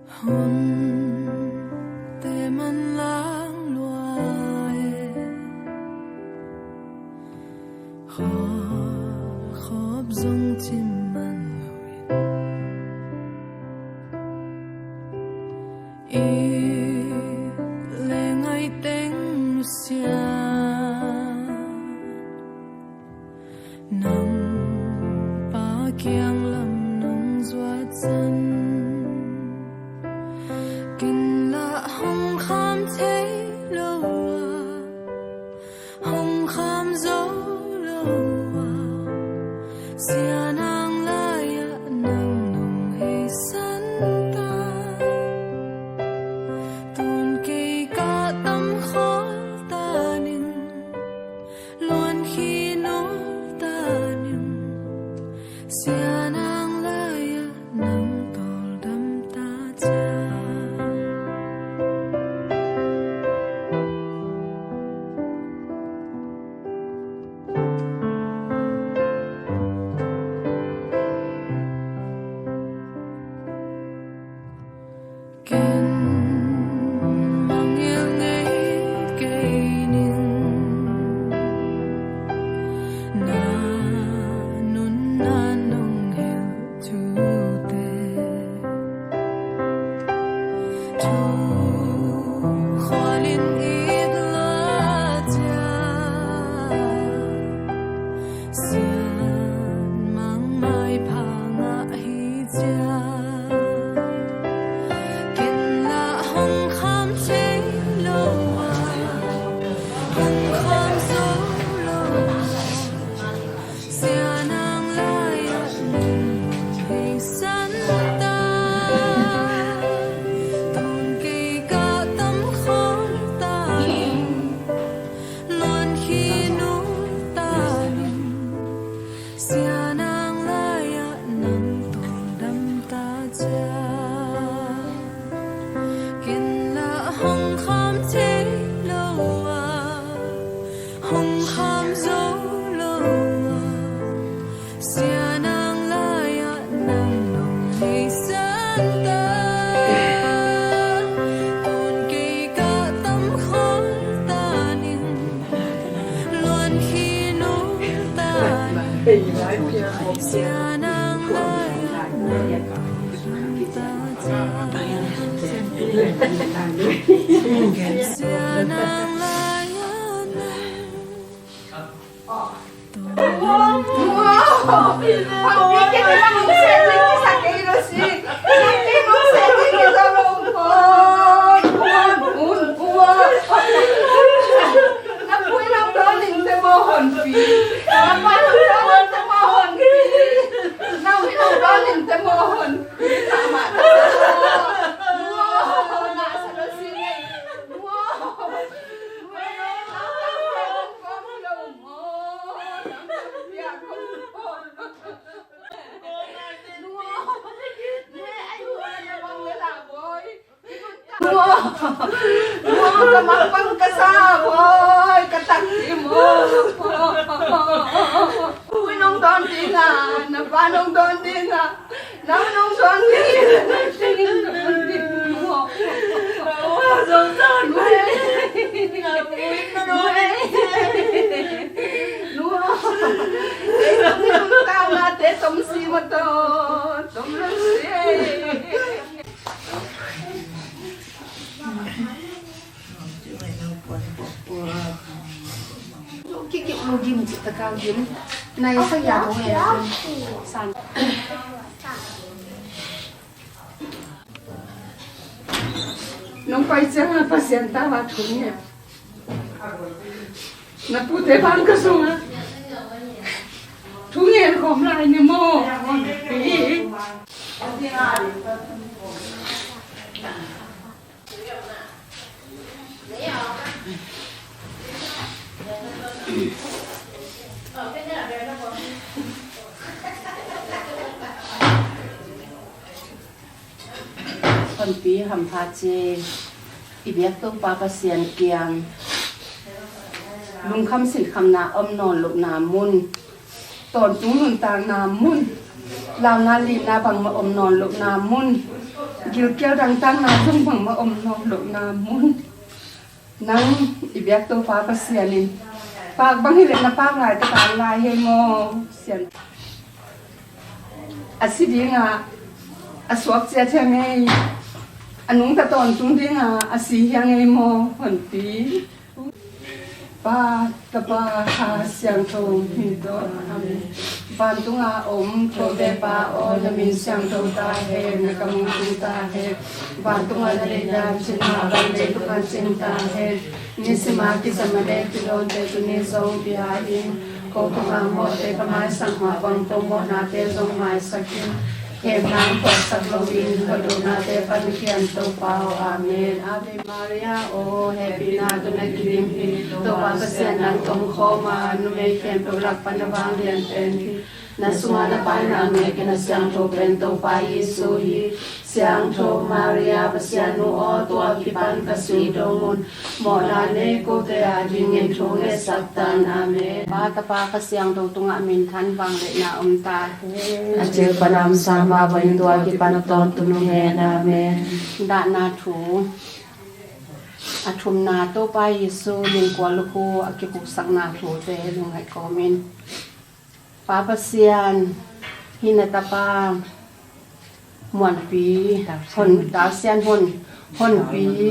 hôn tê man lãng loài khó khóc dòng chim man lùi lệ ngày tiếng xia nắng ba kiang lâm nắng doa chân kinh là hồng kham thế lâu hồng kham dấu lâu xia nàng lại nàng nồng hay sân ta tuôn cây cả tâm khó ta nhưng luôn khi nỗi ta nhưng xia nàng lại nàng tol đâm ta cha Kamapang kasaboy, katakti mo. Pinong doon din nga, napanong doon din nga, namanong doon din mo. Kiki logim kita kagim, na isa yato ngayon san. Nung paisa nga pasyenta wato niya. Napute bang kasunga. Tungin ko mlay ni mo. Phần phí hầm pha chê i biết tôi pa sian kiang lung khăm xịt khăm na non lục na mun tòn chúng nun tang na mun làm na li na bằng mà non lục na mun gil kêu đang tăng na tung bằng mà non lộ na mun nang ibiak to pa pasianin pag bang hili na pag lại ta tan lại hay mo sian asidi nga aswak sia sia ngay anong ta ton tung di nga asi yang ngay mo hon pi ba ta ba ha siang to hito amen ban tu nga to be ba o na min siang to ta he na kam tu ta he ban tu nga le da chin ma ban le tu kan chin ta he ni se ma ki sa ma le tu don te tu ni zo bi ha in ko tu nga mo te ka mai sang ma bang to mo na te zo mai sakin Kem nam ko saklowin ko do na te panikian to pao amen Ave Maria o happy na to nagkilim to papasan ng tong koma no may kem to lak panawang lian ten na sumana pa na me kinasyang to bento pa Yesu hi siang to Maria pasiano o to akipan kasidongon mo na ne ko te ading en to nge saktan amen bata pa kasyang to tunga min than bang le na ta Acil panam sama bantu akipan ton tunung he amen da na thu athum na to pa Yesu ling kwa luku akipuk sak na thu te lung hai komen Papa sian hinatapa muan pi hon dal sian hon pi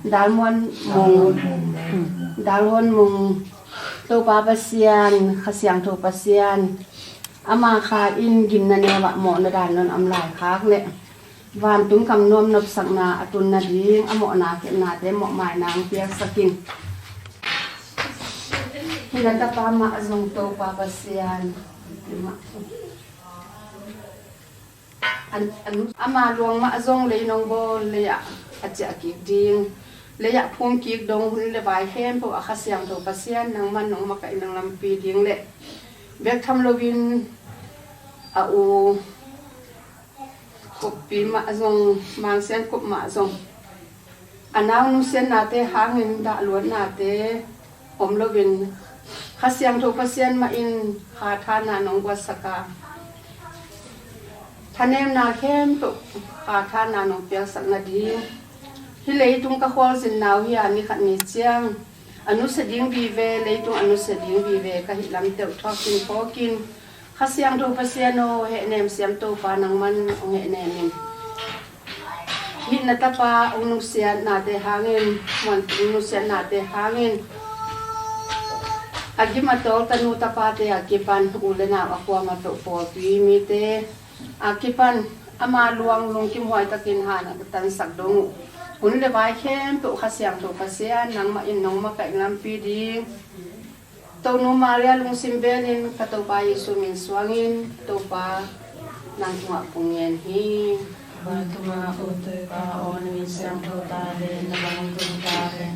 dal muan mung dal hon mung to papa sian khasyang to pasian ama kha in gim na ne wa mo na dan non am lai khak le wan tung kam nom nop sak na atun na ding amo na ke na te mo mai nang pia sakin hinatapa ma azong to papa sian ama luang ma azong le nong bo le ya acha ki ding le ya phum ki dong hun le bai hem po akhasyang to pasian nang man nong ma kai nang lampi ding le bek tham lovin a u kopi ma azong mang sen kop ma azong anang nu sen na te hangin da luan na te om lovin khasyang to pasian ma in kha thana nong wasaka thanem na khem to kha thana nong pya sak na di hi lei tung ka khol sin naw hi ani khat ni chiang anu seding bi ve lei tung anu seding bi ve ka hi lam te thok kin phokin khasyang to pasian no he nem siam to pa nang man ong he nem hin na ta pa ung sian na te hangin mon ung sian na te hangin Agimatol tanu tapate akipan ulena akwa mato po mi te akipan ama luang lung kim hoy takin han tan sakdong un le bai khem to khasyang to pasian nang ma in nong ma kai lam pi di to no maria lung simbenin kato pa Yesu min swangin to pa nang tunga pungen hi Bantuma utoy pa on min siang to ta le na bang tung ta le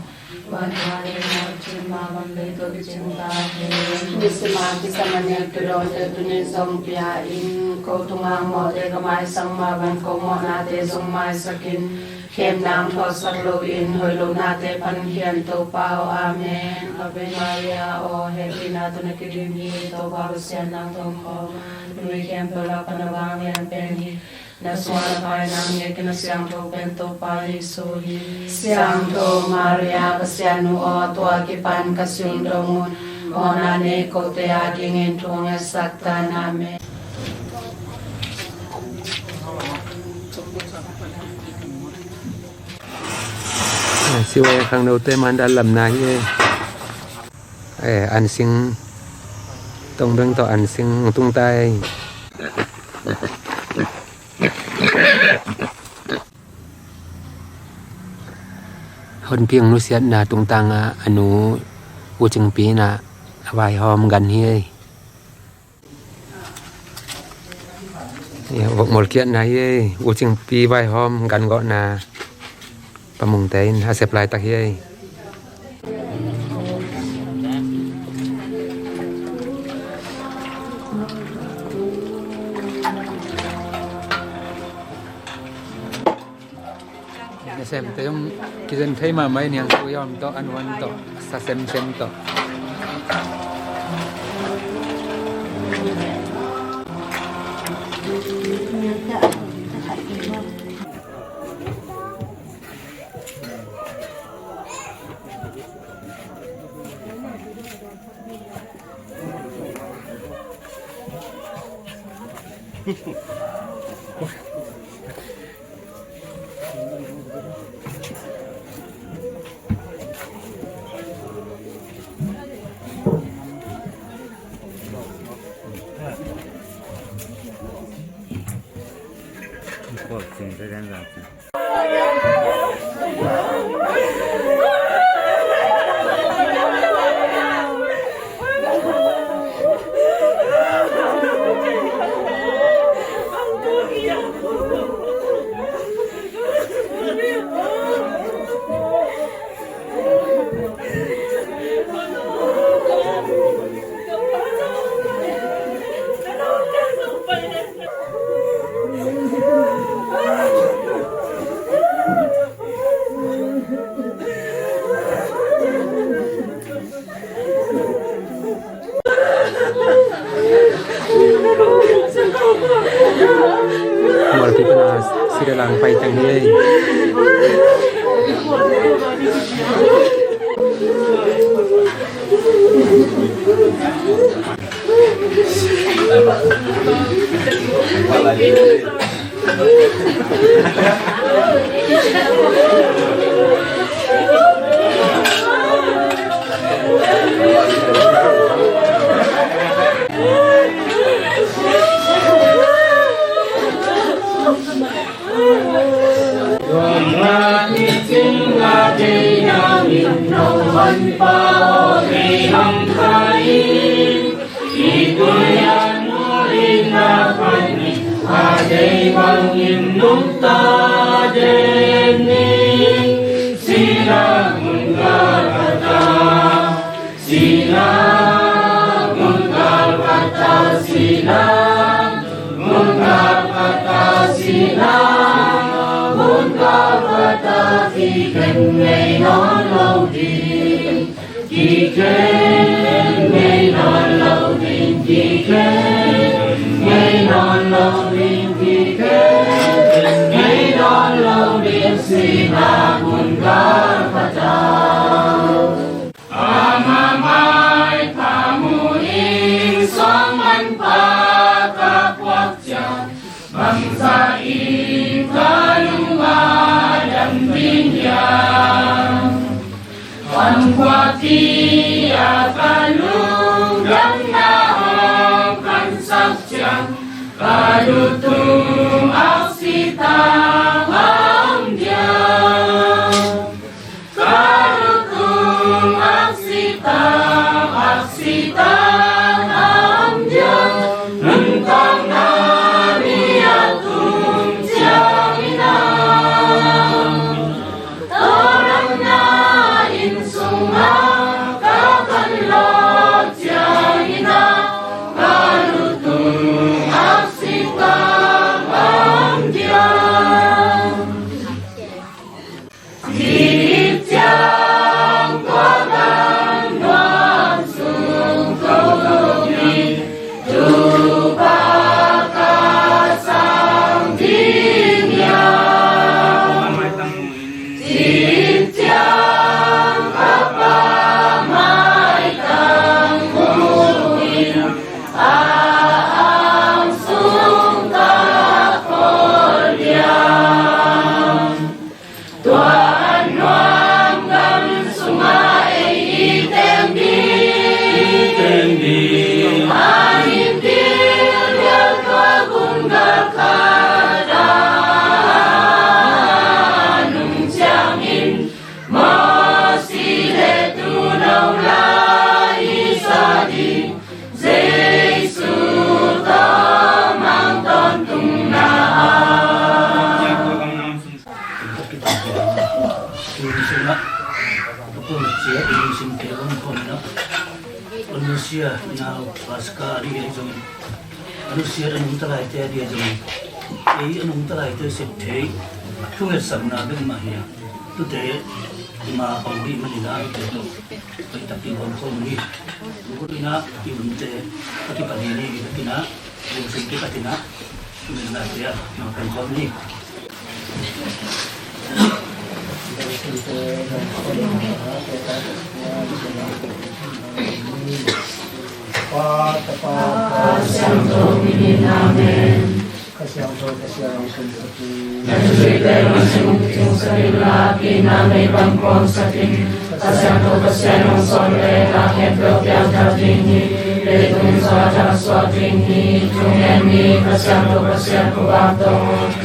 Bantuma le na chima bang le to chimta le Nisima kisamane turon te tunin som pia in ko tunga mo te kamay sang ma bang ko mo na te song mai sakin Kem nang tho sak lo in hoi lo na te pan hian to pao amen Ave Maria o happy na to nakidimi to pa sian nang to ko Nui kem pala panawang yan penhi na suara pai nang ye kena siang to bento pai sohi siang to Maria kasianu o tua kipan kasyung dongun ona ne ko te ading entung sakta name siêu khang đầu tiên man đã làm này ăn sinh tông bên to ăn sinh tung tay hôn pieng nu siat na tung tang anu ucheng pi na vai hom gan hi ya mol kiat na hi ucheng pi vai hom gan go na pamung tain ha supply tak hi xem tới ông kia dân thấy mà mấy niang tôi yom to ănวันto sa xem to Pô, sim, tá vendo? Mor pi pana siralang pai tang ye Manusia inau pasca di jong manusia anung talai te dia jong anung talai te septe tunget samna ben mahia tu te ma pangdi manina tu kita pinggon ko ni bukuina ibunte pati panini kita businti katina menna dia makan ko ni Kasihan Domini Amen. Kasihan Kasihan Tung Swaja Swajini, Tung Eni, Prasyanto Prasyanto Bhato,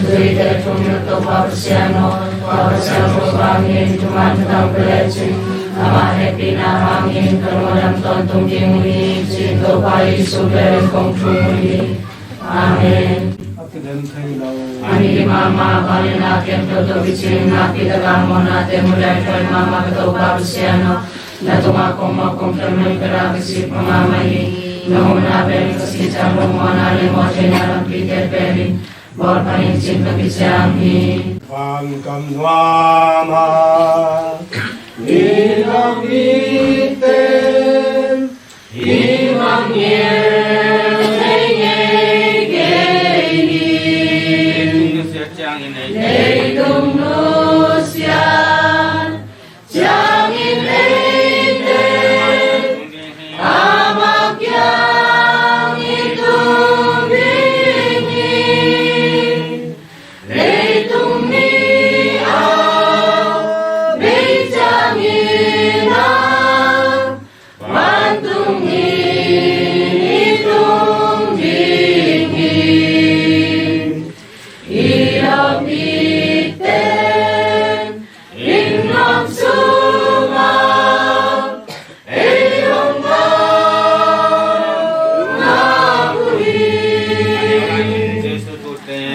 Duite Tung Yuto Papasyano, Papasyano Bangin, Tuman Tang Peleci, Amahe Pina Hangin, Kermonam Tontung Jingli, Cinto Pai Sudere Kong Chumuli. Amin. Ani mama palina kem toto vicina kita kamona te mulai koi mama keto papasyano. Natuma koma komplamen perakisi pamamai Nahuna beri kasi cambung wana limo jenaran piter beri Bor paling cinta bisyami Pangkam nuama Ilang iten Imam Leitung nusian Jangin leiten Amak yang itu bingin Leitung niau Bejangin Bantung hitung dingin Ilok iten Innom sumau Eyong ngakui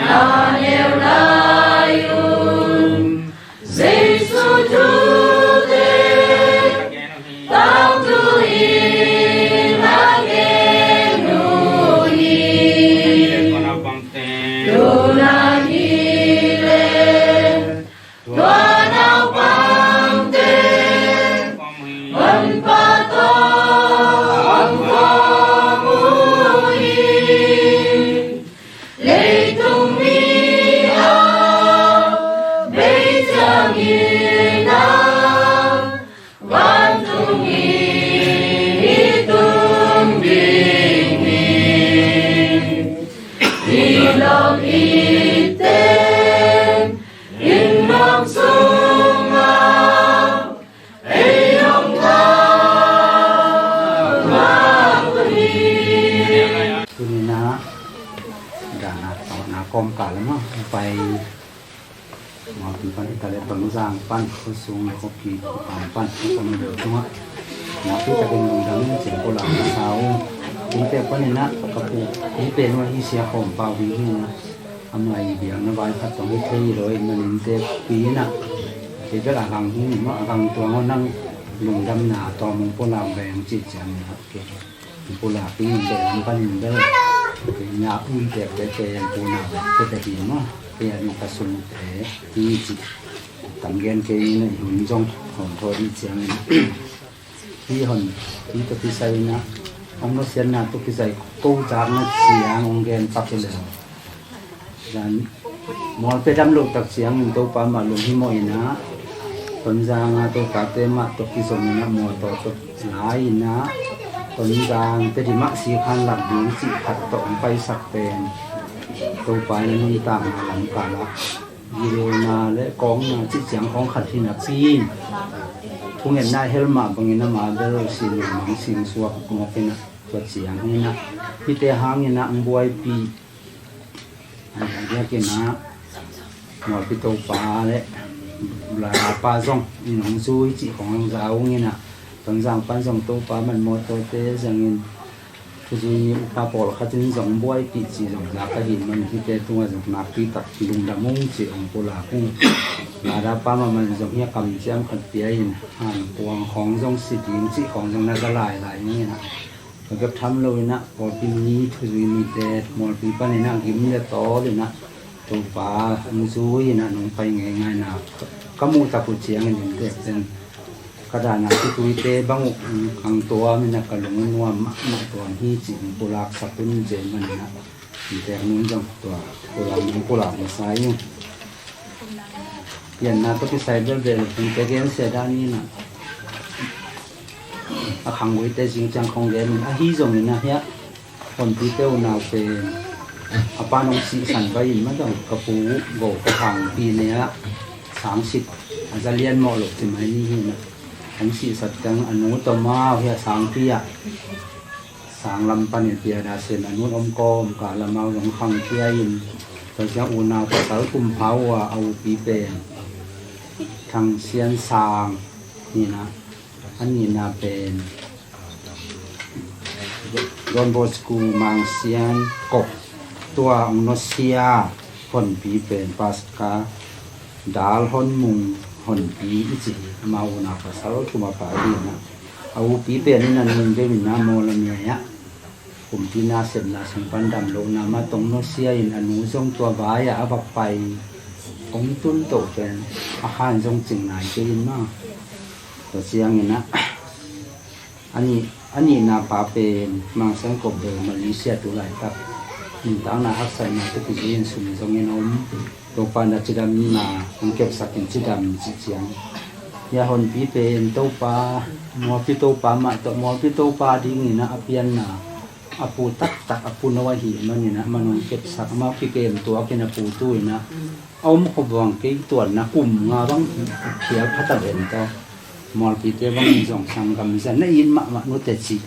Aneu layun Zeisu jude Tau tuhin Angenuni Tunanile Tuanau pangte Menpato Angkomui Leitung miau Bejangina Bantung hitung dingin Ilok iten Innom sumau Eyong ngakui Kunina Dana na kom cả lắm á Phải Mà cũng phải ta lại bằng giang pan Có xuống có kỳ pan Có mình được đúng không ạ Mà khi ta cần dùng đắng Chỉ có làm sao Chúng ta có nên á Có phụ Ý tênว่าý xe khổng bao vì như là Âm này biển nó vai phát tổng cái thi rồi Mà nên tế phí nè Thì rất là găng như mà găng tuồng nó năng Lùng đâm nà to mong cô làm về Chỉ chẳng là cô làm phí để làm văn hình đây Thì nhà ui đẹp để kèm cô nào Cái đẹp biển nó Bây giờ ta xuống thế Thì chỉ tầm ghen cái này hướng trong Hồn thôi đi chẳng Thì hồn Thì tôi đi xây nè Ông nó xem là tôi đi xây Câu chắc nó chiang ông ghen tập cho lời Dan Mọi cái đâm lục tập chiang Mình tôi phá mà lục hi mọi ná Tuần giang tôi cả tế mặt tôi đi dùng nè Mọi tôi lái ná Tuần giang tôi đi mắc xí khăn lạc biến Chị thật tổng bay sạc bèn Tôi phải nên hôn tạm là làm cả là Vì rồi mà lẽ con là chị chẳng con khẩn thì là xin Thu nghẹn nai hel mà bằng nghẹn mà đỡ rồi xin mong xin suộc Ngọc cái nè Tuật chẳng như nè Khi tế hang như nè ông bùi bì Anh thấy cái nè Ngọc cái tôi phá lẽ Là phá rong Nhìn ông dùi chị con giáo như nè Tuần giang phá rong tôi phá mình một tôi tế rằng nhìn Thì như bà bỏ khá chân giống bói bị chỉ giống là cái hình mình khi tế tung giống nạc tí tập lùng đà mông chỉ ông cô là cũng là đá bà mà mình giống như cầm xem khẩn phía hình hàn quang khóng giống xịt yếm chỉ khóng giống là lại như thế nào và gặp thăm lâu nè có phim ní thì dù như thế một phim bà này nè kiếm như to thì nè tôi phá ông dối nè nó phải ngày nào có mù tập của chiếng như thế nên Kadana si tuite bang ang tua mina kalungan wa ma tuan hi chi pulak sapun je manina inter nun jang tua pulak na sayu yan na to ki cyber bel pun te gen se dani na a khang wei te jing chang khong gen a hi zong na ya kon ti te na pe apa nong si san bai ma dong ka pu go ka khang pi ne a sang sit a zalian mo lo ti mai ni hi na Ông sĩ sạch căng anh muốn tôm mau hay sáng kia sang lam panin pia da sen anun kom ka lamau long khang kia in to sia una pa sal kum phawa au pi pen thang sian sangนี่นะอันนี้นะเป็นดอนบอสกูมังเซียนกบตัวองโนเซียคนปีเป็นปาสกาดาลฮอนมุงฮอนปีอิจิมาอุนาภาษาคุมาปาดีนะเอาปีเป็นนี่นั่นมันเป็นน้ำโมลเมียผมที่น่าเสพน่าสัมพันธ์ดำลงน้ำมาตรงโนเซียอินอนุทรงตัวบ้ายอาบักไปองตุนโตเป็นอาหารทรงจึงไหนเกินมากตัวเสียงนี่นะอันนี้นาปาเป็นมังสังกบเดิมมาเลเซียตัวไหลครับต่างนาฮักใส่มาตุกิจินสุนทรงเงินอมตัวปานจิดำนี่นาผมเก็บสักกินจิดำจิเจียงยาหอนปีเป็นโตปามัวปีโตปามาตัวมัวปีโตปาดีนี่นะอเปียนนาอปูตักอปูนวะหิมันนี่นะมันเก็บสักมาปีเกมตัวกินอปูตุ้ยนะเอามขบวงเกี่ยตัวนะกลุ่มงาบ้างเขียวพัตตาเบนตัวมอลปีเตบังจงสังกำสันนั่นยินมะนุเตจิ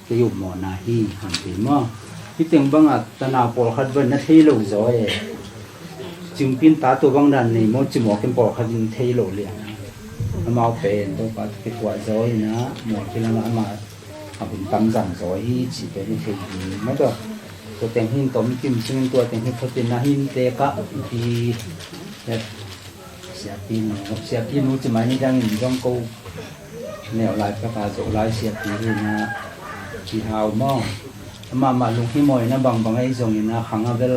จะอยู่หมอนาฮีหันตีมั่งพี่เต็งบังอัตนาปอลขัดวันนั่นเทโลจอยจึงพินตาตัวบังดันนี่มั่งจิหมอกินปอลขัดยิงเทโลเลียงมาเอาเป็นตัวปัดกิดว่าจอยนะหมอกินแล้วมาเอาเป็นตำจังจอยจีเป็นเทดีไม่ตัวเต็งหินตัวมีกิมซึ่งตัวเต็งหินเขาเป็นนาหินเตกะที่เสียปีนู้จะมานี่ดังนี่ต้องกูแนวลายประกาศลายเสียปีนี่นะที่หาวมอมาลุงที่มอยนะบางไอ้ทรงนี่นะขังเอาเวล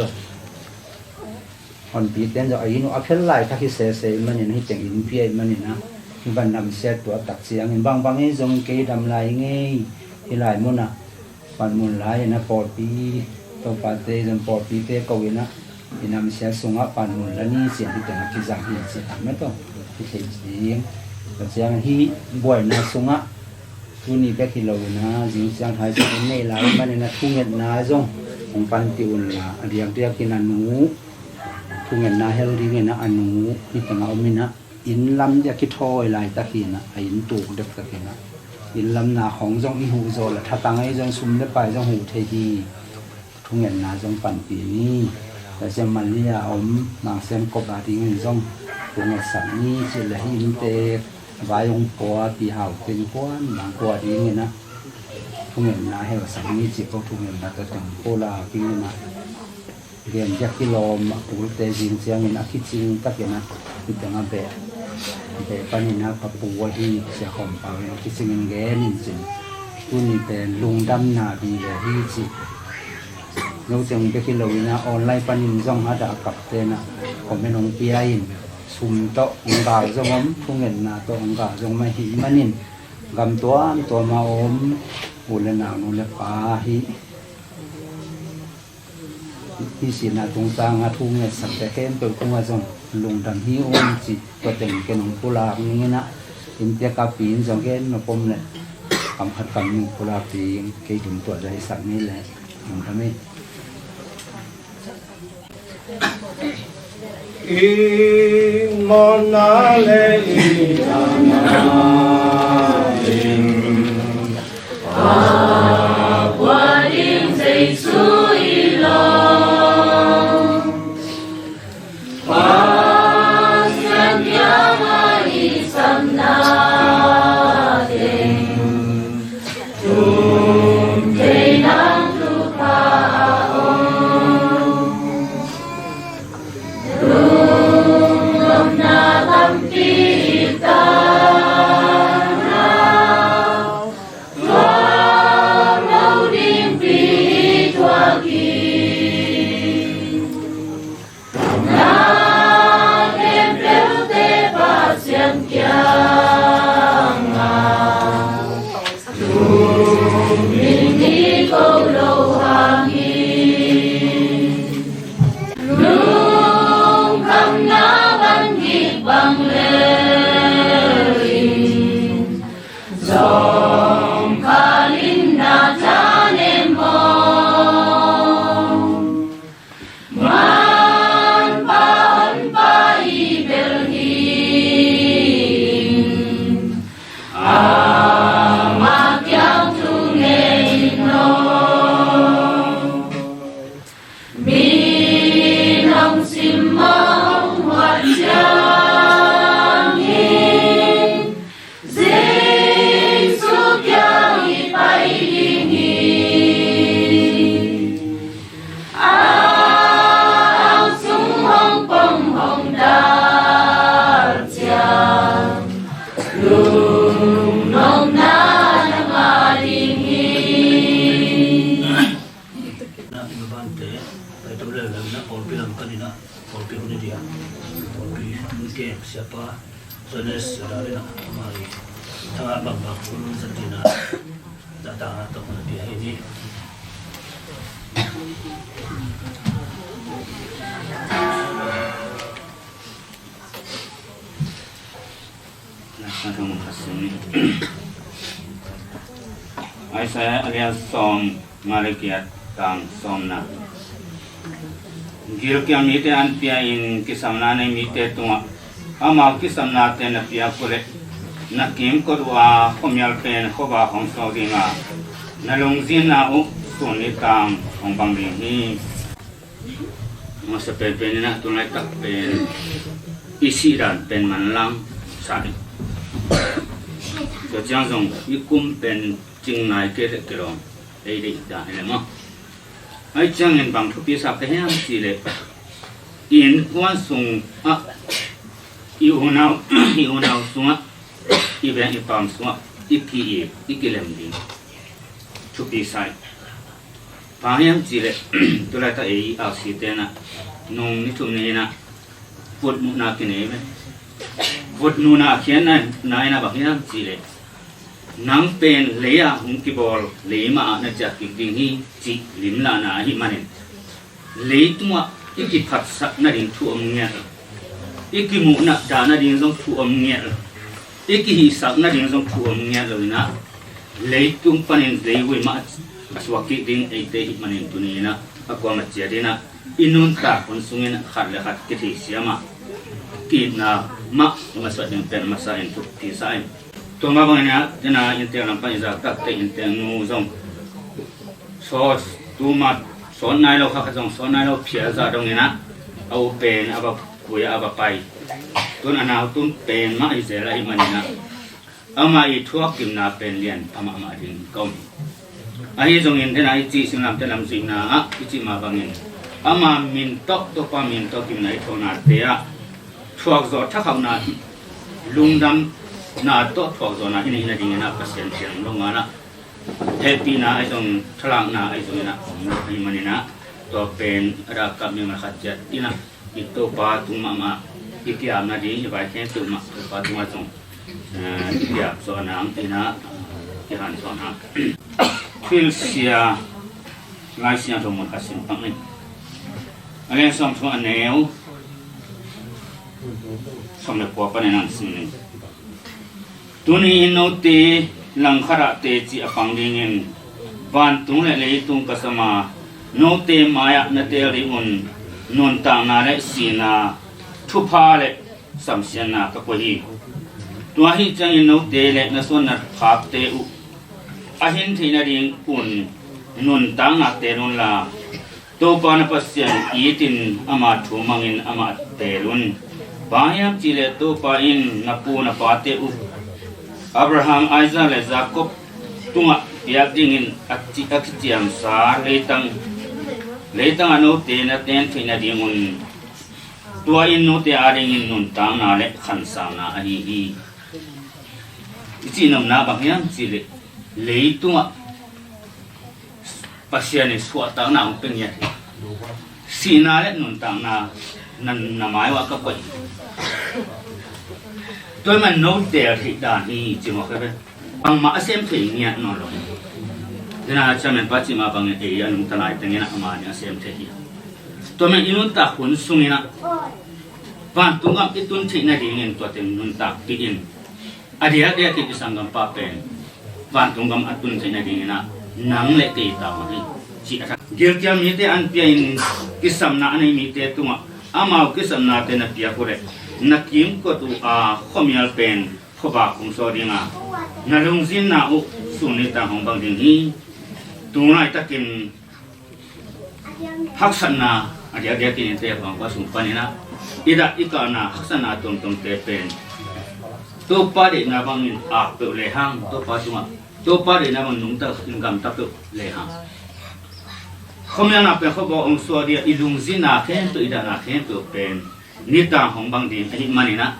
คนปีเต้นจะอายุนู้อัพเทลลายถ้าคิดเสียมันนี่ให้จังอินเพียมันนี่นะที่บ้านนำเสียตัวตักเสียงบางไอ้ทรงเกยดำลายง่ายที่ลายมันนะปันมุนลายนะปอดปีตัวปาเต้จนปอดปีเต้เกาอีนะที่นำเสียส่งปันมุนแล้วนี่เสียงที่แต่ละกิจการที่เสียไม่ต้องที่เสียจริงแต่เสียงที่บ่อยนะส่งทุนี่เป็กที่เรานะจริงเสียงไทยจะเป็นเนลามันเนี่ยนะทุ่งเงินนาส่งของปันติอุนละเรียงเรียกกินอนุทุ่งเงินนาเฮลดีเงินนะอนุนี่แต่เราไม่นะอินลำจะคิดทอยลายตะกี้นะอินตูเด็กตะกี้นะอินลำนาของจงอิหูโซละถ้าตังไอ้จงซุ่มได้ไปจงหูเทดีทุ่งเงินนาจงปันปีนี้แต่จะมันเรียอมนางเส้นกบอาทิเงินจงทุ่งเงินสันนี้จะเลยอินเตวายองปัวปีหาวเป็นก้อนบางปัวดีเงี้ยนะทุ่งเงินนาให้ว่าสันนี้จีบก็ทุ่งเงินนาจะต้องโคลาปีนี้นะเรียนจากกิโลมาปูเตจินเสียงเงินอาคิจิงตักเงี้ยนะคือแต่งอาเบะปันนี้นะกับปูว่าที่เสียของเปล่าอาคิจิงเงี้ยนี่จริงตัวนี้เป็นลุงดำนาดีเลยที่จีเราจึงไปกิโลนะออนไลน์ปันนี้จ้องหาดากับเตนะผมไม่ลงเปียอินซุ่มโตองกาจงอมทุ่งเงินนาโตองกาจงมาหิมันนินกำตัวมาอมอุลนานุเลปาหิที่สินาตรงตางาทุ่งเงินสักแต่เห็นตัวคงว่าจงลงดันหิอมจิตตัวเต็งกันกุลาบนี้นะอินเดียกับปีนจงเห็นมาปมเลยคำขัดคำนึงกุลาปีนเกี่ยถึงตัวใจสักนี้แหละมันทำให้Imonale in Aqua in Jesu ilong Pasyan yama isam natin Tumkay ng lupaon Rungom na tampita dia tapi mungkin siapa jenis dari nak mari tengah bang pun sedina datang atau dia ini Satu mukasim ni. Saya alias som ngalikiat tang som na. Gil kiam mite an pia in kisamna ne mite tunga. Ama kisamna te na pia kule. Na kim kodwa komyal pen khoba hong so dinga. Na longzin na u suni tang hong bang ding hi. Masa pen na tunai tak pen isi dan pen manlang sari. 就这样种一公变进来给的给了，哎的da hele mo. Ai chang en bang thupi sa ke ham si le. In wan sung a i unau sunga i ben i pam sunga iki lem ding. Thupi sai. Pa ham si le tu la ta ei a si te na nong ni thum ne na put nu na ke ne me. Vut nuna khian na na ba hiam chi le nang pen leya hung ki bol leima na cha ki ding hi chi lim la na hi manin le tuma iki phat sa na ding thu om nya iki mu na da na ding jong thu om nya iki hi sa na ding jong thu om nya lo na le tum panin le wi ma aswa ki ding ei te hi manin tu ni na akwa ma chia dina inun ta kon sungin khat le khat ki thi siama ki na ma masa yang pen masa yang tu tisai tu ma bangnya jena intel nampak izak tak te intel nu zong so tu ma so nai lo kha zong so nai lo phia za dong ina au pen aba kuya aba pai tu na na tu pen ma izela i manina ama i thuak kim na pen lian ama ma ding kom ai zong in tena i chi sim lam te lam sim na a i chi ma bangin ama min tok to pa min tok kim nai thona te a thuak zo thakau na lungdam na to thuak zo na ini ding na pasien siang longa na happy na ai jong thlang na ai jong na ai manina to pen ra ka mi ma khat ina itu pa tu mama ikiam na di ba ken tu ma pa tu ma jong ya so na ina ki han so na fil sia lai sia to mo kasim pang ni ale som so aneu som le po pa ne nan sim ni tuni no te lang khara te chi apang dingin van tung le tung kasama no te maya na te ri un non tang na le sina thu pha le sam sian na ka ko hi tua hi chang no te le na son na khap te u a hin thina ring un non tang na te non la to pa na pasyan itin ama thu mangin ama te lun bayam chile to pa in na pu na pa te u Abraham, Isaac, le Jacob tunga piak dingin aktiam sa leitang anu te na ten thina dingun tua in no te aringin nun tang na le khan sa na hi ichi nam na bang yang chile leitunga pasiani suwa tang na upeng ya sina le nun tang na nan na mai wa ka koi tôi mà nấu để thì đàn thì chỉ một cái bên bằng mã xem thì nghe nó rồi thế là cha mình bắt chỉ mà bằng cái anh ta lại tiếng nghe mà nhà xem thì tôi mình inun ta huấn sung na van tung gặp cái tuần thị này thì nghe tôi tiếng inun ta cái in adia dia thì sang gam pa pen van tung gam tuần thị này thì nghe na nang lệ cái tao mà chỉ là điều kia mi te an pian cái sam na này mi te tung amau cái sam na te na pia kore nakim ko tu a khomial pen khoba kum so dinga na lungzin na u suni ta hong bang ding hi tunai takin haksana adia dia kin te bang wa sum panina ida ikana haksana tom te pen to pa de na bang in a pe le hang to pa de na bang nung ta ngam ta pe le hang khomial na pe khoba ong so dia ilungzin na khen to ida na khen to pen nita hong bang di ani manina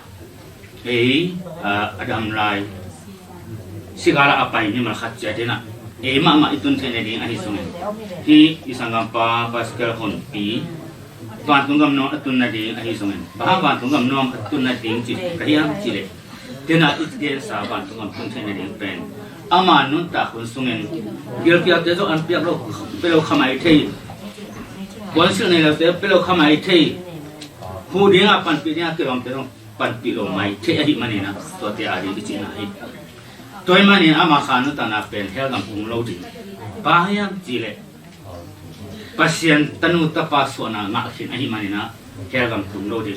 adam lai sigala apa ini mal khat jadina ma itun thene ding ani sungen hi isangam pa pascal hon pi ban tungam no atun na ding ahi songen ba ban tungam no atun na ding chi kahiam chi le tena itge sa ban tungam tun chen na ding pen ama nun ta kun songen gil pia te zo an pia lo pelo khamai thei wan sil ne la te pelo khamai thei hu ding a pan pi nya ke lam te no pan pi lo mai thei ahi manina to te ari chi na hi toy mani ama khan ta na pen hel gam ung lo ding ba hiam chi le pasien tanu tapa suana ngakin ahi manina kelgam tum lo di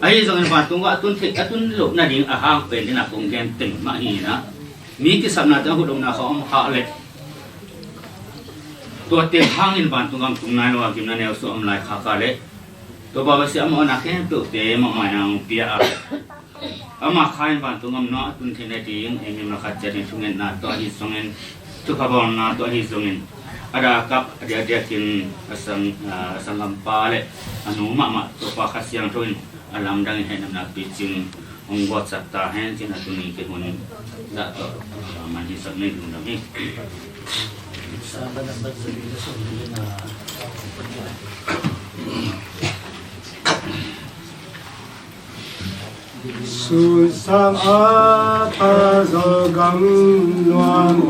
ahi jangan patung atun thik atun lo na ding ahang pen dina kong gen ting ma hi na mi ki sabna ta hudom na khom ha le to te hangin patung gam tum na lo kim na ne so am lai kha ka le to ba si am ona ken to te ma ma yang pia ama khain patung gam no atun thine ding engem na kha chen thungen na to hi songen tu kabon na to hi songen ada kap dia kin asang lampale anu mama to pa khasyang toin alam dang he nam na pitching ong whatsapp ta hen chin atuni ke hun da to man hi sab ne dum dam hi sa ba na ba sabi so na Susang apa zogam luang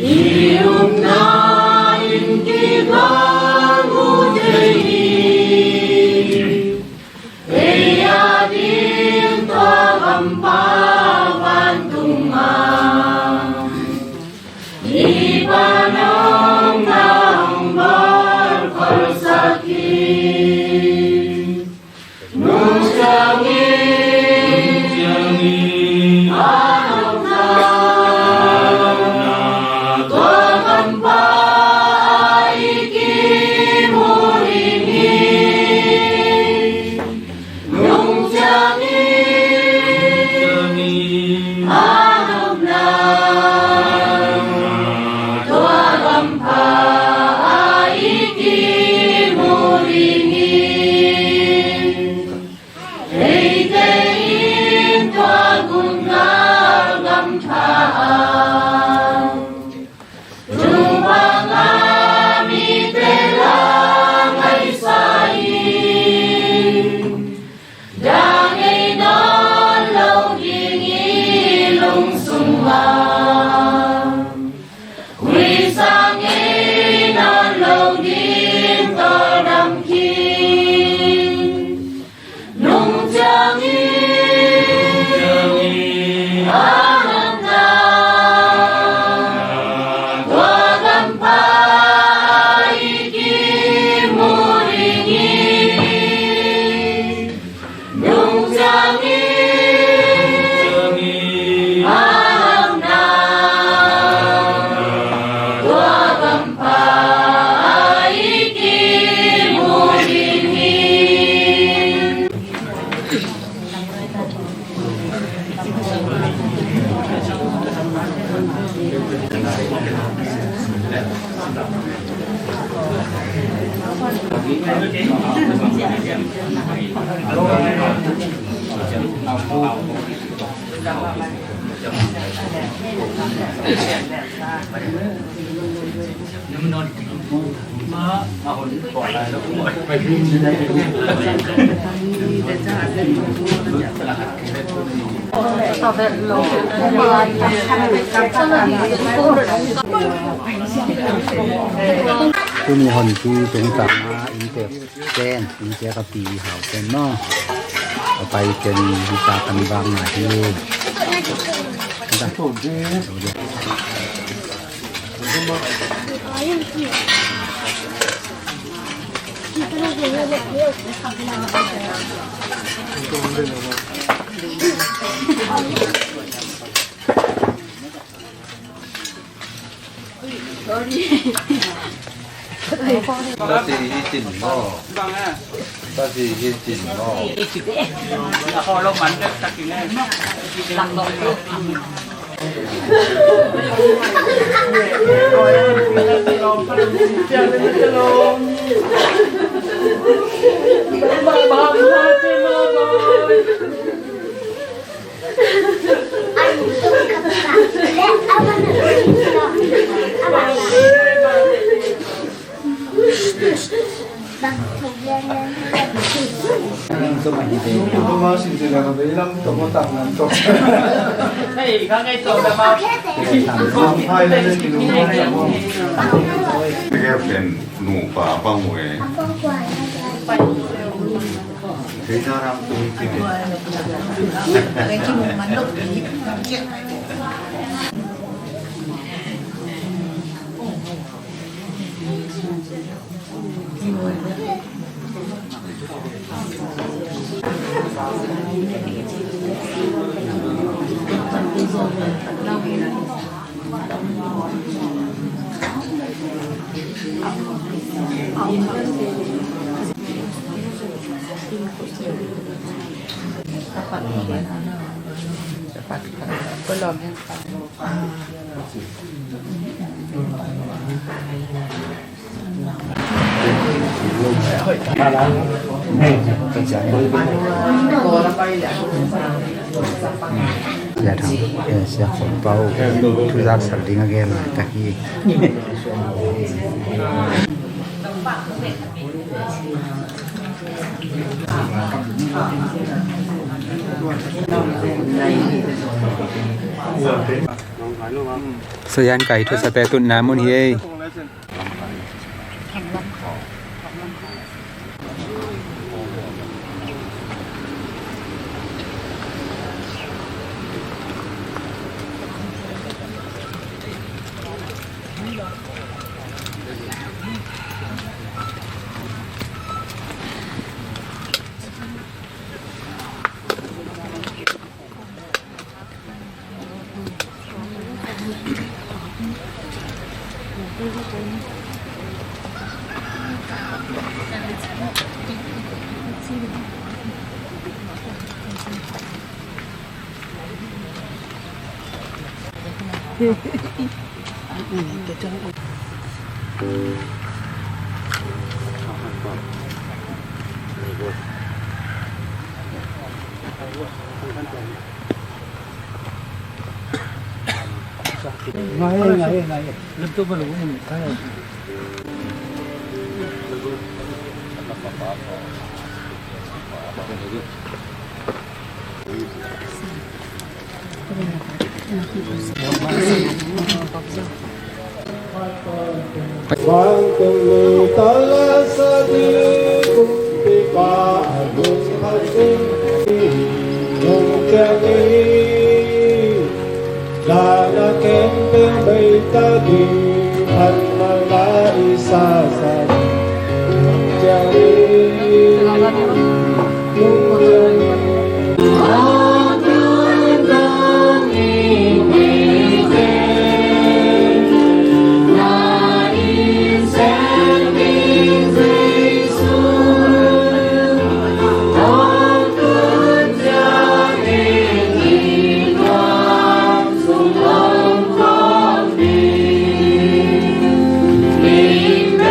Ium na in kibangu dehi Eya din tagampawan tumang Ipanong ng barkalsaki Nung siyangin anong na tu mi hon tu tung tang ma in te ken in te ka pi hau ken no pa ken hi ta kan bang na hi da to de ta si tin mo ta si tin mo ako lo man ta kinai lang lo Ito masih sila ka ilang tumutang ng to. Hey, kangay to na ma. ไทยเลยกินรู้ไหม แค่เป็นหนูป่าป้ามวยคือถ้าทำตัวจริง Ya thằng sẽ khổng bao thu ra sản linh again lại ta khi Sayan kai thu sa pe tun na mun hi Lebih baru ini kan. Vang tulu talasadi kumpipa agung hasing nungkani lana kempeng baitagi hanmala isasadi nungkani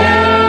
Amen.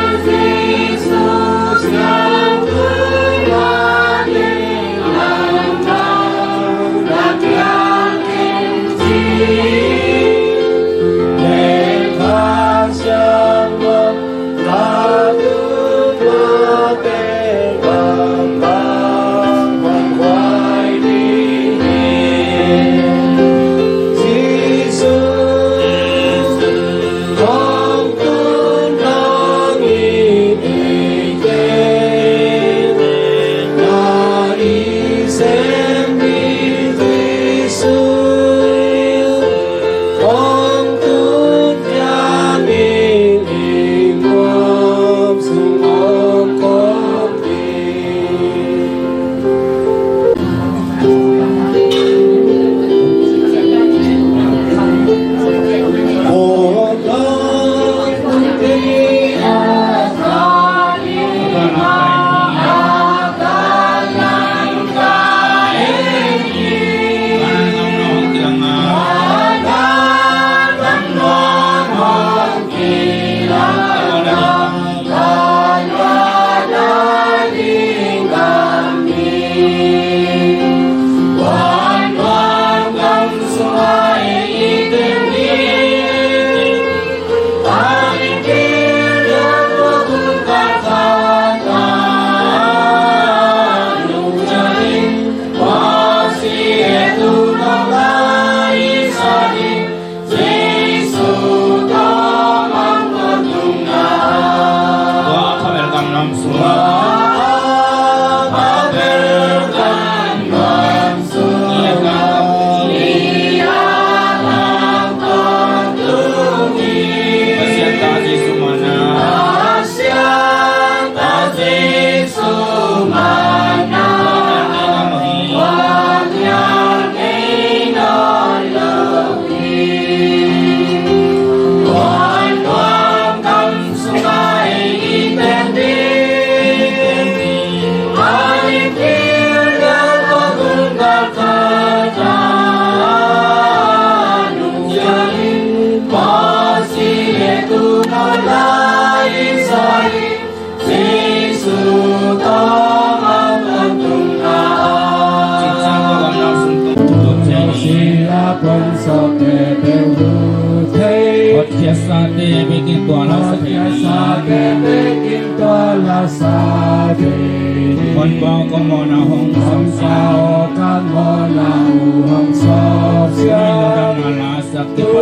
bao có mò nào hong Hồng sao các mô nào hồng sao xa là sắc ti Tu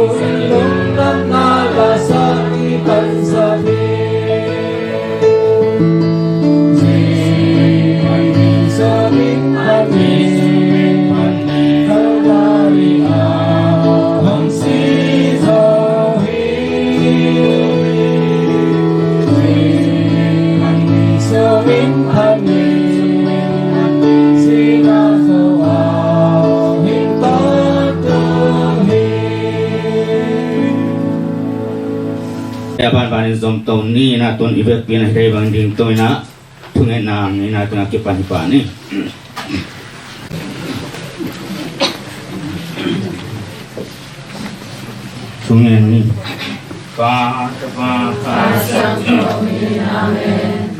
lung đắc na là sa ti pan sa vi Di hành sa minh pan ni Kalvari a hồng si do hi Di hành sa minh pan ni Ban ban zom ton ni na ton ibek pin hai bang ding toi na thungai na ni na tuna ke pan pa ni thungai ni pa sang amen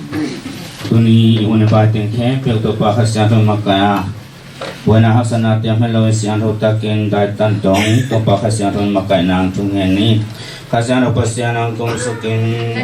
tuni one pa ten khe pe to pa khasya to makaya wana hasana te melo sian ho taken dai tan tong to pa khasya to makai nang thungai ni Kasana pasiana kum sukin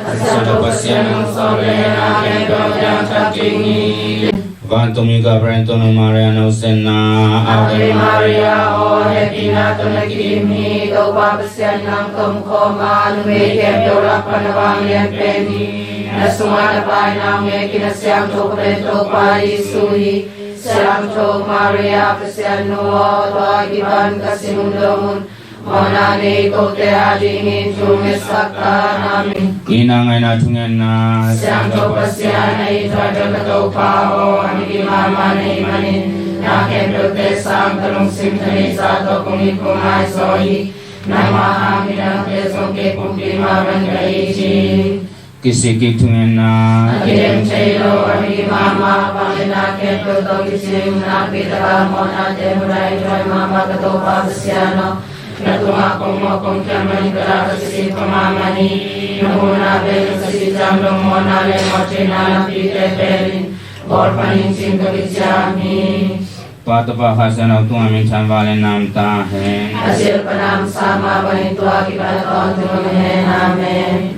Kasana pasiana solena kendo yang takingi Vantumi Gabriel Maria Nusena Ave Maria O Hekina Tonakimi Dopa pasiana kum koma Nume kendo rapanawang yang peni Nasumana painang Mekina siang to pa Isui Siang Chok Maria Pasiano Tuagiban Kasinundamun Monani Kote Adingin Tunge Sakta Namin Inang Aina Tungen Na Siang Chok Pasiana Itra Kato Pao Aniki Mamani Manin Naken Dote Sang Talung Simtani Sato Kumit Kumai Sohi Namaha Minang Kesong Ke Kumpi Maranga Ichi Kisi kitungen na Akim Chelo Ami Mama Pangina Kento To Kisim Na Pitaka Mona Temurai Joy Mama Kato Papasiano Natunga Kumo Kung Kiaman Kara Kasisi Pamamani Namuna Bel Kasisi Jamdong Mona Le Mochina Napite Pelin Borpanin Sinto Kisyami Patapa Hasana Tu Amin Chanvale Nam Ta Hai Hasil Panam Sama Banitu Akibat On Tumen Amen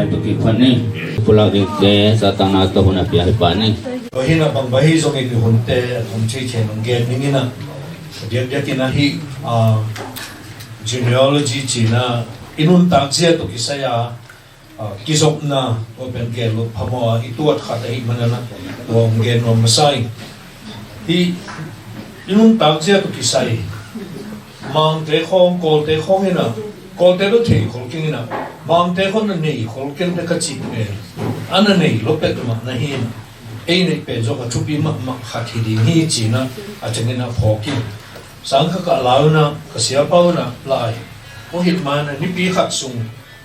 pai tu ki phani pulau ding te sa tang na to huna pia pa ni hina bang bahi zong e hunte thum chi chen ng ge ningina dia kina hi genealogy china inun tak sia to kisaya kisop na open ge lo phamo ituat khat hi manana to ge no masai hi inun tak sia to kisai mang te khong kol te khong ina kol te lo the khol king ina mang te khon nei khol ken te ka chi pe ana nei lo pe ma na hi ei nei pe zo ka thupi ma khat hi di hi china a chengena phoki sang ka lao na ka sia pau na lai o hit man ni pi khat sung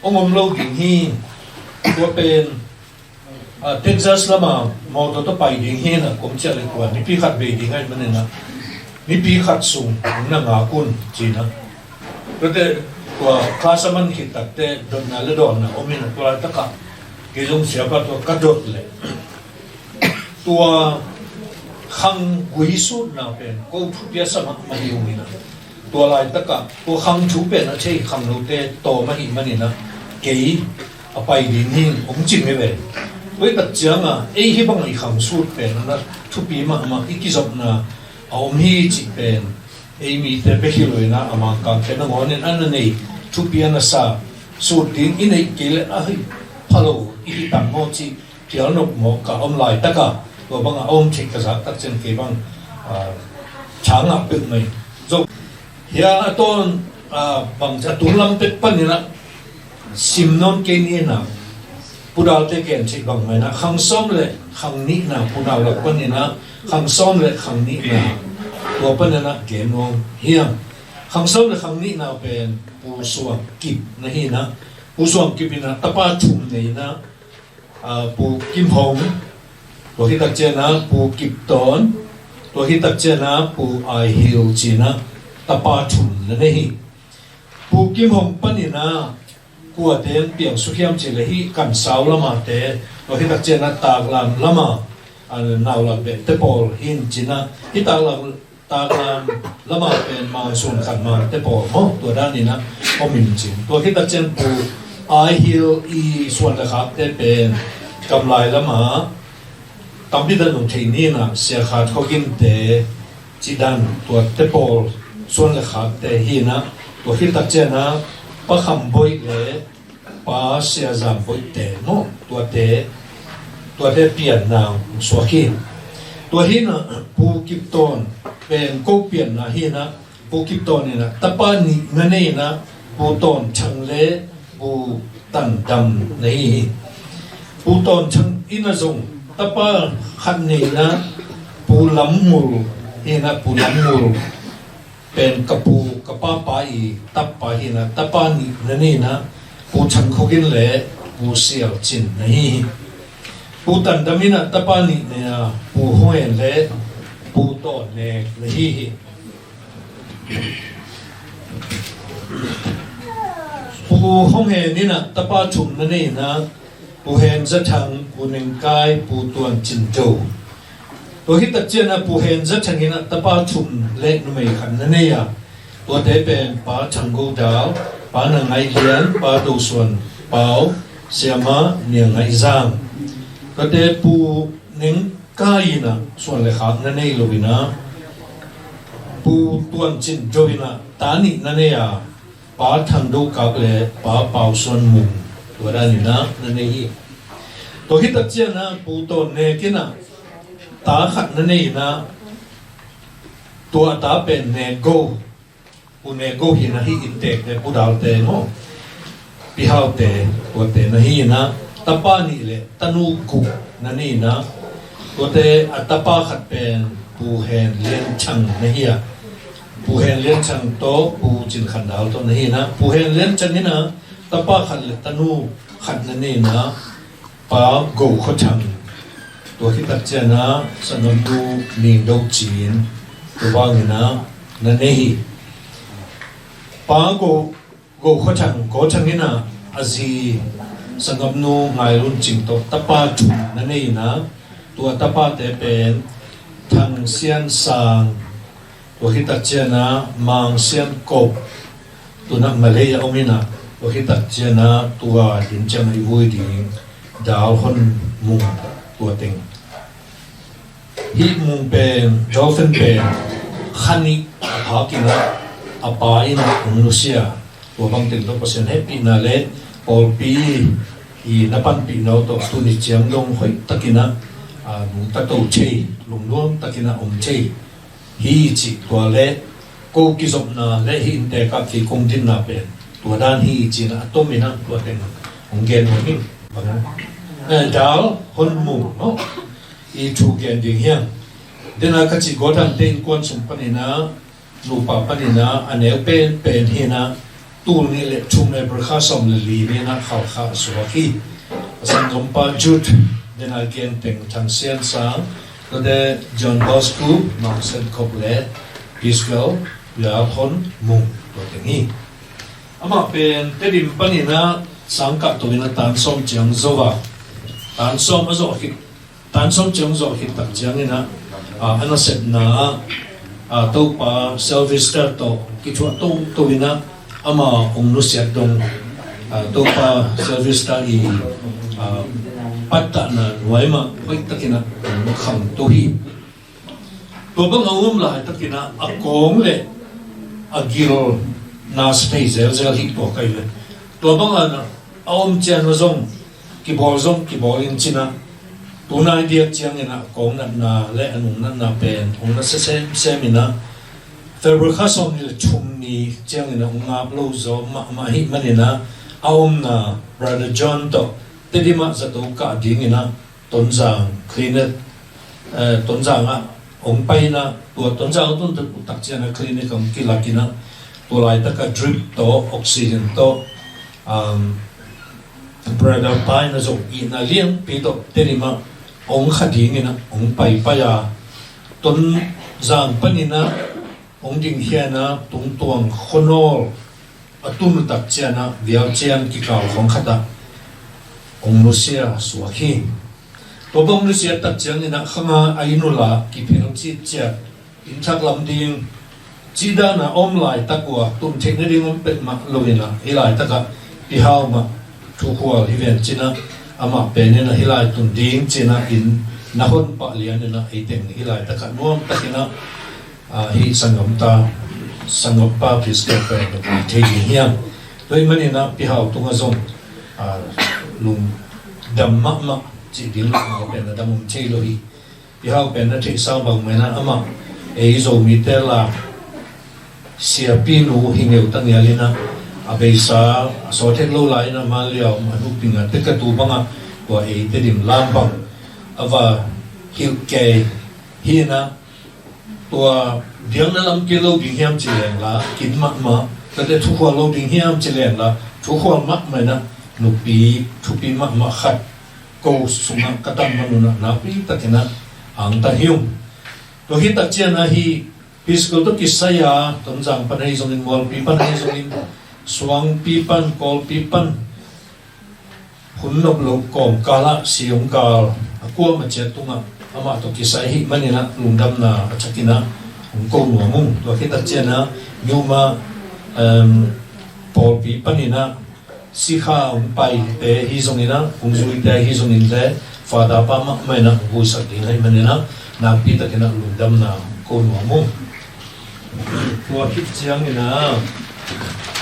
ongom lo ding hi to pen Texas lama mo to pai ding hi na kom cha le kwa ni pi khat be ding ai man na ni pi khat sung na nga kun china rote kwa klasaman hit tak te don na le don na omin to ta ka ke jong sia pa to ka dot le tua khang gui su na pen ko thu pia sama ma hi umi na tua lai ta ka to khang chu pen na chei khang no te to ma hi mani na kei apai din hin ong chi me ve với đặc trưng ấy hi bằng khang su pen na thu pi ma ikizop na om hi chi pen ấy mi te pe hi loi na ama ka ke na ngon an nei thu pi na sa su din in ei ke le a hi phalo i tam mo chi pial nok mo ka om lai ta ka to bang om thik ka tak chen ke bang chang a pe mai zo ya aton bang cha tulam pe panina simnon ke ni na pudal te ken chi bang mai na khang som le khang ni na pudal la panina khang som le khang ni na to panina ke no hiam khang som le khang ni na pen pu suam kip na hi na pu suam kip na tapa thum nei na pu kim hong to hi tak che na pu kip ton to hi tak che na pu ai hil chi na tapa thum na nei pu kim hong panina kwa ten piang su khiam chi le hi kan saw lama te to hi tak che na tak lam lama naw la be te pol hin chi na hi tak lam lama pen ma sun khan ma te pol mo to da ni na omin chi to hi tak chen pu ai hil i suan la khat te pen kam lai lama tambi da nong thei ni na sia khat ko gin te chi dan to te pol suan la khat te hi na to hi tak chen na pa kham boi le pa sia zam boi te no to te pian naw so khi to hi na pu kip ton pen ko pian na hi na pu kip ton ni na tapa ni na nei na pu ton chang le pu tan dam nei pu ton chang ina zong tapa khan nei na pu lam mul hi na pu lam mul pen kapu kapa pa i tapa hi na tapa ni na nei na pu chang khogin le pu sial chin nei pu tan damina tapa ni ne pu hoen le pu to ne le hi pu hong he ni na tapa chum na nei na pu hen za thang pu ning kai pu tuan chin jo to hi ta chen na pu hen za thang ina tapa chum le nu mai khan na nei ya to te pen pa chang go dao pa na ngai hian pa do suan pao siama niang ngai zangก็เดปูนิ่งกายนะส่วนเลยขาดนั่นเองลูกนะปูตัวนจินโจวินะตานี่นั่นเองป้าทันดูกับเลยป้าเป่าส่วนมุงตัวด้านนี้นะนั่นเองตัวที่ตัดเจียนะปูตัวเนกินะตาขัดนั่นเองนะตัวตาเป็นเนโกปูเนโกหินะฮีอินเตกเนปูดาวเตโนพิฮาวเตตัวเตนะฮีนะtapa ni le tanu ku na ni na to te atapa khat pen pu hen len chang na hi pu hen len chang to pu chin khan dal to na hi na pu hen len chang ni na tapa khat le tanu khat na ni na pa go kho chang to hi tak cha na sanom tu ni do chin to ba ni na na ne hi pa go kho chang ko chang ni na azi sangam nu ngai run ching to tapa chu na nei na tua tapa te pen thang sian sang to hita chena mang sian kop tu na malaya omina ตัวที่ตัดเจนะตัวดินจังไอวุ้ยดีดาวคนมุงตัวเต็งฮิมุงเป็นดอลฟินเป็นขันนี้หากินละอาปายนะมนุษย์ตัวบางติดตัวเปอร์เซ็นต์ให้ปีนาเล่ปอลปีอีนับปันปีนเอาตัวตุนิเจียงดงหอยตะกินะมุงตะโตเชยลุงล้วนตะกินะอมเชยฮีจิตัวเล่กูกิจบนาเล่หินแต่กับที่คงดินนาเป็นตัวด้านฮีจินะต้มินะตัวเต็งของเกณฑ์ของมิ่งบางนั้นดาวคนมุงเนาะอีชูเกณฑ์ดิ่งเฮียงเดินอาคัจิโกดันเต็งกวนสมปนินะลูปาปนินะอันเอเป็นเฮียนะตูนี่เละชุมในประคาสมเลลีนี่นะข่าวข่าวสวัสดีสังคมปาจุดเดินอาเกณฑ์เต็งทางเซียนสางก็ได้จอห์นบอสคูน้องเซนคอบเล่พิสเกลยาคนมุงตัวเต็งนี้อามาเป็นเตดิมปนินะสังกัดตัวนี้ตันสมเจียงโซวาตันสมโซฮิตันสมเจียงโซฮิตักเจียงนี่นะอันนั้นเสร็จนะตัวป่าเซลวิสเตอร์ตัวกิจวัตรตัวนี้นะอามาองค์นุเสียดงตัวป่าเซลวิสเตอร์อีปัตตานะไว้มาไว้ตะกินะขังตัวฮีตัวบังเอาอุ้มละตะกินะอักกงเลยอักกิโลนาสเปซเซลฮิตตัวใครเลยตัวบังอันเอาอุ้มเจียนวงกิบอลอินจินะตัวนั้นเดียกเจียงนะกองนั้นนาและอันนั้นนาเป็นองนั้นเซมินะเฟอร์ข้าสมนี่ชุมนี่เจียงนะองอาบลูโซมาฮิมันนี่นะเอานะ brother John ต่อเตดิมาจะตัวกาดิ้งนะต้นจางคลีนเนต้นจางองไปนะตัวต้นจางต้นตักเจียนะคลีนเนของกิลากินะตัวลายตะกัดดริปต่อออกซิเจนต่อbrother ไปนะส่งอินาเลียนปีต่อเตดิมาองขัดยิงนะองไปปะยาต้นจางปนินะองดิ่งเฮียนะตุงตวงขนอลตุนตักเจียนะเดียวเจียนกิกาวของขัดองนุเซียสวาคีตัวบงนุเซียตักเจียนี่นะข้างอาอินุลากิเพลจิตเจียอินทักลำดิ่งจีดานะอมลายตักว่าตุนเทคนิคดิ้งมันเป็นมาลุยนะฮิลายตักพิฮาวมาทุกหัวฮิเวนจีนะอามาเป็นนี่นะฮิลายตุนดิ้งจีนะอินนักคนปะเลียนนี่นะไอเต็งฮิลายตักนวมตักนะฮิสังกมตาสังกปาพิสเกปเป็นเทียงเฮียงโดยมันนี่นะพิฮาวตุงซงลุงดำมะมะจีดิ้งลุงเป็นดำมุมเชยโลหิพิฮาวเป็นนักเทศสาวบางเมนะอามาเอโซมิเตล่าเสียปีนูหิงเอวตั้งยาลินะอาเบสาสอเทคโลไลนะมาเลียวมาลุกปิงะเตกตูบังะตัวเอเตดิมลามบังอาวาฮิลเกฮีนะตัวเดียงนั้นลำเกลโลดิ้งเฮียมเจริญละกินมะมะก็ได้ทุกคนโลดิ้งเฮียมเจริญละทุกคนมะไม่นะนุปีทุปีมะมะขัดกูสุนัขกตังมนุนะนาปีตะกินะอังตะหิวตัวฮิตะเจียนะฮีพิสกุลตุกิสยาต้นจางปันให้ทรงอินวอลปีปันให้ทรงอินสวงปีปันกอลปีปันหุ่นนบลูกกอมกาละสีองกาลกัวมาเจตุงะอามาตุกิสายฮิมันนี่นะลุงดำนาชักินะหุ่นโกมัวมุงตัวฮิตะเจียนะยูมาปอลปีปันนี่นะสิข้าหุ่นไปเตะฮิทรงอินะหุ่นจุยเตะฮิทรงอินเตะฟาดาปามะไม่นะบุษดิให้มันนี่นะนาปีตะกินะลุงดำนาโกมัวมุงตัวคิดเสียงนี่นะ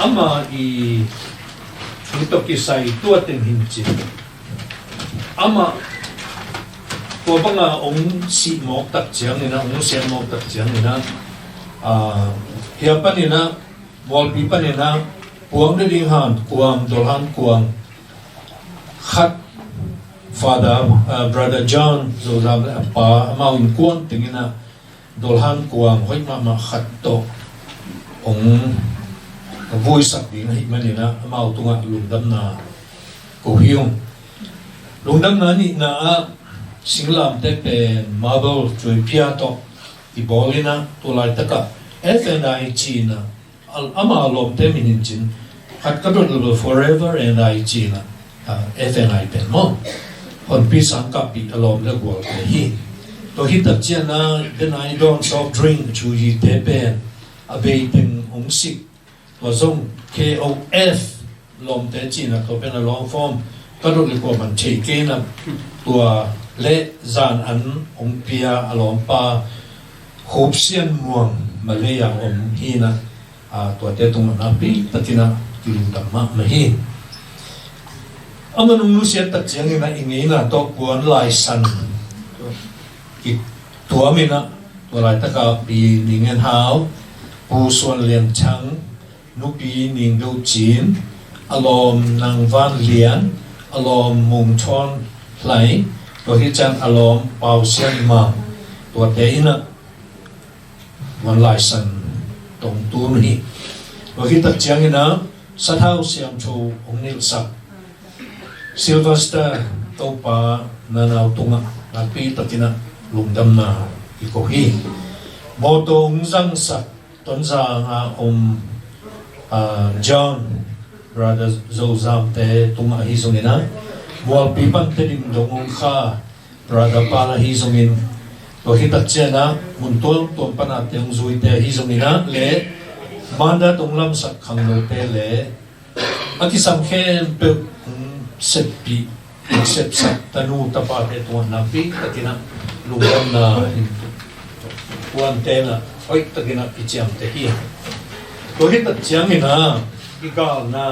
อามาอีชุดตกิใส่ตัวเต็มหินจิอามาตัวบังอาองสีหมอกตักเสียงนี่นะองเสียงหมอกตักเสียงนี่นะเฮียปันนี่นะวอลปีปันนี่นะพวงได้ดิ้งหันกวางดอลหันกวางขัดfather brother John โจดามและป้าอามาอินกวนถึงนี่นะดอลหันกวางห้อยมาขัดโตองวุ้ยสักดีนะมันนี่นะมาเอาตัวลุงดำนากูฮิวลุงดำนานี่นะสิงลามเตเป็นมาร์เบลช่วยพิอาโตที่บอลนะตัวลายตะกะ FNI จีนะอามาลมเตมินินจินขัดกระโดดเลย forever and I จีนะFNI เป็นมั้งคนปีสังกัดปีอารมณ์เลือกวัวเลยฮีตัวฮิตเจียนะเป็นไอดอนซอฟต์ดริงช่วยเตเป็นอาเบย์เป็นองค์สิตัวส่ง KOF ลมแต่จีนะตัวเป็นลองฟอมก็รู้เลยว่ามันเชเกนะตัวเละจานอันองเปียอารมณ์ปาขบเสียนม่วงมาเลยอย่างอมฮีนะตัวเตตุงนับปีตัดนะกินดำมาฮีมันนุ่งเสียตัดเสียงนะอิงนี้นะตัวกวนลายสันอีกตัวมีนะตัวลายตะกาปีนิงเงินหาวปูส่วนเลียงชังนุปีนิงดูจีนอารมณ์นางวันเลียนอารมณ์มุงชอนไหลตัวที่จังอารมณ์เป่าเสียงมาตัวเตยนะวันลายสันตรงตัวนี้ตัวที่ตัดเสียงนะสัตว์เท้าเสียงโชองนิลสักซิลเวสเตอร์ตัวป่านานาตุงะนักปีตัดนะลุงดำนาอีกฮีโมตงจังสักตอนจางจอห์นบราเดอร์โจซามเตตุงะฮิซุงินะมัวปีปันเตดิมดงข้าบราเดอร์ปานาฮิซุงินตัวที่ตัดเจนะมุนตัวปนัดเตงซุยเตฮิซุงินะเล่มันดาตรงลำสักขังโนเตเล่อากิสัมเข็มเปิดเสพปีเสพสักตนูตะปาเตตัวนับปีตัดนะลุงดำนาวันเตนะไอ้ตัดนะพิจิมเตฮีตัวที่ตัดเจียงนี่นะอีกานะ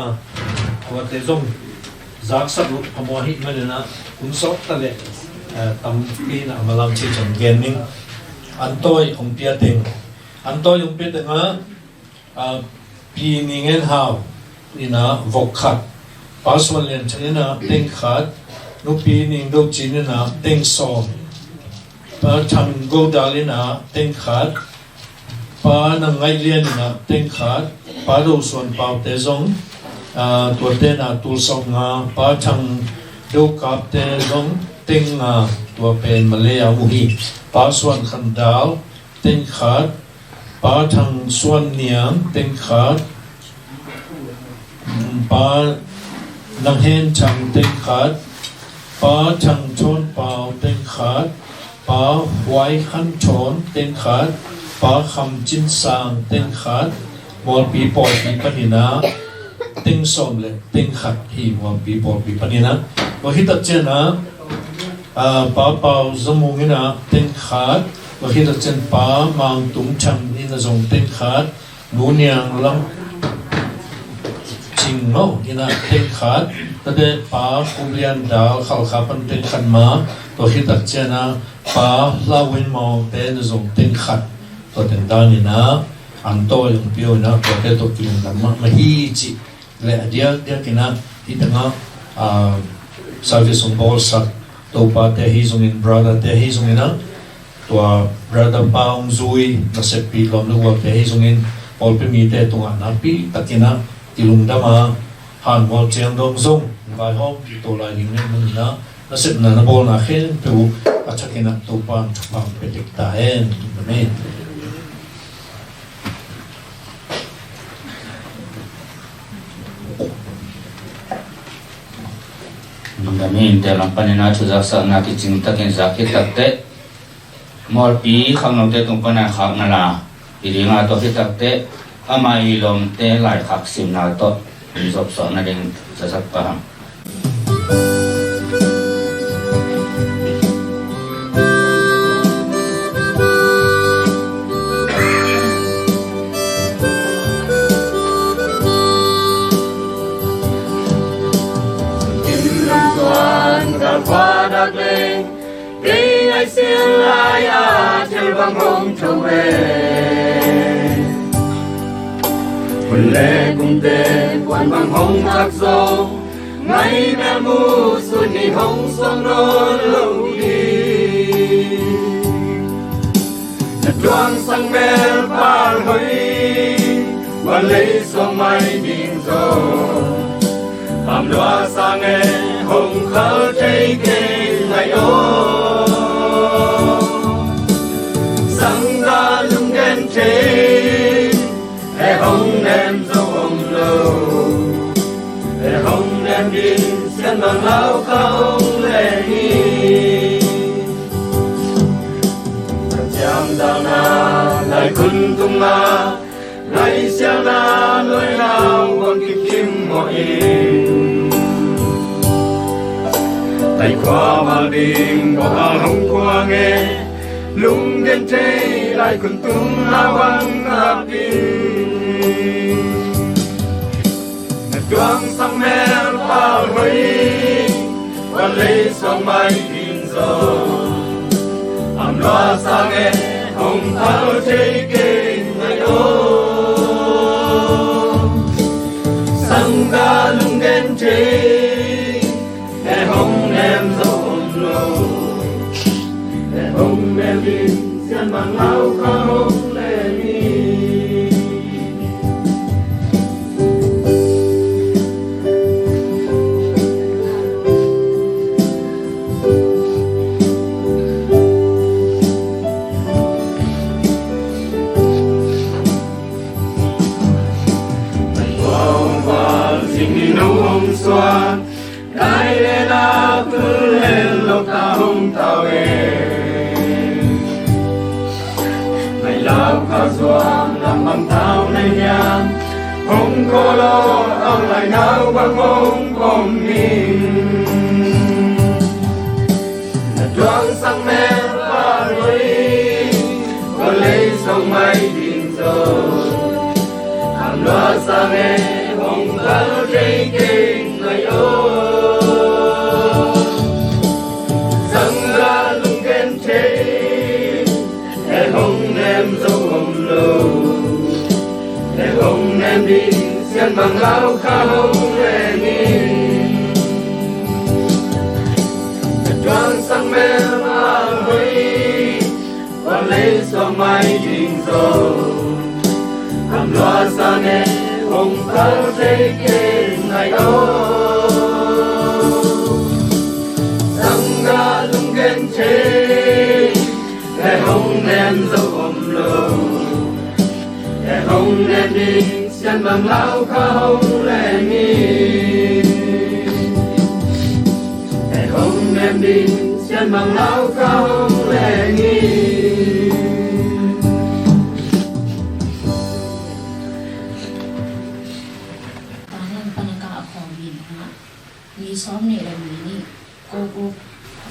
ตัวเตจงจากสักลุขโมยหิมันนะคุณสอบตะเละตั้มปีนะมาลังชิจังเกนนิ่งอันโตยองเปียเต็งอันโตยองเปียเต็งนะปีนิงเงินหาวนี่นะวกขัดพาสวันเลียนชนิดนะเต็งขัดนุปีนิงดูจีนนะเต็งสองทำกูดาลินะเต็งขัดปานังไงเลียนนะเต็งขัดปาดูส่วนเปล่าเตจงตัวเตนะตัวสองงาปาทำดูกับเตจงเต็งงาตัวเป็นมาเลยามุฮีปาส่วนขันดาวเต็งขัดปาทางส่วนเนียงเต็งขัดปานังเฮนชังเต็งขัดปาทางชนเปล่าเต็งขัดปาไว้ขันชนเต็งขัดปาคำจินสางเต็งขัดมอลปีปอดปีปนินาเต็งสมเลยเต็งขัดที่มอลปีปอดปีปนินาว่าฮิตัดเจนะปาเปาจมูกนี่นะเต็งขัดว่าฮิตัดเจนปามังตุ้มชังนี่นะจงเต็งขัดนูเนียงลังจิงโน่นี่นะเต็งขัดแต่เดปาคุเรียนดาวเขาขับมันเต็งขัดมาว่าฮิตัดเจนะปาลาวินมองเต็งนะจงเต็งขัดตัวเต็งด้านนี่นะอันโตยังเปียวนะตัวเตตัวกินกันมาฮีจิและเดียกินะที่ตั้งservice on ball sak to pa te hi zungin brother te hi zungin na tua brother paung zui na sepi lom lu te hi zungin pol pe mi te tunga na pi takina tilung dama han wal cheng dom zong vai hom to lai ling ne na na sep na bol na khen tu achakina to pan chupang pe tek ta en me Namin dalam panina chuzak sa na ki jing takin zakit takte mor pi khang no te tung pana khang na la iringa to hi takte amai lom te lai khak sim na to zop so na ding sa sak pa qua đặc lên đi ngày xưa lai chơi băng hôm trâu về quần lệ cùng tê quan băng hôm thác gió ngày mẹ mu xuân đi hồng sông đó lâu đi đặt đoan sang mẹ ba hơi và lấy sông mai điên gió làm loa sang nghe hồng khờ trái kê ngày ô sang ra lung đen trên e hồng nem dâu hồng lâu e hồng nem đi xem bằng lao không lệ đi chạm đào na lại kun tung na ngày xưa na lối nào còn kịp kim mọi tay qua mà đình bỏ hồng qua nghe lung đen thế lại còn tung la vang ngập đi quang sang mẹ bao vây và lấy sông mai tin gió am loa sang nghe hồng thao thế kinh ngày ô sang ga lung đen thế để hồng em rộn lô để hồng em đi xiên bằng áo không lệ mi xoa cái lên na cứ lên lộc ta hung tao ngày lao khao xoa làm bằng tao này nhang không có lo ông lại nào bằng ông con mình choáng sang mẹ và lối có lấy sông mai điên rồi hàng loa sang nghe hồng thao trái kinh ngày ô sang ra lung kén thế để hồng em dấu hồng lâu để hồng em đi xiên bằng áo khá hồng lệ nghìn choáng sang mẹ mà vây còn lấy sông mai trình rồi làm loa xa nghe hồng thao thế kinh ngày ô sang ga lung kén thế để hồng em dấu hồng lâu để hồng em đi xiên bằng áo khá hồng lệ nghìn để hồng em đi xiên bằng áo khá hồng lệ nghìnมีซ้อมในเรื่องนี้กู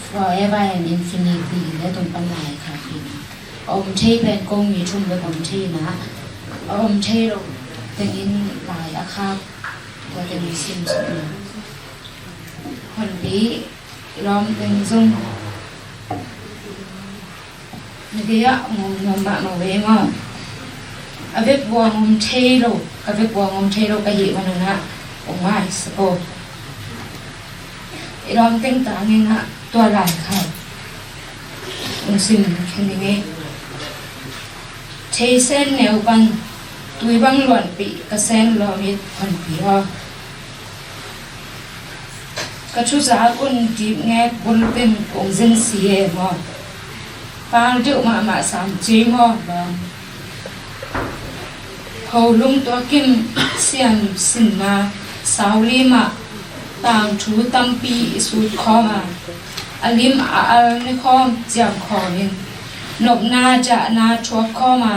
forever and infinity และตรงปัญหาค่ะพี่อมเทเป็นกงมีชุ่มเป็นอมเทนะอมเทเราเป็นอินหลายอาคาบก็จะมีสิ่งสุดนะคนนี้ร้องเป็นซุ่มนี่ก็ยังงงแบบมาเวงอ่ะอเวกบัวงมเทเราอเวกบัวงมเทเราก็หิวันนึงนะองค์ว่าสโกร้องเต้นต่างเงี้ยตัวหลายค่ะองค์สิ่งแค่นี้เทเส้นแนวปันตุยบังหลวนปีกระเส้นลอมิดคนปีฮอกระชุสากุนจีบแงกบุญเป็นองค์เส้นเสียมอปางเจ้ามาสามจีมอบางเขาลุงตัวกิมเสียนสินมาสาวลีมาต่างถูตั้มปีสูดคอมาอลิมอาลในคอมเจียมคอมินนบนาจะนาชวกคอมา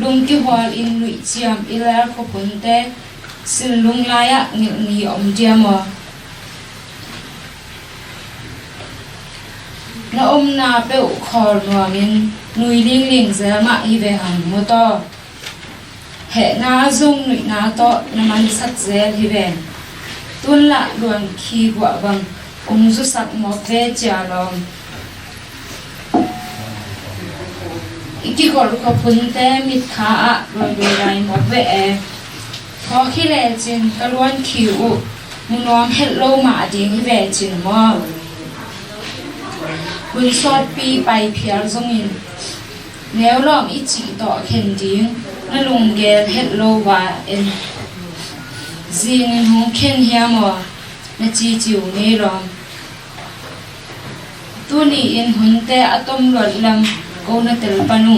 ลุงที่หัวอินลุยเจียมอีแล้วขบุนเตสินลุงลายะเงียนีอมเจียมน้าอมนาเปวคอนัวมินนุยลิงลิงเซมาอีเวหันมโตเหนาซุงนุยนาโตน้ำมันสักเซลฮิเวนตุนละดวนขีบวบังองจุสักหมอกเวจาลอมอีกที่กอลุกพุนเตมิดขาอะดวนดูไรหมอกเวพอขี้เลจินกะล้วนคิวมุนอมเฮ็ดโลมาดีฮิเวจินมอบุญสอดปีไปเพียรซงอินแนวล้อมอีจีต่อเข็นดิ้งนั่นลุงเกลเฮ็ดโลวาเอ็นจีนหงเข็นเฮียมอนาจีจิวนี่ลอมตัวนี้อินหุ่นเตะอะตอมหลอดลำกูนาเตลปานุ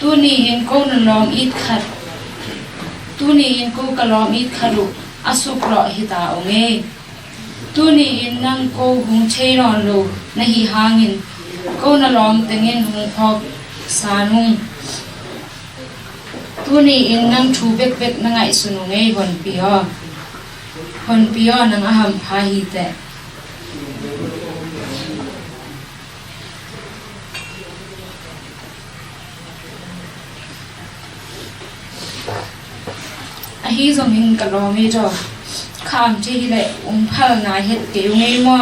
ตัวนี้อินกูนลอมอีดขัดตัวนี้อินกูกะลอมอีดขัดุอสุกรอหิตาองเอตัวนี้อินนั่งกูหงเชนอนโลนาหิหางินกูนลอมเตงินหงพอกสานุง tu ni in nang thu bek bek na ngai sunu ngei hon pio nang aham pha hi te a hi zong in ka lo mi jo kham che hi le phal na het ke ngei mo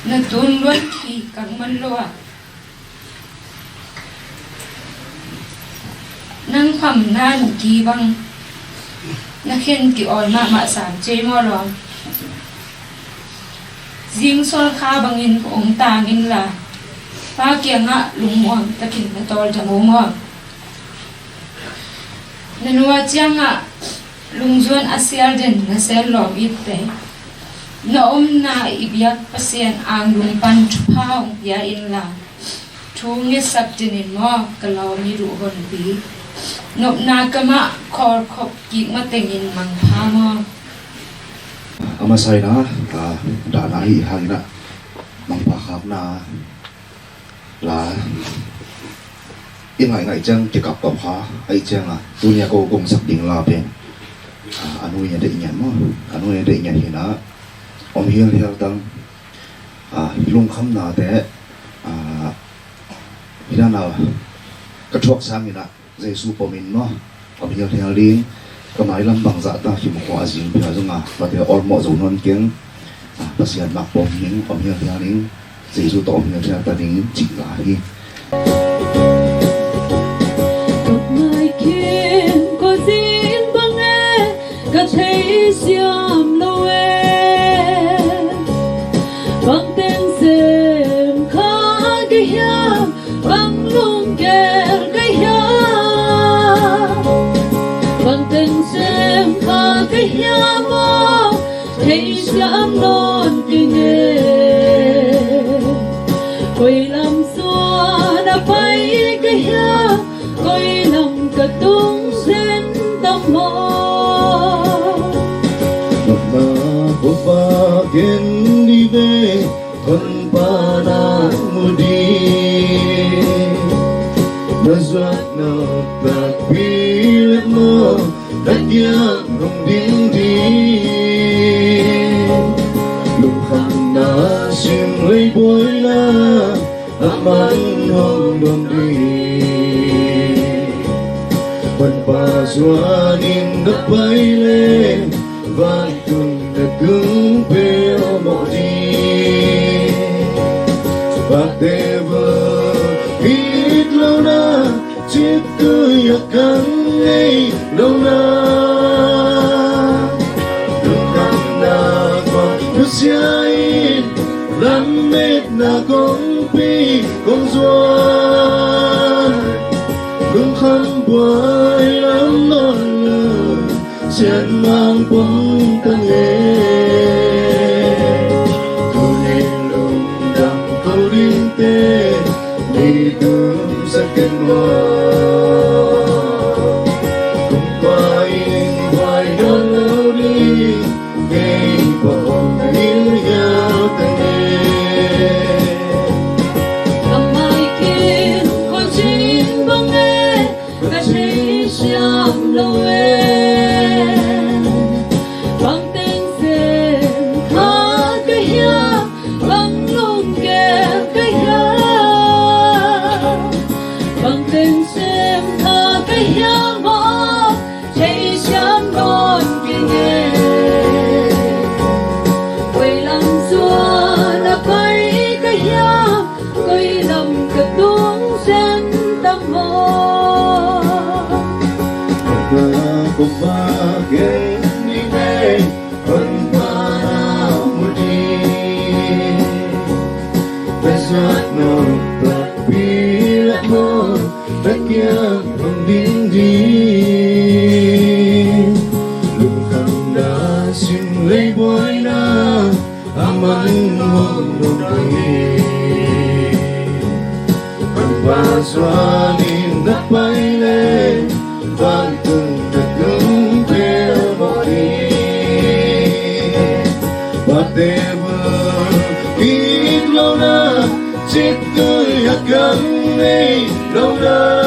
na tun luat ki kang man lo nang kham nan ki bang na khen ki oi ma sam che mo lo jing sol kha bang in ong tang in la pa kia nga lung mo ta kin na tol ja mo nanua chianga lungzuan asial den na sel lo itte na na ibiak pasien ang lung pan thupao ya in la thungi sak tin mo kalaw mi ru hon bi nop na kama khor khop ki ma tengin mang pha mo ama sai na da na hi hang na mang pa khap na la in ngai chang ke kap kap ha ai chang dunia ko gong sak ding la pen anu ya de nyan mo anu ya de nyan hi na om hial hial tang lung kham na te ina na ka thok sang ina jesu pomin no om hial hial ding kamai lam bang za ta him ko azin pha zunga pa te or mo zo non keng pasian mak pom hing om hial hial ding jesu to om hial hial ta ding chi la hi thấy xiêm lâu bằng tên xem khá cái hiam bằng lung kẹt cái hiam bằng tên xem khá cái hiam thấy xiêm non cái nghề quay làm xua đã phải cái hiam quay làm cả tung sen tâm hồn Bagian di be tanpa mudi nazat na takbirat mo dadya ng dingding lukhang na simlay boy na aman hong dongding panpaswanin na paile Vantun na kung pero mo di Baktewa Hitlaw na Chip ko yakan ay Law na Lukang na kwa Nusyain Lamit na kong pi Kong zuan Lukang buhay Lam non Sian mang pong tange Kulilong dang kulinte Dito sa kanwa Kung paing bay dalawin Kay paong ilyaw tange Kamay kin kon sin bange Kasi siyam lawe Bagai nilai penparamudi Besok no takbirat mo Rakyat mendinding Lukhang na simlay boy na Aman mendongdongin Pagpaswanin na paile Bantun Whatever it lâu na chết tôi hạt gắn ấy lâu na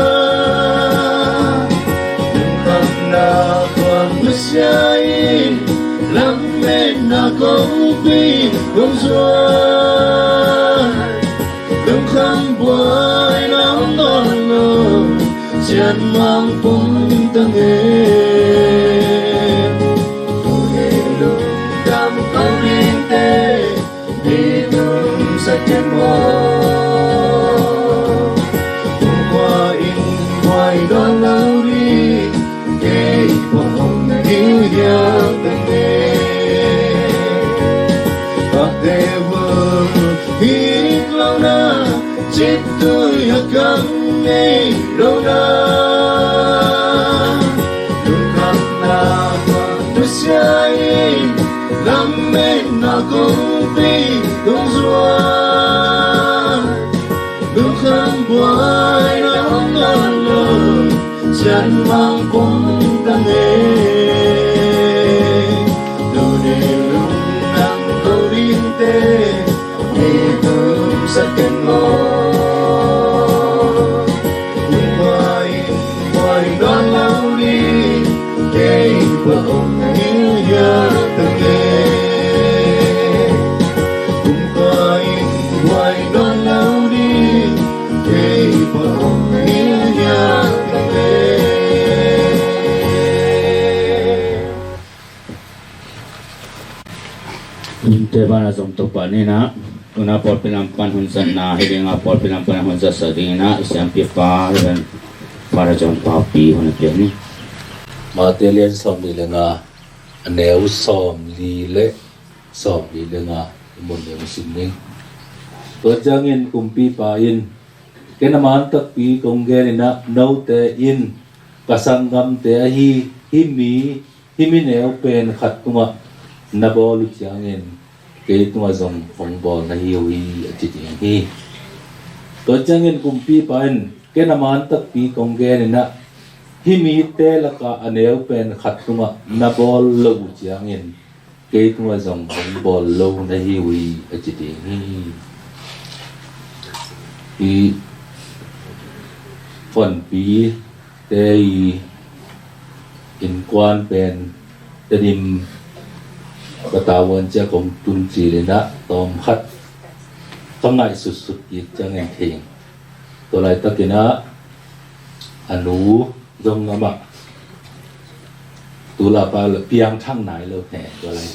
siain lắm men na công pi công xuân đừng khăm buổi nắng non nở chân mang bóng tăng em tôi lúc đam câu liên tê đi đường sẽ chết qua in ngoài đón lâu đi để bóng yêu nhau từng ngày và để vừa hít lâu na chết tôi akan ngay lâu na đừng khăn na tôi sẽ làm men na công ty công duyên đừng khăn buổi nắng non nở chân mang bóng tăng đâu để lúc nắng câu điên tê thì tôi sẽ kết nối ngoài đón lâu đi để vợ ông yêu nhớ từng ngày cùng coi ngoài đón lâu đi để vợ ông yêu nhớ từng ngày Inte bara som topanina una por penampan hunsan na hiringa por penampan hunsa sadina isyam pipa dan para jom papi hona piani Matelian som li lenga aneu som li le som li lenga mon le simning to jangin kumpi pa in kenaman tak pi kongelina no te in kasangam te hi himi neu pen khat tunga nabol jangin ke tunga zong fongbol na hiwi achiting hi to jangin kumpi pa in kenaman tak pi kongelina himi te laka aneu pen khatunga nabol lo jiangin ke tunga zong bol lo na hiwi achiti hi fon pi te in kwan pen tenim katawan cha kong tun chi le na tom khat tangai sut yit changin thing to lai takina anu dong ama tula pa le piang thang nai lo he to lai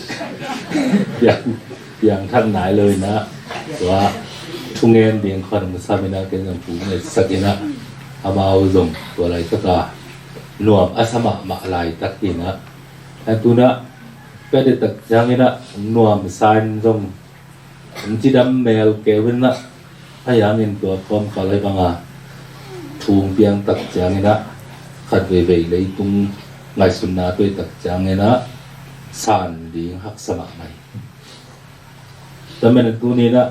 piang thang naiเลยนะว่าทุ่งเงินเดียงคนมันซามินาเกนปูเนสักินะอามาเอาลงตัวไรตะกานวมอาสมะมาลายตักกินะแต่ตัวนะก็ได้ตักยังไงนะนวมซานลงจีดำเมลเกวินนะพยายามเงินตัวพร้อมกันเลยบ้างอ่ะทุ่งเปียงตักยังไงนะขัดเวๆเลยตุ้งไงสุนนะตัวตักยังไงนะซานดีหักสมะไหมแต่เมื่อตัวนี้นะ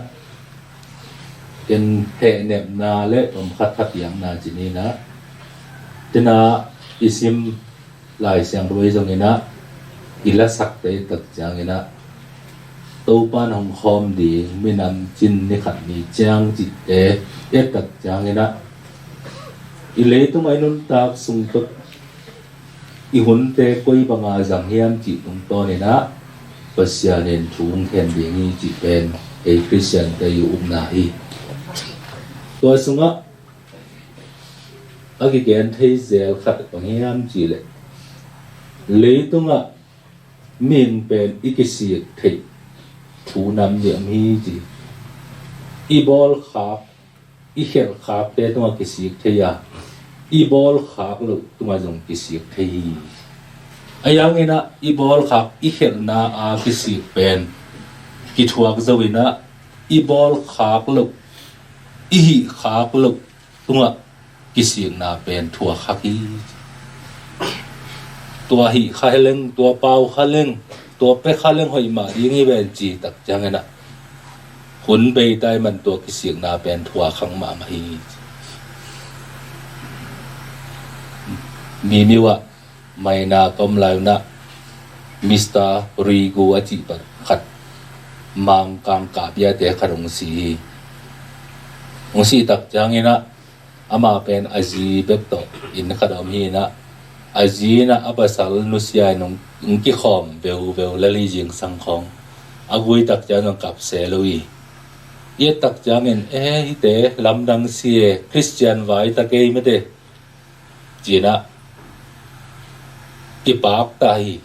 เป็นเหตุเนบนาเละผมคัดอย่างนาจีนี้นะจะนาอิซิมลายเสียงรวยตรงนี้นะอิละสักแต่ตักจางนี้นะตัวปานของคอมดีไม่นำจินในขันนี้จางจิตตักจางนี้นะอิเลยตัวไม่นุ่นตากสุงตกอีหุ่นเตะกุยบังอาจังเฮียมจิตตรงตัวนี้นะปัสยาเนนถุงแขนเดียงนี้จิตเป็นคริสเตียนแต่อยู่อุ้มนาอีตัวสุงะอากิเกนเทเซลขัดปังเฮียมจิเลเลยตัวงะมินเป็นอิกิสิเทถูนำเดียมีจิอีบอลขาบอีเขลขาบเตตัวกิสิเทียอีบอลขาบลุตัวจงกิสิเทีอายังไงนะอีบอลขาบอีเขลนาอากิสิเป็นกิทวกจวินะอีบอลขาบลุอีหิขาบลุตัวกิสินาเป็นทัวขักีตัวหิขาเล่งตัวเปาขาเล่งตัวเป็ดขาเล่งหอยมาอย่างนี้เป็นจีตักจังไงนะหุ่นไปได้มันตัวกิสินาเป็นทัวขังมามาฮีมีวะไม่นากำไรนะมิสเตอร์รีกูอาจิปัดขัดมังกังกาบยาเตะขัดองสีตักจังไงนะอามาเป็นอาจีเบ็ดโตอินขัดอมีนะ azina abasal nusia nong ki khom veu lali jing sang khong agui tak cha nong kap se lui ye tak jangen hi te lamdang sie Christian vai ta ke me te jina ki pak ta hi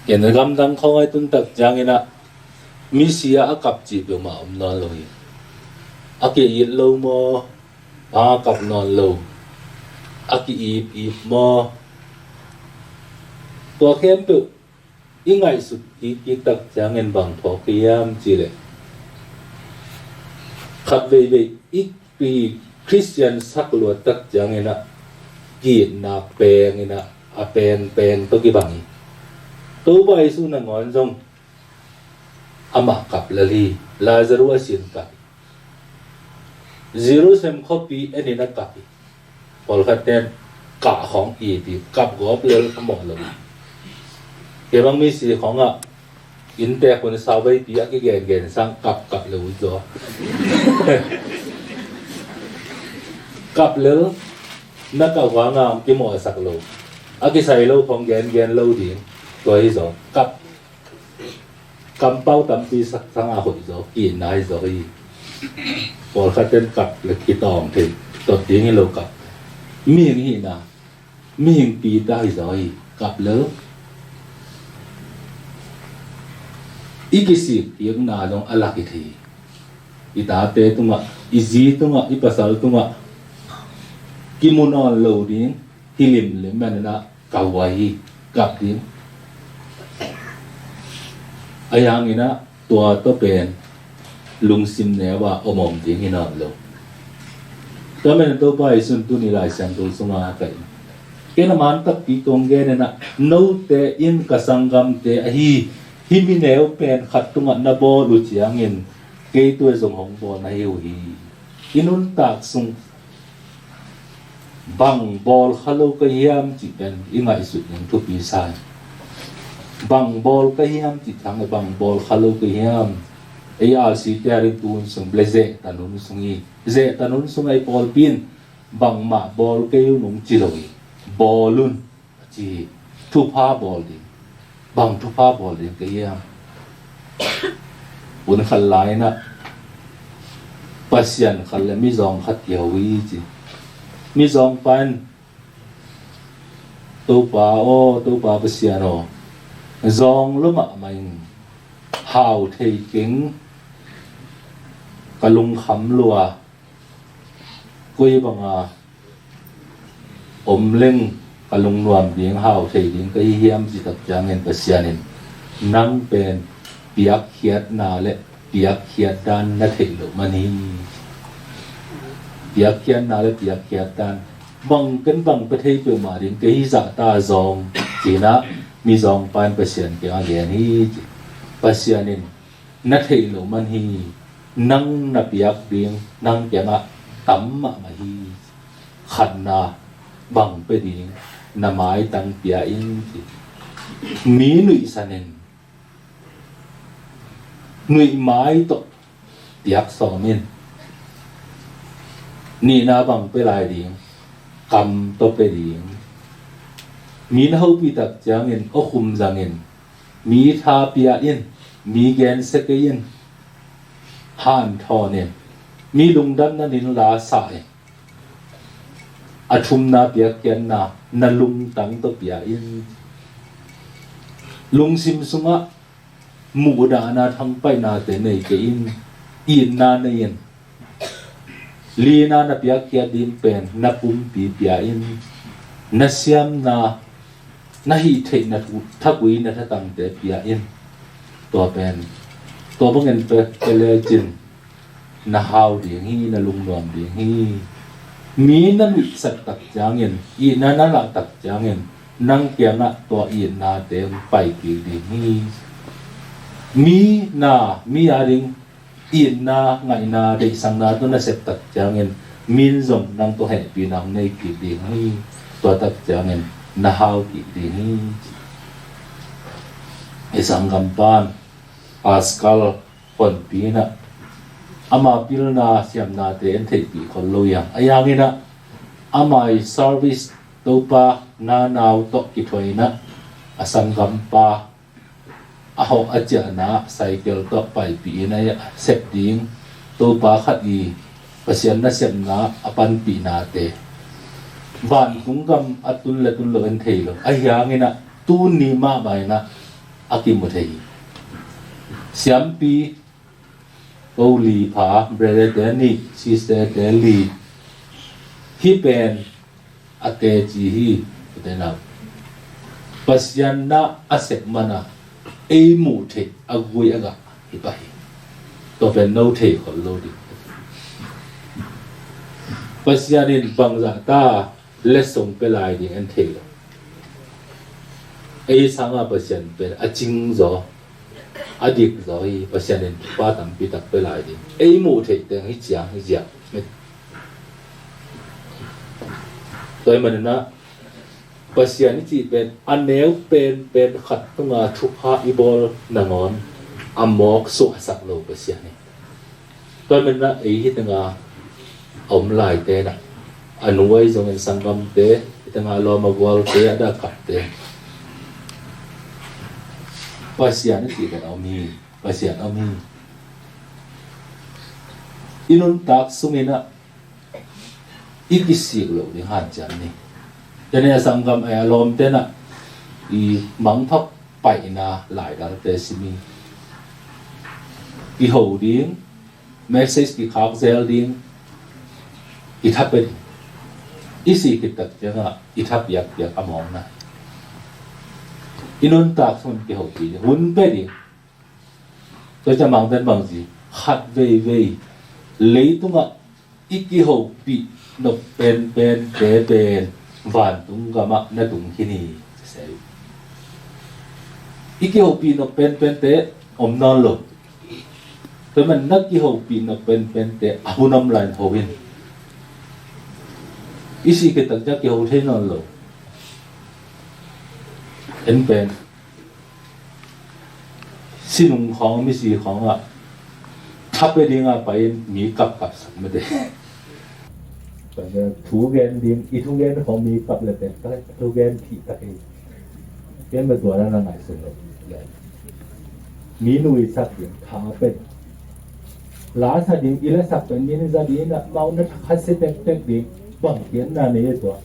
yen lamdang khong ai tun tak jangena mi sia akap chi be ma om non loi ake yit lo mo a kap non lo aki ip mo to khem tu ingai su ki tak jangen bang tho kiam chi le khat ve ik pi Christian sak lo tak jangena ki na peng ina a peng to ki bang to bai su na ngon jong ama kap lali Lazarus asin ka zero sem copy ani na copy pol khaten ka khong i ti kap gop le mo lo ke bang mi si khong a in te kon sa bai ti a ki gen sang kap le u jo kap le na ka wa ngam ki mo sak lo a ki sai lo khong gen lo di to hi zo kap cầm bao tầm pi sắc sang a hội gió kỳ nai gió y bỏ khát tên cặp là kỳ tòng thì tọt tiếng như lâu cặp miệng hi na miệng pi tai gió y cặp lớn ý cái gì tiếng na trong ala cái thì ý ta tê tung ạ ý gì tung ạ ý pasal tung ạ kim môn on lâu tiếng hi lim men na kawai cặp tiếng ayang ina tua to pen lungsim ne wa omom ding ina lo kamen to bai sun tu ni lai sang tu sunga kai kena man tak pi tong ge na no te in ka sangam te hi mi neo pen khat tunga na bo lu chiang in ke tu zong hong bo na yu hi inun tak sung bang bol khalo ka yam chi pen ingai su ning tu pi sai bang bol ka hiam ti thang bang bol khalo ka hiam ARC tari tun sung blaze tanun sungi ze tanun sungai pol pin bang ma bol ka yu nung chiloi bolun chi thu pha bol di bang thu pha bol di ka hiam un khal lai na pasien khal mi zong khat yawi chi mi zong pan to pa pasien o zong lu ma mai hào thầy kính ka lung kham lua kui banga leng ka lung nuam ding hào thầy ding ka hiam ji tak jangen pasianin nang pen piak khiat na le piak khiat dan na thei lo mani piak khiat na le piak khiat dan bang kan bang pa thei pe ma ding ke za ta zong china mi zong pan pasien ke alian hi pasianin na thei lo man hi nang na piak ding nang pianga tam ma hi khan na bang pe ding na mai tang pia in mi nui sanen nui mai to piak so min ni na bang pe lai ding kam to pe ding mi na ho pi tak changin o khum zangin mi tha pia in mi gen se ke in han tho ne mi lung dan na nin la sai athum na pia kian na lung tang to pia in lung sim sunga mu da na thang pai na te nei ke in na ne in li na pia kia din pen na pum pi pia in na siam na hi thei na thakui na tang te pia in to pen to bangen pe le chin na hau ding hi na lung nuam ding hi mi na mi sat tak jangin i na la tak jangin nang kia na to i na te pai pi ding hi mi a ding i na ngai na de sang na to na set tak jangin min zom nang to he pi nang nei pi ding hi to tak jangin na hau ki ding hi isang gampan askal pon pina ama pilna siam na te en thei pi khol lo yang ayangina amai service topa na naw to ki thoina asangam pa aho acha na cycle to pai pi na ya sep ding topa khat i pasian na sem na apan pi na te van kung gam atul la tul lo en theilo ayangina tu ni ma bai na akim mo thei siampi Oli pa brother Danny sister Kelly hi pen ate ji hi tena pasyan na asek mana ei mu the agui aga hi pa hi to pen no the ko lo di pasyanin bangza ta lesong pelai di en the ei sanga pasyan pen aching zo adik rồi pasyanin pa tam pi tak pe lai din ei mu the te hi chiang toy man na pasyan chi pen aneu pen khat tunga thuha ibol nangon amok su sak lo pasyan ni toy man na ei hi tanga om lai te na anuai jong en sangam te tanga lo magwal te ada khat te pasyan ti kan ami pasyan ami inun tak sumina ikisik lo ni han chan ni jane sangam ai alom te na i mangthok pai na lai dal te simi i ho ding message ki khak zel ding i thapen isi ki tak janga i thap yak among na inun tak sun ki ho ti hun pe di to cha mang den bang ji khat vei lấy tunga iki ho pi no pen te pen van tung gama na tung kini se iki ho pi no pen te om non lo to man na ki ho pi no pen te ahunam line hovin isi ke tak ja ki ho the non lo en pen sinung khong mi si khong a thap pe ding a pai mi kap sak me de pa ja thu gen ding I thu gen khong mi kap le te ta thu gen thi ta ke gen me dwa na ngai se lo mi nui sak ding tha pe la sa ding ila sak pen mi ne za di na mau na khat se tek ding bang tian na ne to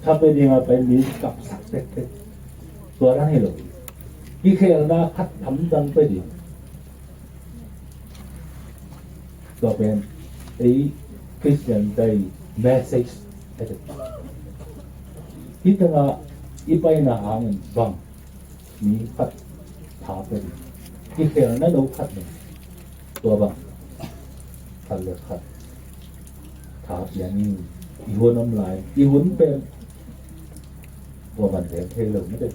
thap pe ding a pai mi kap sak tekตัวนั้นให้เลยที่เคยเราคัดทำดังไปดิตัวเป็นไอ้คริสเตียนได้เมสเซจอะไรที่ตั้งอีไปหน้าอ่างบังมีคัดถาไปดิที่เคยเราเราคัดเนี่ยตัวบังคัดเลยคัดถาอย่างนี้อีหัวน้ำลายอีหุ่นเป็นตัวมันเสียเทเลยไม่ได้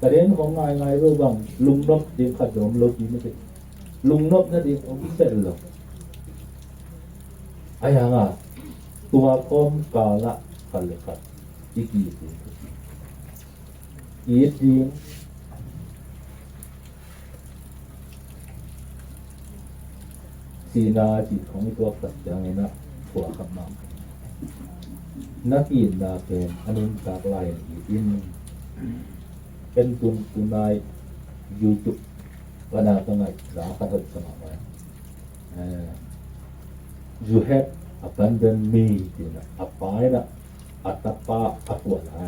กระเด็นของงายรู้บ้างลุงนกดีขัดผมลบดีไม่ใช่ลุงนกนั่นดีผมไม่ใช่หรอกไอ้ยังอ่ะตัวคอมกาละขัดเลยขัดอีกีดีอีดีสีนาจิตของตัวขัดอย่างนี้นะตัวขัดมานักอินนาเป็นอนุนจากลายอีกทีนึงเป็นตุนายยูทูบวันนั้นก็ไงสาวขัดสมัครไว้you have abandoned me ที่นะอับไปนะอัตปาอับวนไอ้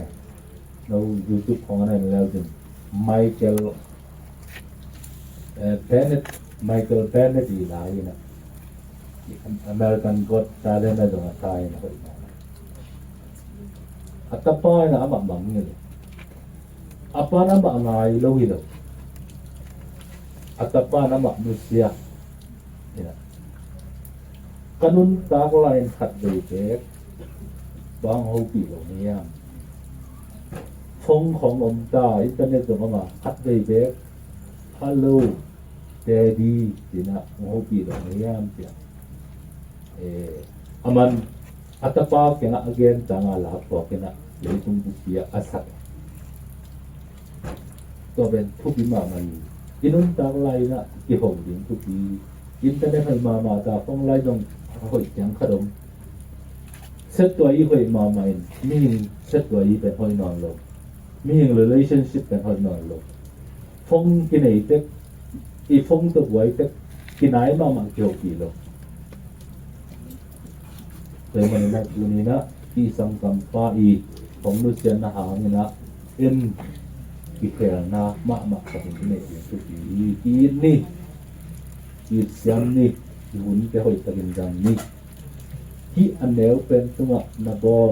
เรายูทูบของอะไรแล้วจึงไมเคิลเบนเนตดีหลายนะอเมริกันก็ตาเล่นในตรงนั้นไทยนะอัตปานะอับบังนี่apa nama ngai lo hilo atapa nama manusia ya kanun tak lain khat dei te bang ho pi lo nia phong khong om ta internet do ma khat dei te hello daddy dina ho pi lo nia pia aman atapa kena again tanga la po kena leitung bu pia asatตัวเป็นทุกปีมามันอินุนตากไลนะกี่หงดิงทุกปีอินเทอร์เน็ตให้มาตาฟงไลตรงหอยจังขนม setตัวอีหอยมาใหม่มีเซตตัวอีเป็นหอยนอนลงมีrelationship เป็นหอยนอนลงฟงกินไหนเต็กอีฟงตัวไว้เต็กกินไหนมามังเกี่ยวกี่ลงเลยมันนักดูนี่นะที่สังกัมป้าอีผมรู้เสียนะหางนี่นะกิเกลนะมาสังกินไหนตัวอีนี่อีเสียงนี่หุ่นไปหอยตะกินจังนี่ที่อันเดียวเป็นตัวนับบอล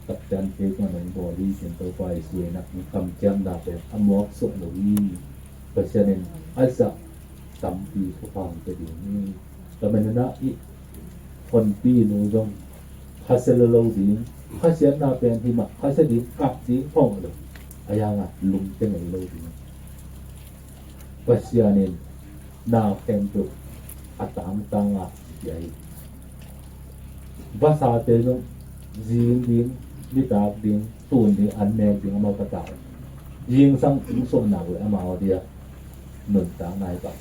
กับจันเทกันในบอดี้เป็นตัวไฟสวยนักคำจำดาเป็นอมอกสุดลุยเพราะฉะนั้นอาจจะจำปีเขาฟังไปดีนี่แต่มันน่ะอีคนปีนู้นต้องพัฒนาโลกดีพัฒนาเป็นที่มาพัฒนากับดีพ่องเลยอะไรอย่างลุงเป็นไงโลกดีเพราะฉะนั้นน่าเป็นตัวอัตามต่างใหญ่ภาษาเตนุยิงวิตาดิงตูนดิงอันแนวดิงมาประกาศยิงสังอิงส่งหนักเลยมาเอาเดียหนึ่งต่างนายปัก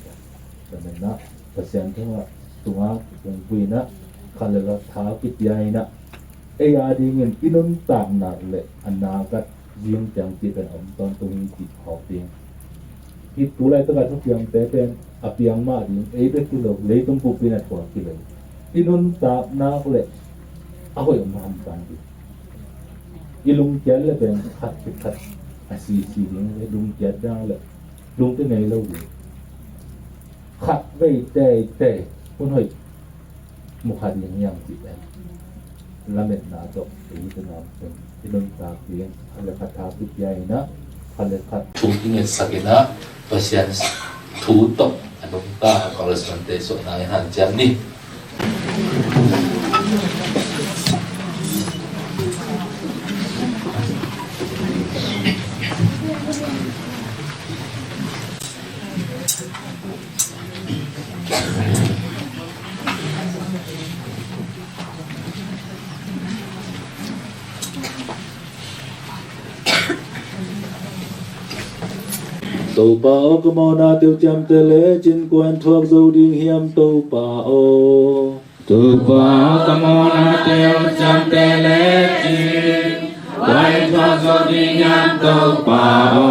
แต่เมื่อนะเปอร์เซ็นต์ที่ว่าตัวยังคุยนะคันเลยละท้าปิดใหญ่นะดิงเงินอินุนต่างหนักเลยอันนากัดยิงจังจีเป็นอมตอนตรงนี้ติดหอบเตียงที่ตัวไรตั้งแต่ทุกอย่างแต่เป็นอภิยังมาดิงเป็นกิโลเลยต้องปุ๊บเป็นตัวกิโลinun tak nak le aku yang mahamkan itu ilung jalan ben kat asisi ni ilung jalan le ilung tu ngai lau le kat wei te pun hoi mukha yang kita lamet na to ini tu nam pun ilung tak yang kalau kata putih ina kalau kat tinggal sakina pasien tutup anu ta kalau sebentar so nai hanjam ni Tàu pa o cơ mò na tiêu chăm tê lễ trên quan thuộc dâu điên hiểm tàu pa o tu pa ka mo na tiêu chăm tê lễ trên quan thuộc dâu điên hiểm tàu pa o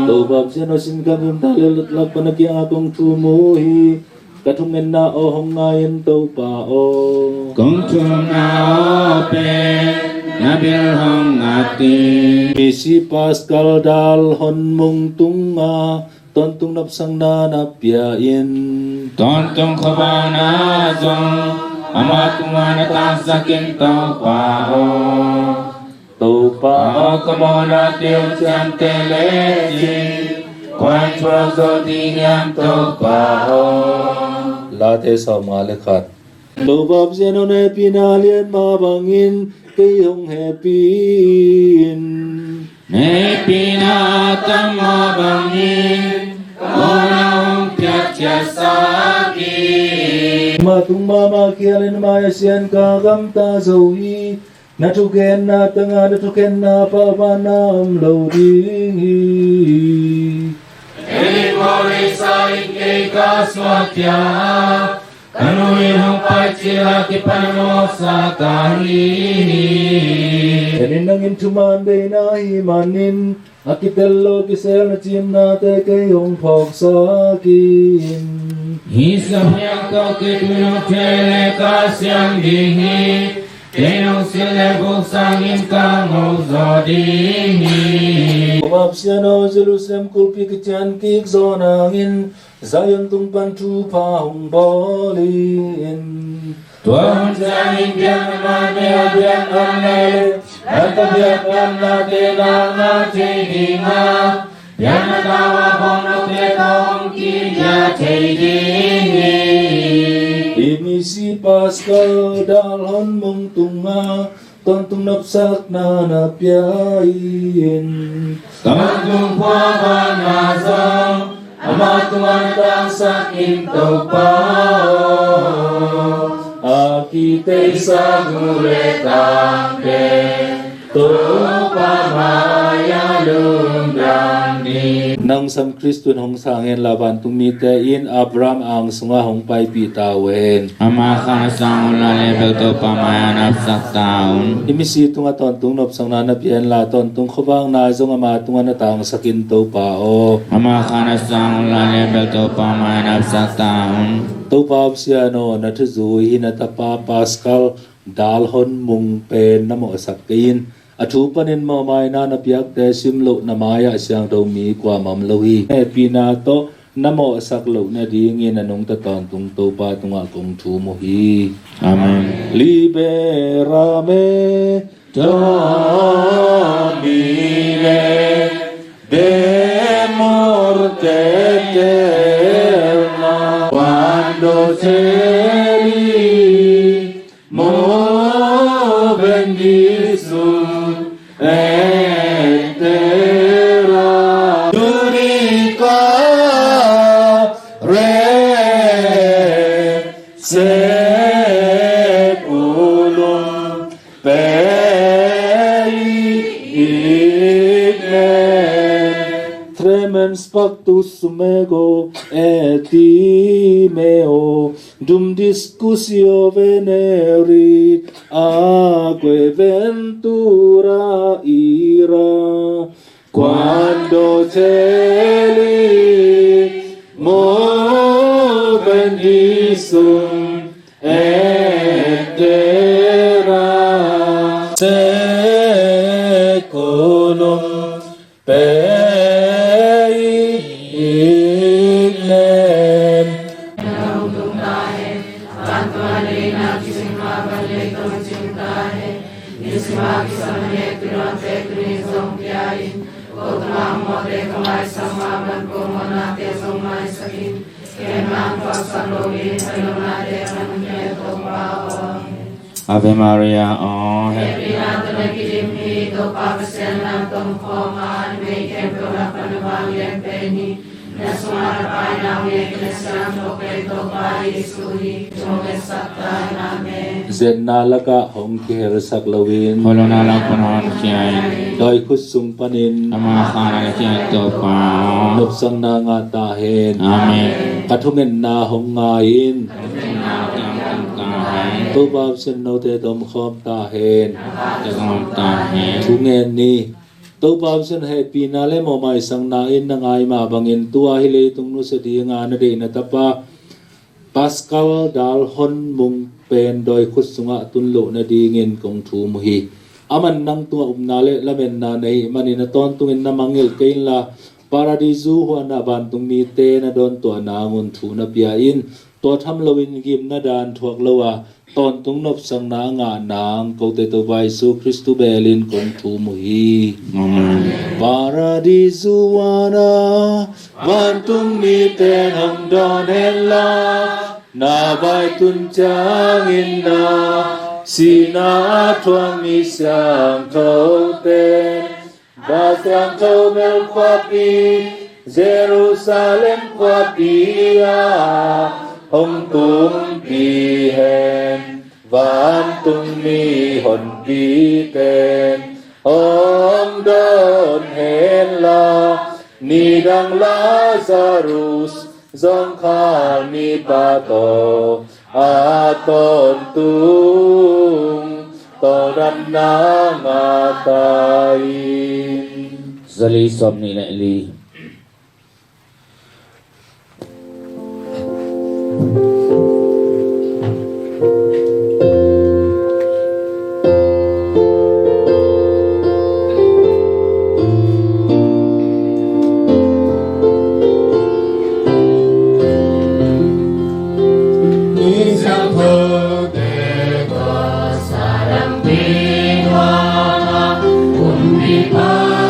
tàu bab sen o sin kam yum ta le lat lak pa na kia akong tu mo hi kathung en na o hong ngayen tàu pa o kong chung na o pe na bil hong ati misi pascal dal hon mung tunga ton tung nap sang na napia in ton tung khabana jong amat kumana ta sakin tau pa o tàu pa o kamona tiêu chan te le ji quan chua zo di nyam tau pa o la te sa ma le khat tàu bab sen o ne pinalian ma bangin cây hồng happy ne pina tamma bangin ona hong pyat cha saki ma tung ma kia lên ma sian ka gam ta dầu hi na thu ken na tanga na thu ken na pa ba na lo di eli mori sai ke ka swatya kanui hong pai chila ki panmo sa kahi enin nangin chuman de na hi manin akitello ki sel na chim na te cây hong phok sa kin hi samyak to ke tuno chele ka syang di hi tenong sile buk sangin ka ngo zo di hi map siano Jerusalem kulpi kechan kik zonangin Zion tung pan tu pa hong bolin Tuhan jamin biang mane biang anele Ata biang anna tena na chedinga Biang tawa bono te kong kinya chedingi Imisi pascal dalhon mong tunga ton tung napsak na napyain Tamang kwa banazong Amat tumatang sa kinto pa Akite sa guletang ke Tupa maya lumdang di nang sam Kristun hong sangen laban tung mi te in Abraham ang sunga hong pai pi tawen ama kana sang la le bel to pa ma na sak taun imisi tunga ton tung nop sang na na pian la ton tung khowang na zong ama tunga na tang sakin to pa o ama kana sang la le bel to pa ma na sak taun to pa sia no na thu zu hi na ta pa Pascal dal hon mung pen na mo sakin athu panin mo mai na na piak te sim lo na maya siang do mi kwa mam lo hi e pina to namo sak lo na ding in anong ta ton tung to pa tunga kong thu mo hi amen libera me domine de morte eterna cuando celi mo bendición etera Judica re seculum pelignem tremens pactus mego etimeo dum discussio veneri aque ventura ira quando celi mo benditum etera seculum peignem Ave Maria, oh Zen nalaka hong kiher saklawin holo na lang panon kiay doi kusung panin ama kana kiay to pa nopsang na nga tahen amen katungen na hong ngayin to bab sen no te dom khom tahen tungen ni to bab sen happy na le mo mai sang na in na ngai ma bangin tua hile tung nu se di nga na de na tapa Pascal dal hon mung pen doi khusunga tunlo na dingin kong thu mu hi aman nang tua umnale lamen na nei manina ton tungin na mangil kain la paradisu ho na ban tung mi te na don to na ngun thu na pia in to tham lowin gim na dan thuak lowa ton tung nop sang na nga nang ko te to vai su Christu belin kong thu mu hi paradisu wana ban tung mi te hong don hella na vai tun chang in na si na thuang mi sang thâu tên ba sang thâu mel qua pi Jerusalem qua pi hong tung pi hen van tung mi hon pi tên hong don hen la ni dang Lazarus dòng khả ni pa to a ton tung to ran na ma tai zali som ni lại li Bye.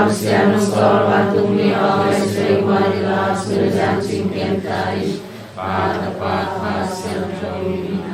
Parsiano Sorbatum ni Oes Regwadilas Berjanjing Kentai Patapat Hasil Kami.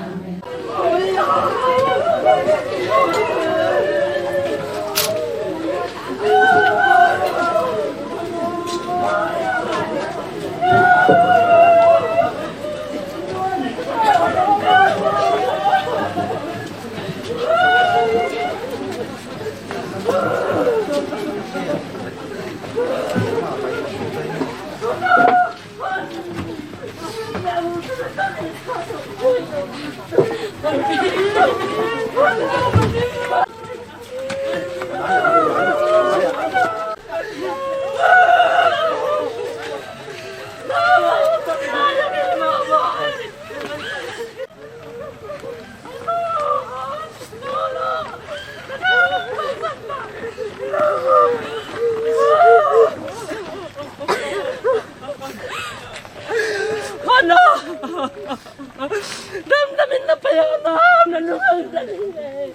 Damdamin na pa yan na nanungang dalili.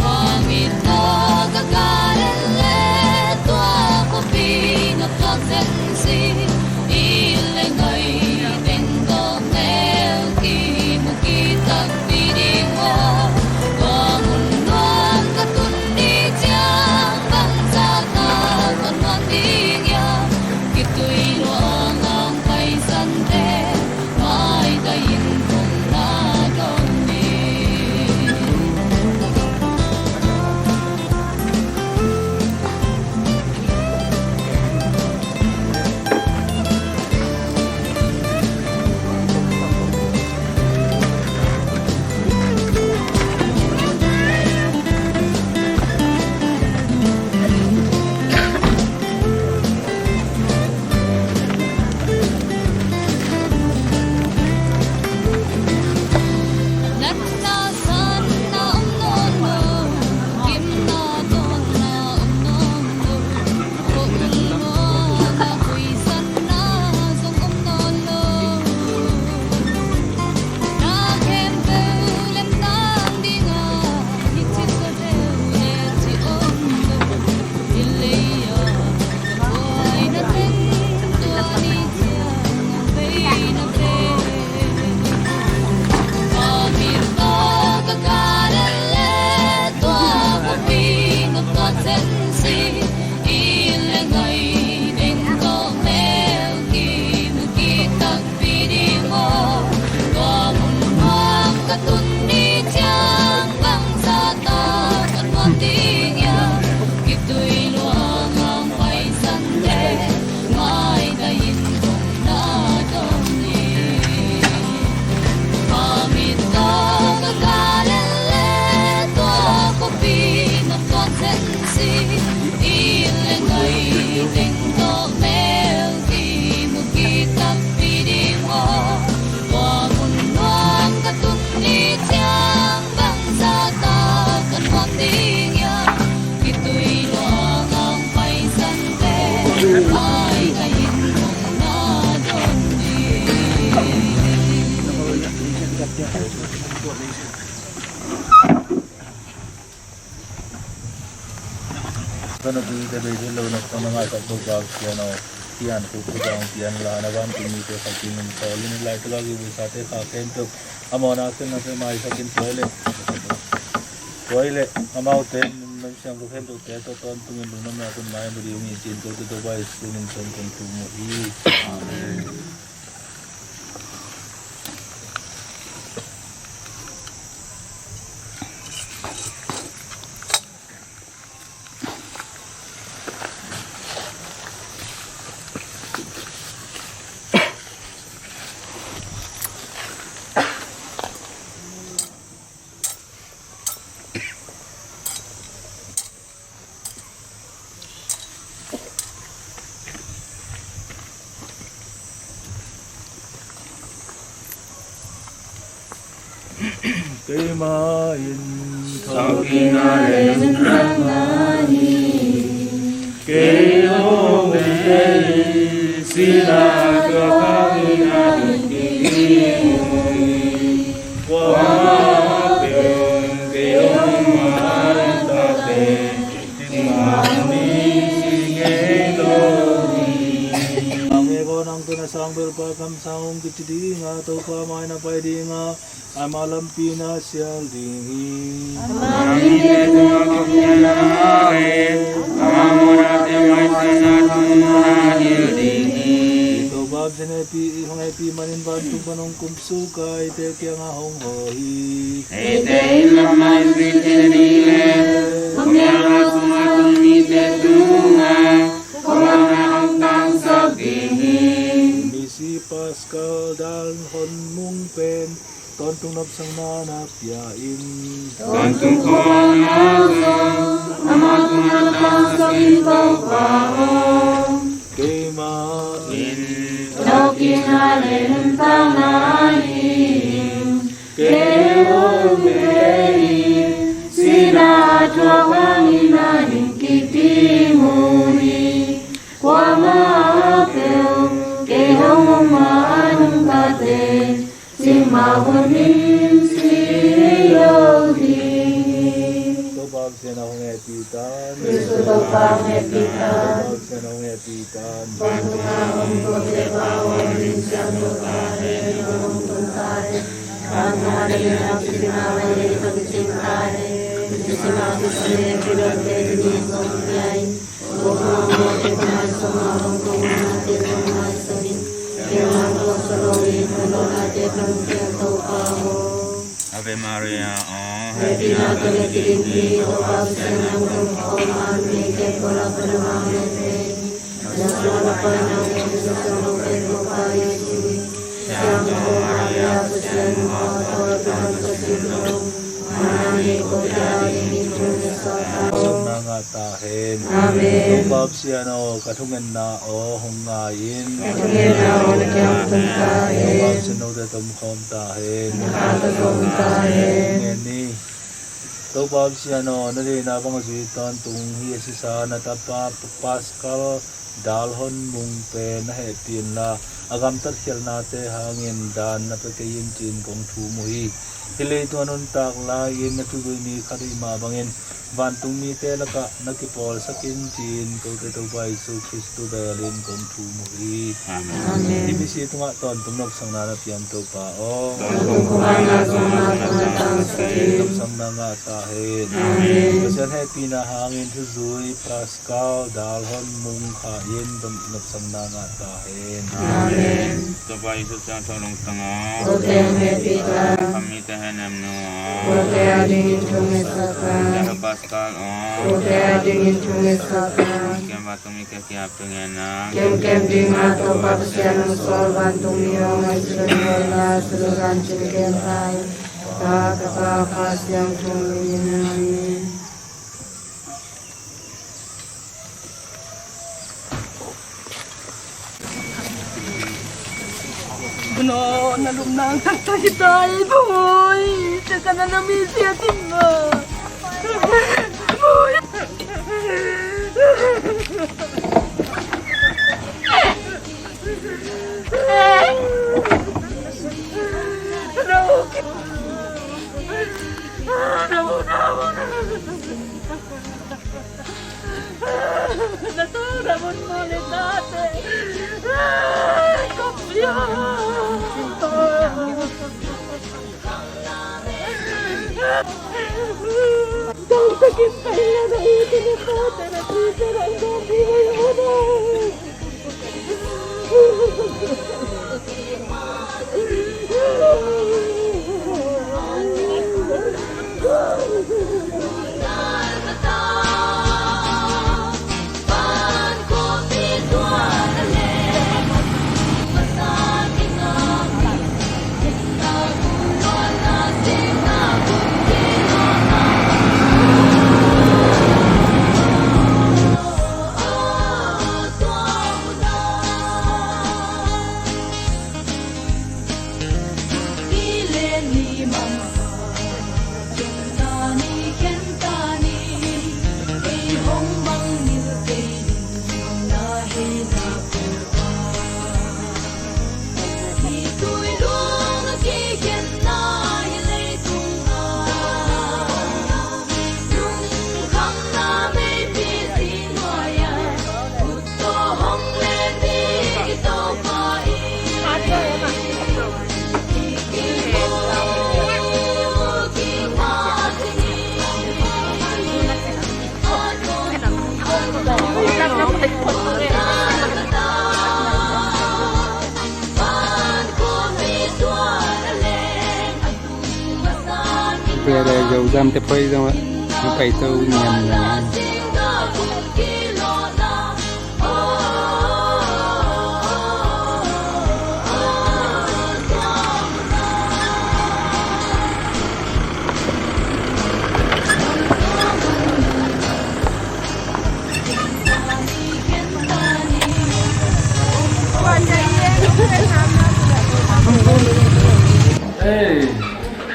Pamit na Kana bi de be lo na kana ngai ka to ba piano pian ku ku dang pian la na ban tu mi te ka tin so lin lai ka gi bu sa te ka ken to amona te na te mai sa kin toile amau te nam siang ku ken to te to ton tu min lu na kun mai bu ri mi chin to to ba su min son kon tu mo hi amen. Kemain Sakina len rangani Keong ei sila kakina dikini Wapeng keong marantate Timani singedoni Ame ko nang tunasang berpakam saung kicidi nga to pa may napay di nga amalam pinasial dingi Amamide tumakapyanare Amamurate maisanatunaradil dingi Ito bab sinepi hangepi manin bantu panong kumsuka ite kya nga hong hohi Ete ilamay britinile Kumyara sumatumite tunga Kumana hangtang sa dingi Misi Pascal dal hon mung pen Tontung napsang nanap yain Tontung ko ang asong Amatung natang sa kintaw paong Kemain Naukinalin tanahin Keong ei Sinadwa panginahin kitimuni Kwa mapel Keong umaanong kate Simawanin siyodi Tobag siya na kong epitan Kristo tobag epitan Tobag siya na kong epitan Pagkakang pagkakawin din siyang lukahin Ang tungkahin Ang harin ang sinaway pagkakitahin Sinaway sa niya pinagkaya din sa kyayin Huwag ang mga pinasumawang kung natin ang masamin Ave Maria, Happy Nativity, O Baptism, Amen, que por la permanente, la sola pana de Jesús, no tengo para ti, Santa María, San Juan, Nangatahin. Amen. Tubab siya no katungan na o hungayin. Katungan na o nagyang tungkahin. Tubab siya no datamkom tahin. Nakatakom tahin. Ngeni. Tubab siya no nali na pangasuitan tunghi sisa natapa Pascal dalhon mungpe na hepin la agam terhial nate hangin dan na pagkayin chin kong tumuhi. Hilay ito anong taklayin na tuloy ni karima bangin bantung mi telaka nakipol sa kinchin kau tetap baik su Kristo dalin kong tumuhi. Amen. Ibisi ito nga ton tumnog sang nanap yan to pa o. Sang nga tahin. Amen. Kasi happy na hangin huzoy Pascal dalhon mong kain tumnog sang nga tahin. Amen. Tapa Isus yang tolong tengah. Oke happy ta. Kami tahan amno. Oke adingin tumisakan. Jangan Pascal. Oke adingin tumisakan. Kiam batu mika kiap tengena. Kem di mato papsian sol bantung niyo maisrela seluruh cingken ay. Kakakas yang tuminan. No, nalumnang tayo boy. Saka na namisi atin mo. Boy. Natura mon moletate. Kopya. Dal sakit kaya na ito na kata na teacher ang gabi ngayon. Bây giờ dầu dăm tập phơi rồi nó phải tàu nhầm là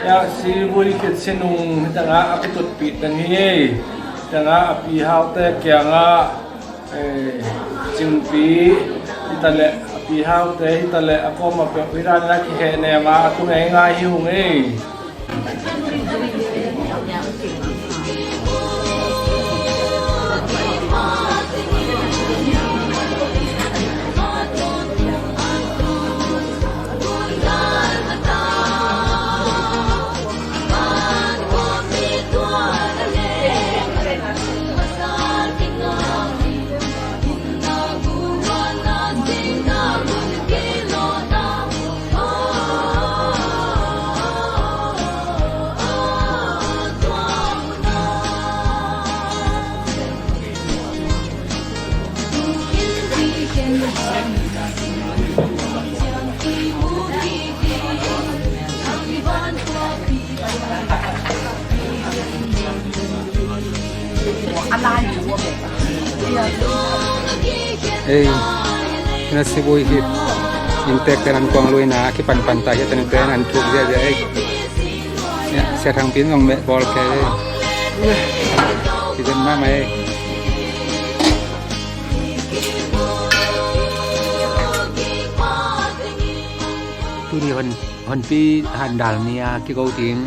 ya si bui kit sinung tanga aku tut pi tangi tanga api hau te kya nga jingpi itale api hau te itale ako ma pe wiran na ki he ne ma aku ngai ngai hi hung na si bui hit intek tenan kuang lui na ki pan pantai ya tenan tenan thuk dia dia ya se thang pin ngong me bol ke ki den ma mai tu di hon pi han dal nia ki go ting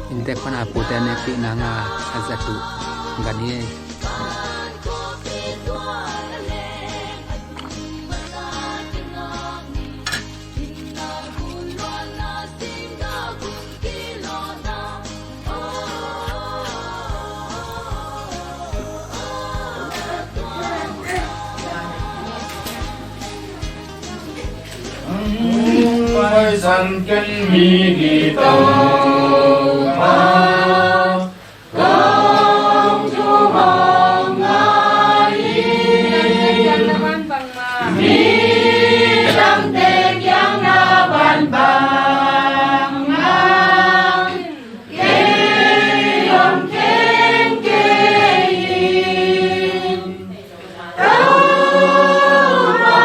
intek pana poten ne pi na nga azatu ngani San ken mi gi tao ma kam chu hong ngai mi dam te kyang na ban bang ngang ke yom ken ke yin Hãy subscribe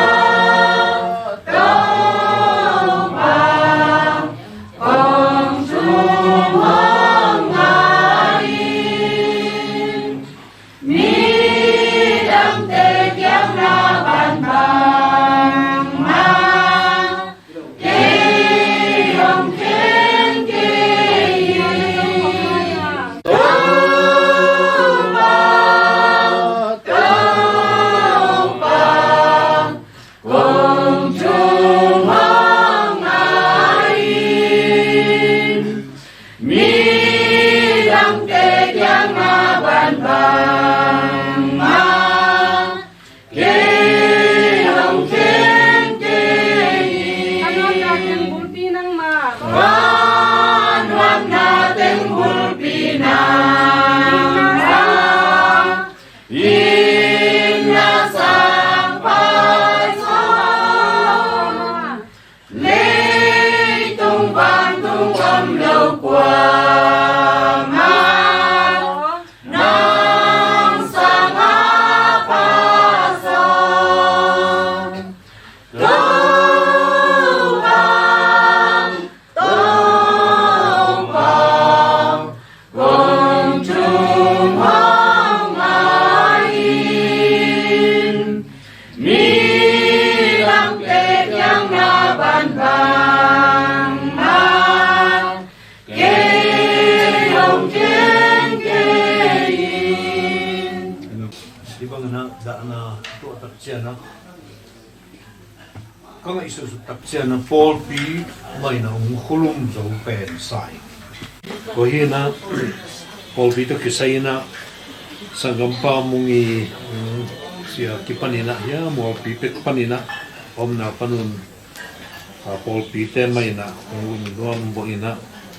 cho kênh Ghiền Mì Gõ để không bỏ lỡ vàng ma kê hồng khen kê Ano natin bulti ng ma. Wag natin hulpinang inasang paso lấy tung vang tung âm lâu qua nang sang paso có ngày sự tập chiến là Paul P mày nó khulum dấu pen sai có hiện na Paul P to kisay na sangampa mungi siya kipanina ya mo pipit panina om na panun Paul P te mày na ngun nuam bo ina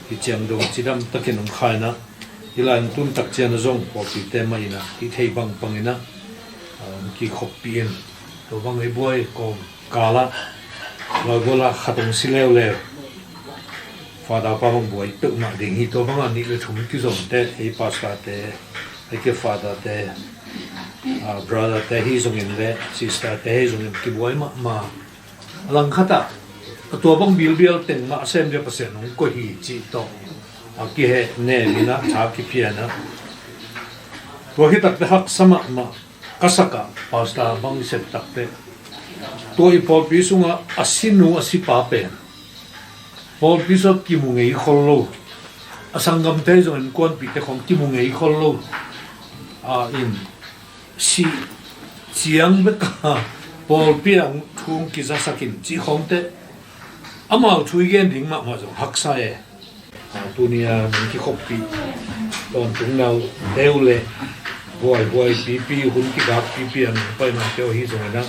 kichang dong chidam takin khai na ilan tun tak chiến zong Paul P te mày na ki thei bang pangina ki khop pien to bang ei boy ko kala lagola khatong sileu le fada pa bang boy tu na ding hi to bang ani le thum ki zom te ei pasta te ei ke fada te brother te hi zong in le sister te hi zong in ki boy ma lang khata to bang bil teng ma sem le pasen ong ko hi chi to a ki he ne mina tha ki piana to hi tak te hak sama ma kasaka pasta bang set tak te tôi Paul P sunga asinu asipa pen Paul P so kimungei khollo asangam te zo en kon pi te khom kimungei khollo in si chiang be ka Paul P ang thung ki za sakin chi khom te amao chui gen ding ma ma zo haksa e tunia ki khop pi don tung nau deule boy pi hun ki ga pi an pai ma teo hi zo na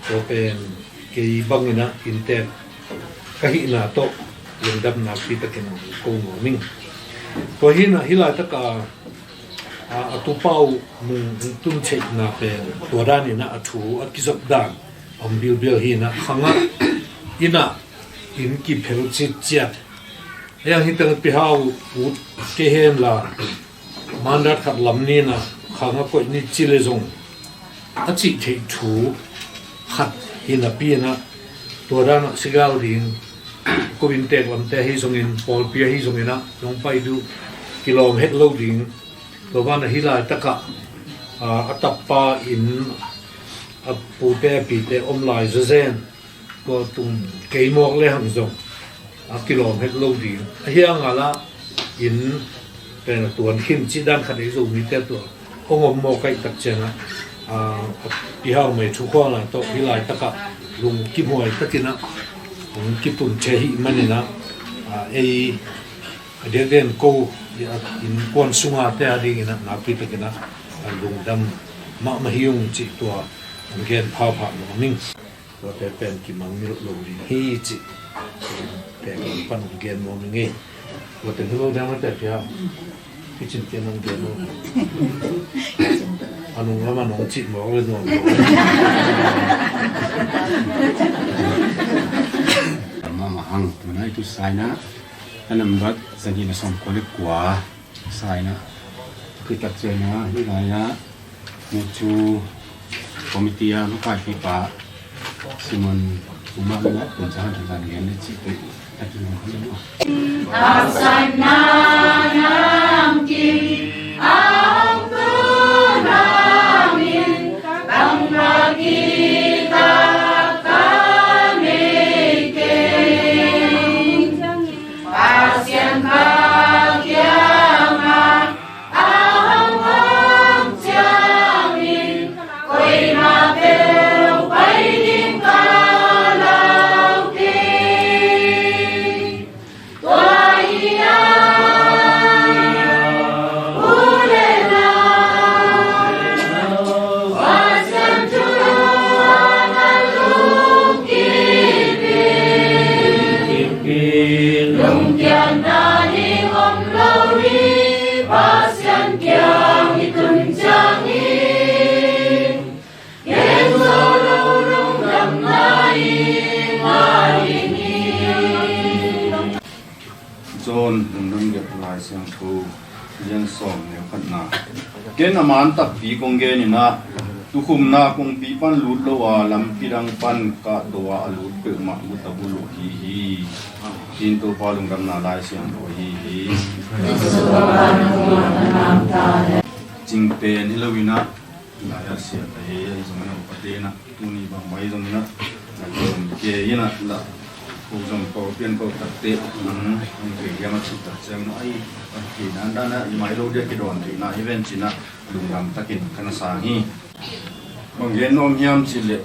to pen ke bangina inte kahi na to yung dam na pita ken ko ming to hina hila ta ka atu pau mung tun che na pen to rani na athu akizok dan om bil hina khanga ina in ki phel chi chia yang hitang pi hau ut ke hem la mandat khat lamni na khanga ko ni chile zong achi thei thu khat hina pina torana sigal ding ko bin te lam te hi zong in Paul P hi zong ina long pai du kilom het lo ding to bana hila taka atappa in apu te pi te omlai zazen ko tum keimok le hang zong a kilom het lo ding hiang ala in pen tuan him chi dan khat ei zo mi te to ongom mo kai tak chena pihau mai thu kwa la to hilai taka lung ki moi takina lung ki pun che hi manina ei adegen ko in kon sunga te ading ina na pi takina lung dam ma hiung chi to gen pha no ming to te pen ki mang mi lo ri hi chi te pan gen mo ngi to te lo dam te pia kitchen ke nang gen mo anong naman ang chit mo ulit mo mamahang tunay itu sana anambat sa ginasom kulit kwa sana kita cena hilaya mucu komitiya lupa pipa simon umama penjahat dengan gene cipe lagi ngomong asana namki ang tunamin ang magita kanikin pasyan kagyama ang magtiyamin ko'y mapel pwedeng kalawkin tuwahiyan ยังส่งเนี่ยขันนาเกณฑ์อามันตักปีกงเกนี่นะทุกคุมนาคงปีปันลุดโลวาลำปีดังปันกะตัวลุดเปิดมาบุตรบุลุฮีฮีกินตัวพอลุงกำนาลายเสียงโลฮีฮีจริงเป็นฮิโลวินะลายเสียแต่เฮ้ยสมัยนั้นประเทศนะตุนีบางไว้ตรงนี้นะเกย์นะละผู้ชมก็เปลี่ยนก็ตัดเตะเกย์ยังมาชุดตัดเสียงน้อยที่นั่นด้านนั้นไม่รู้เรียกกี่ดอนที่น่าอีเวนต์จีน่ะลุงดำตะกินกันสาฮีบางเย็นนมยามจีเล่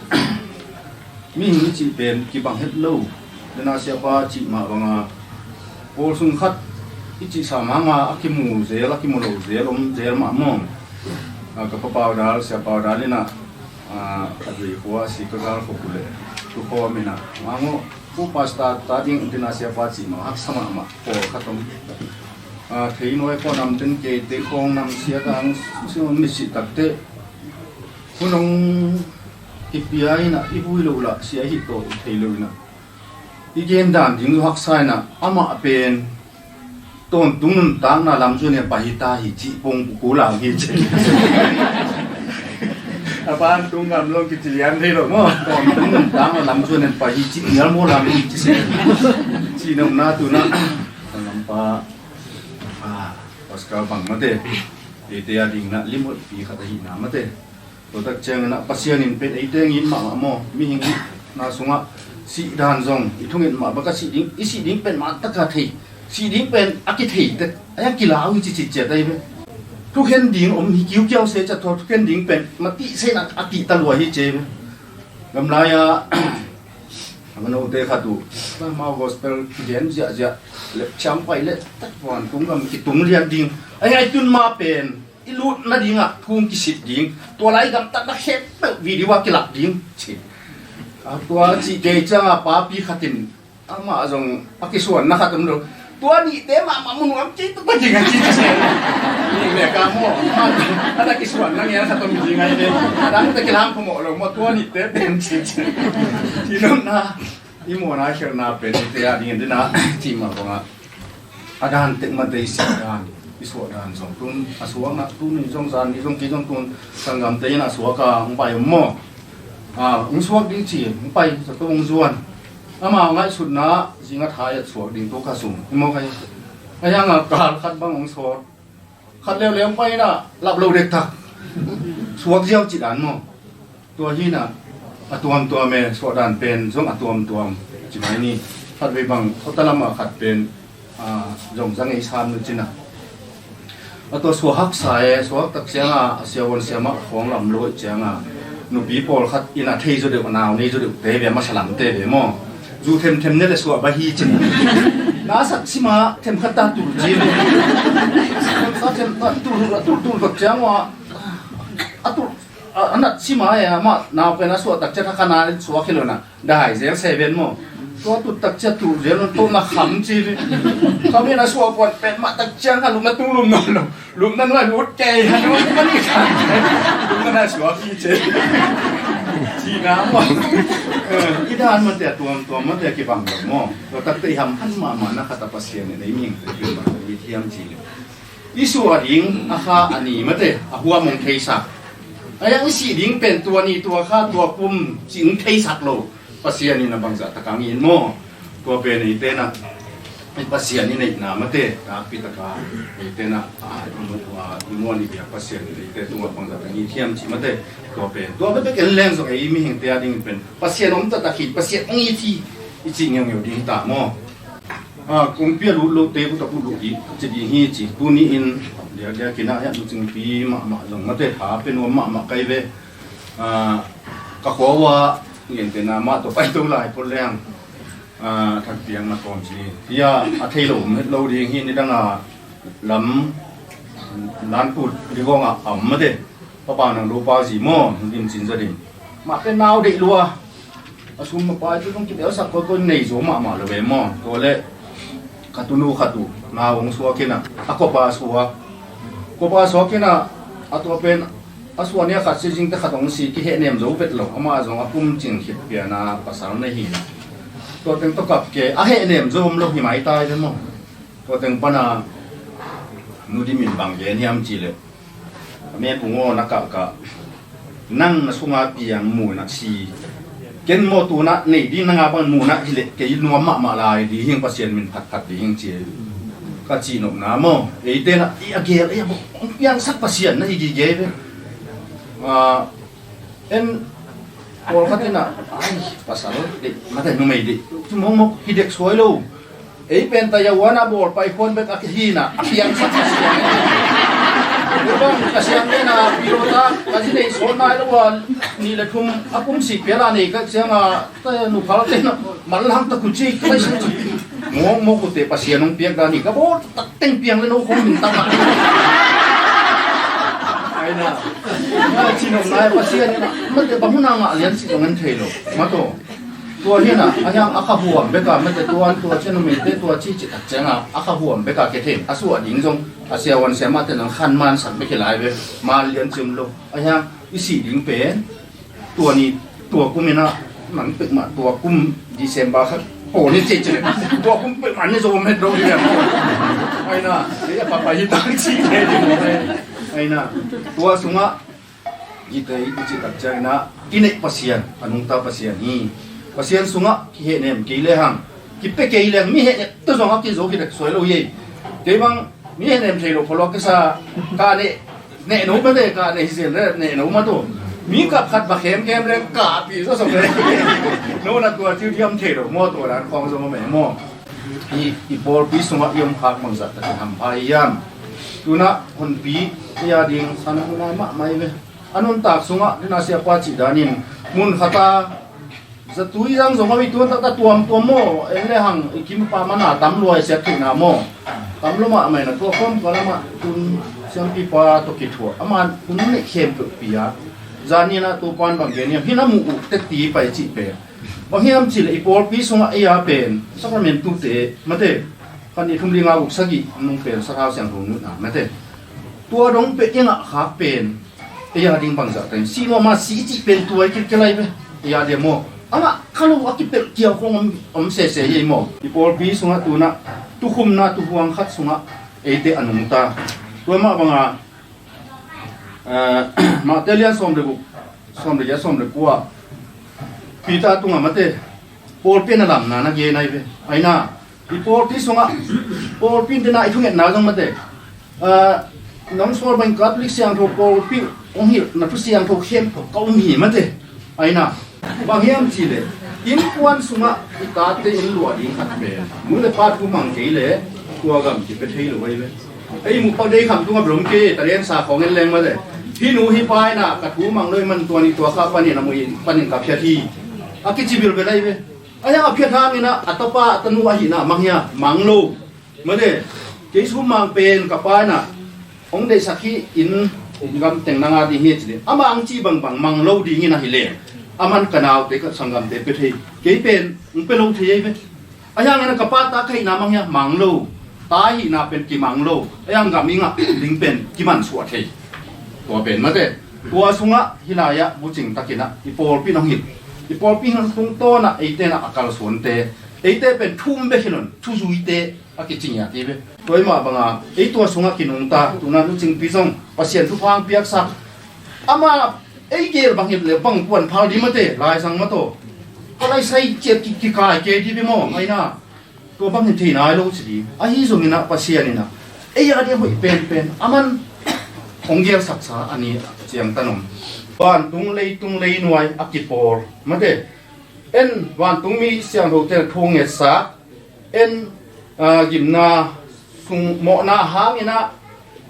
มีหิ้งจีเป็นกี่บางเฮ็ดเล่าเดินอาเซียป้าจีมาบางโอสุงคัดอีจีสามางอาคิมูเซลอาคิมูโลเซลอมเซลมามองกับป้าดาลเสียป้าดาลนี่นะขัดวีหัวสิกระการฟุกุเล่ทุกคนมีนะมังผู้ปัสตาตาดิ้งเดินอาเซียป้าจีมาฮักสมามาโอขัดตรงเทียนไว้พอนำถึงเกตคงนำเสียกันซึ่งมิสิตักเตคุณน้องฮิปปี้ไอ้น่ะอีบุยโลละเสียฮิตโตเทโลน่ะอีเกนด่านถึงฮักไซน่ะอามาเป็นต้นตุ้งต่างน่ะลำชวนเนี่ยไปฮิตาฮิจิปงกูหลังฮิจิอาปานตุ้งกันลงกิจเลียนที่หรอกมั้งต้นตุ้งต่างน่ะลำชวนเนี่ยไปฮิจิเนื้อโมลำฮิจิจีนมนาตุนะลำปาPascal bang mate, ite ading na limot pi kata hina mate. Totak ceng na pasianin pet ite ngin ma mo mihing na sunga si dan zong itungin ma baka si ding pen ma taka thei si ding pen akithei te ayang kilau chi chi che dai be. Tu hen ding om hi kiu kiau se cha tu hen ding pen ma ti se na ati ta lua hi che be. Gamlaya Mano te khatu ma gospel gen ja le cham pai le tak wan tung gam ki tung lian ding ai tun ma pen ilut na dinga thung ki sit ding to lai gam tak na khep video wa ki lak ding chi a tua chi ke changa pa pi khatin ama jong akisuan na khatum do tua ni te ma mun am chi tu pa ding chi chi ni me ka mo ada kisuan na ya khatum ding ai de dang te ki lam ko mo lo mo tua ni te pen chi chi ti no na imo na share na pen te ya ding de na ti ma ko nga adan te ma dei si dan iswa dan song tun aswa na tun ni jong san ni jong ki jong tun sangam te na aswa ka ng pai mo iswa ding chi ng pai sa tong zuan ama ngai sut na jinga thai at suak ding to ka sum imo kai aya nga kal khat bang ong so khat lew lew pai na lap lo dek tak suak jiao chi dan mo to hi na atuam tua me so dan pen jong atuam chi mai ni khat ve bang otalama khat pen jong jang ei sam nu china ato so hak sae so tak sianga siawon siama khong lam lo chianga nu bi pol khat ina thei jo de naw ni jo de te be ma salam te be mo ju them ne le so ba hi china na sak sima them khata tu ji sa them tu tak chianga atu anat sima ya ma naw pe na so tak cha kana so khilo na dai zel 7 moก็ตุตักจะถูเดี๋ยวเราตัวมาขำจีเลยเขาเนี่ยนะสวปนเป็นมาตักจังฮะลุมมาตุ้งลุมนั่นลุมนั่นว่าลุดแกฮะลุมมันนี่ขาดลุมนั่นน่ะสวพี่เจจีน้ำว่ะที่ด้านมันแต่ตัวมันแต่กี่บังแบบมั้งเราตักตีทำหันมานะขัดตาปัสเซียนในมิ่งคือมันวิธีทำจีเลยอีส่วนยิงอาคาอันนี้มันแต่หัวมงเทศักไอ้ยังสียิงเป็นตัวนี้ตัวข้าตัวปุ่มจิงเทศักโลpasien ni na bangsa takangin mo ko pe ni tena pasien ni na mate ta pitaka ni tena mo ni bia pasien ni te tu bangsa ni thiam chi mate ko pe ken leng so ai mi hing te ading pen pasien om ta ta khit pasien ngi thi i chi ngem yo ding ta mo kung pia lu te ku ta ku lu hi chi di hi chi tu ni in dia kina ya lu ching pi ma jong mate ha pe no ma kai ve ka ko waเงินเป็นนามาตัวไปตัวหลายคนแรงทักเตียงมาก่อนสิที่อาเทโลมเราดีอย่างนี้นี่ดังล้ำร้านปูดดีกว่าอ่ำมาเด้ป้าป่านังรูปาสีโม่ดินสินจะดิมาเป็นนาวเด็กลัวอาชุมมาไปต้องกินเดี๋ยวสักคนในโซมาเลยโม่ตัวเล็กขัตุนูขัตุนาวงสัวกินอ่ะก็ปาสัวกินอ่ะตัวเป็นส่วนนี้ขัดจริงแต่ขัดองสีที่เห็นเนี่ยมันรู้เป็นหลอกเอามาจงอาปุ่มจริงเขียนเปลี่ยนภาษาในหินตัวเต็งตะกับเกะเห็นเนี่ยมันรู้มันรู้หิมะตายใช่ไหมตัวเต็งปนา nu di min bang gen hiam chi le me pungo nakaka nang na sunga piang mu na si ken mo tu na nei ding na nga ban mu na hile ke nu ma lai di hing pasien min phat di hing chi ka chi no na mo e te na i agel e bo piang sak pasien na hi di je be en Pol katina ai pasal de mata no mai de tumong mo hidek soilo ei pen ta ya wana bol pai kon be ka hina piang sak pasien Bang kasihan na pilota kasi ni sona lawan ni lakum apum si pera ni ka siya ta nu pala te na malang ta kuchi ka sa mo ko te pasien ng piang ni ka bo teng piang le no ko min ta ma ai na chino na pasien na mate ba muna nga alian si ngan thelo mato tua ni na anyang akahuam beka mate tuan tua cheno me te tua chi chi tak chenga akahuam beka ke the asu ading jong asia wan sema te nang khan man sak me ke lai be mal lian chim lo anyang isi ding pen tua ni tua kumina man pe ma tua kum December kha po ni che che tua kum pe man ni zo me do ni ai na ye pa pa hi tang chi ke ni mo ai na tua sunga ite chi tak chena ine pasien anung ta pasien ni pasien sunga ki he nem ki le hang ki pe ke le mi he to zonga ki zo ki dak soi lo ye te bang mi he nem thei lo pholo ka sa ka ne no ba de ka ne hi ne no ma to mi ka phat ba khem le ka pi so so le no na tua tiu thiam thei lo mo to ran khong zo ma me mo i bol pi sunga yom khak mang za ta ham pai yam tuna hon pi ya ding san na ma mai ve anun tak sunga na sia pa chi danin mun khata zatui jang zong mi tuan ta tuam mo ele hang ikim pa mana tam loi se thu na mo tam lo ma mai na to kom kala ma tun siam pi pa to ki thu aman kun ne khem pu pia zani na to pan bang ge ni hina mu te ti pai chi pe ba hiam chi le ipol pi songa ya pen sacrament tu te mate kan ni thum linga uk sagi nung pen sa hau siang hu nu na mate tua dong pe inga kha pen ya ding bang za ten si no ma si chi pen tu ai ki kelai be ya de mo ama kalau akipel kia kong se ye mo ipol bi sunga tuna tu khum na tu huang khat sunga ete anung ta to ma banga ma telian som de ya som de kwa pita tunga mate pol pin lam na na ge nai be aina ipol bi sunga pol pin de na i thunget na jong mate nong sol bang catholic siang tho pol pi ong hi na tu siang tho khem tho kaung hi mate aina bang hiam chi le in kwan sunga ta te in lo ding khat be mu le pat ku mang ke le tua gam chi pe thei lo wai le ai mu pa dei kham tunga blong ke ta ren sa khong en leng ma le hi nu hi pai na ka thu mang loi man tua ni tua kha pa ni na mu in pa ni ka phya thi a ki chi bil be lai be aya a phya tha ni na atopa tanu a hi na mang ya mang lo ma de ke su mang pen ka pa na ong de sakhi in gam teng na nga di he chi le ama ang chi bang mang lo di ngi na hi le aman kanau te ka sangam te pe thei ke pen ung pe lo thei be ayang na kapata khai na mang ya manglo ta hi na pen ki manglo ayang ga minga ling pen ki man suwa thei to pen ma te tua sunga hilaya buching takina ipol pi nong hit ipol pi nong tung to na eite na akal son te eite pen thum be hilon thu zui te akiching ya ti be toy ma banga ei tua sunga kinung ta tuna nu ching pi song pasien thu phang piak sak ama ei gel bang hip le bang puan phal di mate lai sang ma to ko lai sai che ki kai ke di bi mo ai na to bang hin thei nai lo chi a hi zo mina pasian ina ei ya de hoi pen aman ong gel sak sa ani chiang tanom wan tung lei nuai akipor mate en wan tung mi siang ho te thong e sa en gimna sung mo na hang ina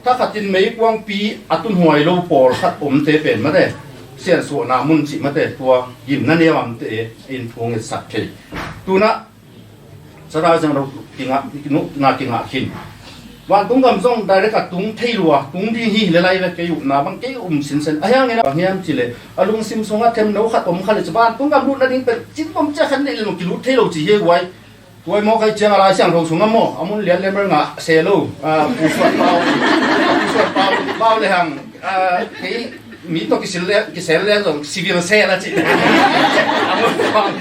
ta khatin mei kwang pi atun huai lo por khat om te pen mate sian so na mun chi mate tua gim na ne wam te in thong e sak thei tuna sara jang ro kinga nu na kinga khin wan tung gam zong direct ka tung thei lua tung di hi le lai ve ke yu na bang ke sin sen ayang ena bang hiam chi le alung sim songa them no khat om khale chaban tung gam lu na ding pe chin pom cha khan ne lo ki lu thei lo chi he wai tuai mo kai chang ala siang ro sunga mo amun lian lember nga se lo pu suat pau le hang ke mi to ki sel le zo civil se la chi amun pang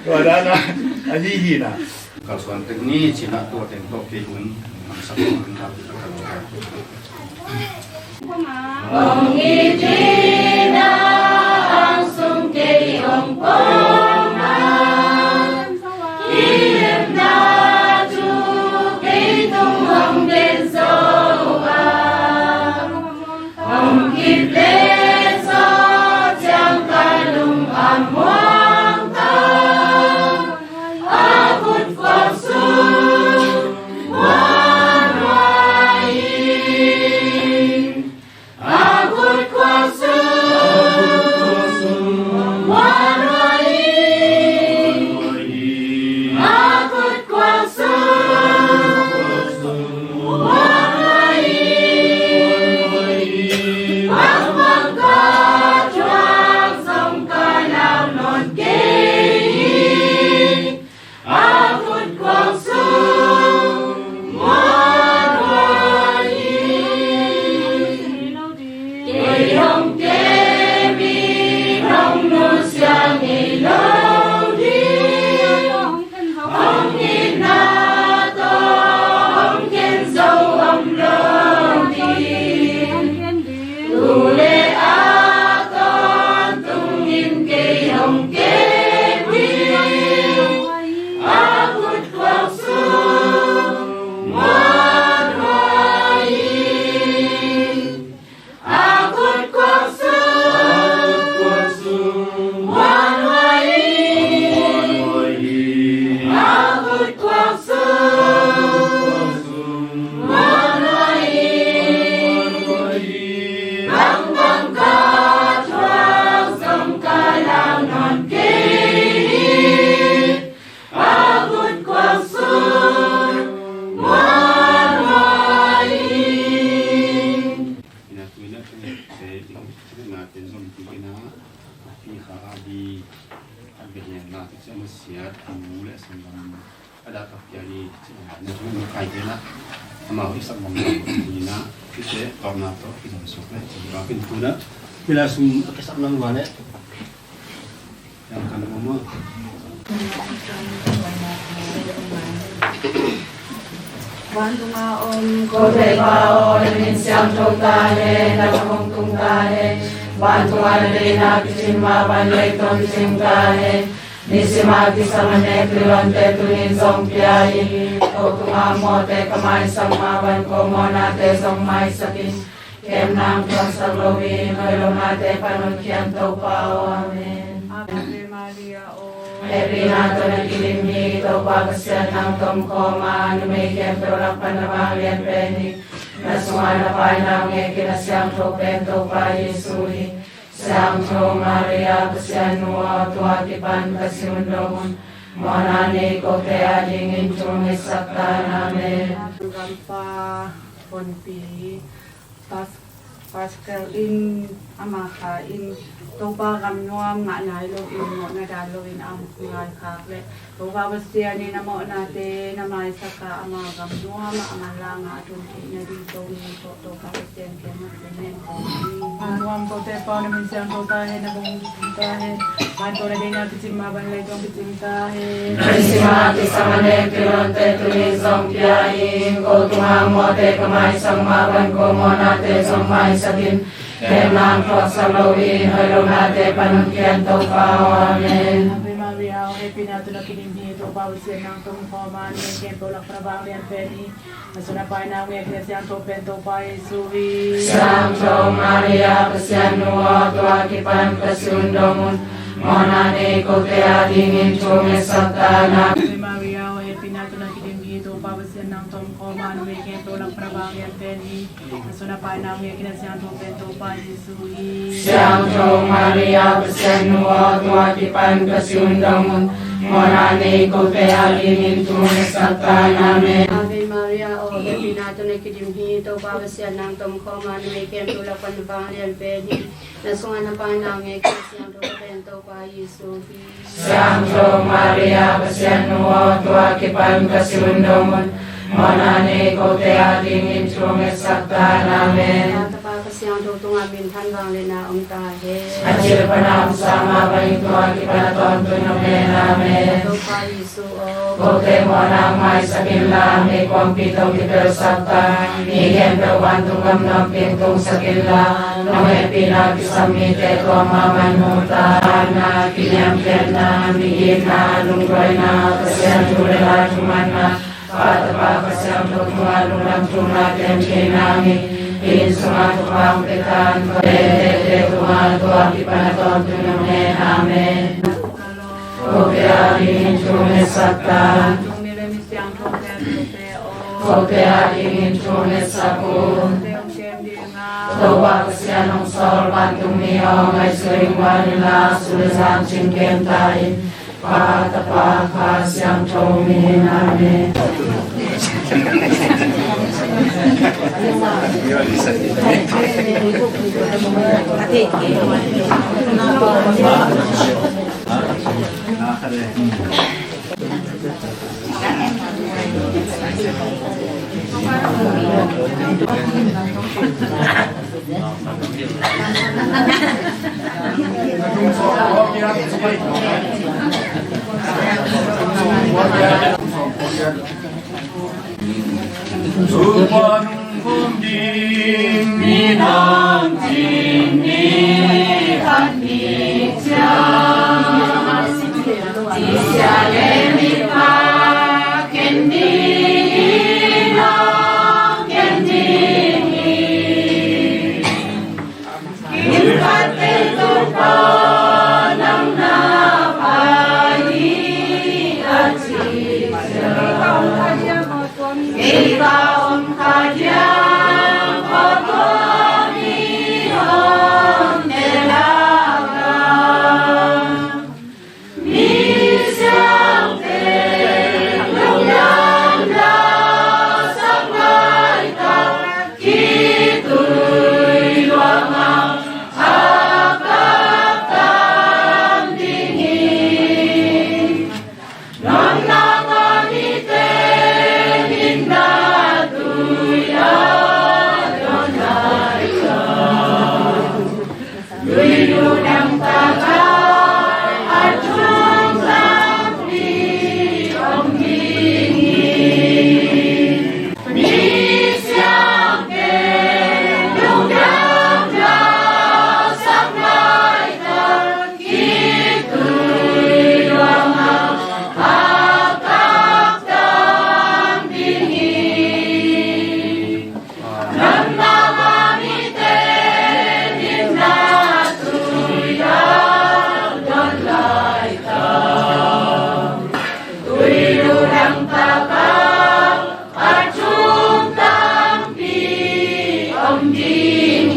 to da na ani hi na kal suan tekni china to ten to ke hun Ông nghĩ đi na ang sung kê ông bông na Kim na chu kê tung ông đến dâu à Ông kịp lê gió chàng ca lung am hoang ta A phút qua xuân ngoan hoài A phút qua xuân ngoan hoài A phút qua xuân ngoan hoài Vang vang ca choang dòng ca nào non kê A phút qua xuân ngoan hoài Kê hồng kê mi hồng nu xiang y lâu đi Hồng nhìn na to hồng khen dâu hồng lâu đi Tu lê a con tung nhìn kê hồng kê mi A phút qua xuân ngoan hoài A phút qua xuân ngoan hoài A phút qua xuân ngoan hoài Vang vang ca choang dòng ca lao non kê A phút qua xuân ngoan hoài Ina tuina se na ten zom tikina pi kha abi abehen na se masia tu le sambam ada ka piani na tu kai dena ama wi sak mong ina kite torna to kita besok le ba pin tuna bila sum kesap nang wale yang kan mama Quan tung a om cô thể ba o lên xiang châu ta he na không tung ta he Quan tung a lên na kisim ma ban lệ tôn kisim ta he Nisima kisamane kilon te tunin song piai O tung a mo te kamay sang ma ban ko mo na te song mai sakin Kem nang tuan sang lowi Noy na te panon kian tau pa o amen Ave Maria o Epina to na kilimni to pagkasyan ng tumkoma Numikim tulak panabangyan peni Nasumana pa nang ekinasyang to pento pa Yesuli Sangto Maria kasyan nuwa tuwatipan kasyundongon Monani ko te ading intung isakta namin Gampa Ponpi Pascal in Amaka in Topa kam nuam nga nailo in mo na dalo in am kulay kakle Topa basya ni na mo nate na may saka ama kam nuam amala nga atun niya dito ni Topa basya kaya magpenen ko nuam ko te pa namin siyang totahe na kung totahe Manto na din natin si mabanlay kong pitintahe Nisima kisamane kilon te tunin song piain Ko tumang mo te kamay sang maban ko mo nate song may sakin Kemang kok salawin Halong nate panungkian to pa amen Ave Maria, o happy na ito na kinimhi ito pawasyan ng tumkoman May kempo lang prabang liyan peni Nasunapay na ang eklesyang to pento pa Isuhi Santo Maria kasyan nuwa tuwakipan kasyundongon Monane ko te adingin tumisakta Ave Maria, o happy na ito na kinimhi ito pawasyan ng tumkoman May kempo lang prabang liyan peni Nasunapay na ang eklesyang to pento pa Isuhi Santo Maria kasyan nuwa tuwakipan kasyundongon Monane ko te adingin tumisakta namin Ave Maria, o happy na ito na kinimhi ito pawasyan ng tumkoman May kempo lang prabang liyan peni Nasunapay na ang eklesyang to pento pa Isuhi Santo Maria kasyan nuwa tuwakipan kasyundongon Monane ko te adingin tumisakta namin siang tu tu ngamin than bang le na ta he Acil panam sama bayi tua kita tonton nomena me tu pa Yesu o Kote monang mai sakilla me kompito kita sabta ni gempe wantu gamnam pintung sakilla nome pina kisamite tua mama nuta na kinyam kerna mihina nunggoina kasian turela cumana patapa kasian tua nunam cuma kenami in semua tukang petan kete Tuhan Tuhan di panaton tuname amen Kote aringin cume sakta Kote aringin cume saku Toba kesianong sol bantung mio ngay sering wanila sulisan cingkem tain patapa kasyang cumin amen Tuhan kumding minang tinggi hati jam Tiada lima kendi kendi Kita tentukan nang napai aci Kita kajang otomi on delaga Misang telunganda sampai tak kitui luang akak dingin Nonang anite indah Duyudang tagal acung sampi om dingin Misyang ke lugam lasak mai tak kitui luang akak tam dingin Nandang amite indah Tuyudang takal acung tampi om dingin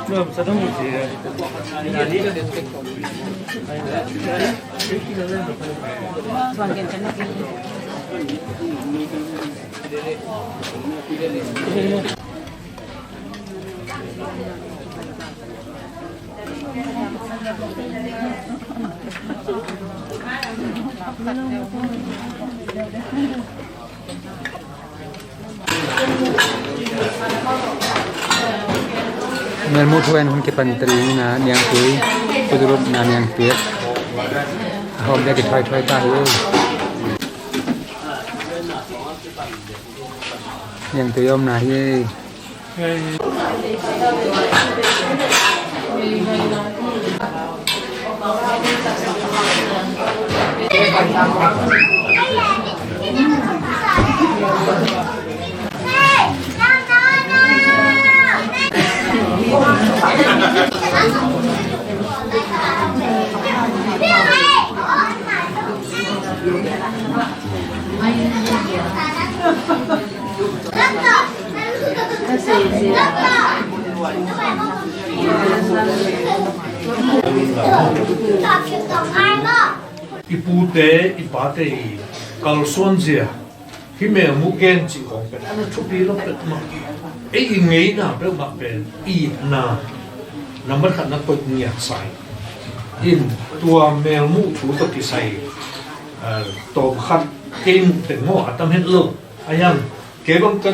Belum, satu musik. Ini Melmu tuan hun ke pantri na niang kui kudurut na niang tiet hom dia ke thoi thoi ta hu yang tu yom nah ye Ipute ipate kal sonzia hime mugen chi kong pe ana thupi lo pe ma e ngei na pe ma pe I na number khat na ko nia sai in tua mel mu thu to ki sai to khat king te mo atam het lo ayam ke bang ka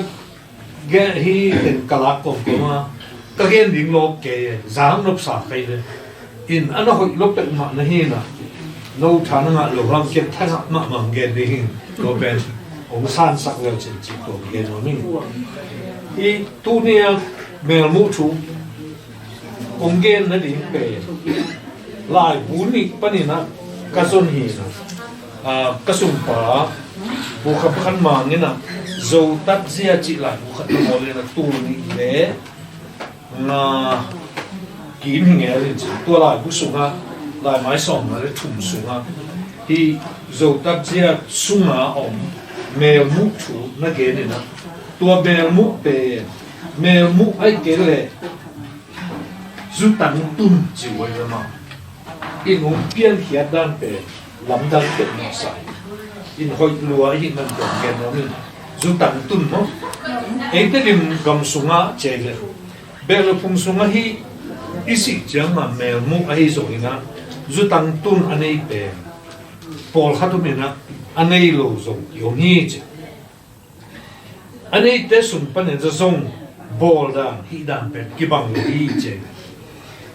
ge hi ten kala ko ma ka gen ding lo ke zang nop sa kai le in ana hoi lo pe ma na hi na no thana nga lo ram ke thana ma mang ge de hin ko ben ong san sak le chen chi ko ge no min I tu nia mel mu thu ong ge na ding pe lai bu ni pa ni na ka son hi na ka sum pa bu khap khan ma ni na zo tat zia chi lai bu khat mo le na tu ni le na kim hi nge le chi tu lai bu su nga lai mai som na le thum su nga hi zo tat zia su nga om mel mu thu na ge ni na tua mel mu pe mel mu ai ke le zu tan tun chi wai la ma in ong pian hiat dan pe lam dan pe na sai in hoi lua hi nan ko ke no ni zu tan tun mo e te lim gam sunga che le be lo phung sunga hi isi chang ma mel mu ai zo ina zu tan tun anei pe pol khatu me na anei lo zo yo ni che anei te sun pa ne zong bol dan hi dan pe ki bang lo hi che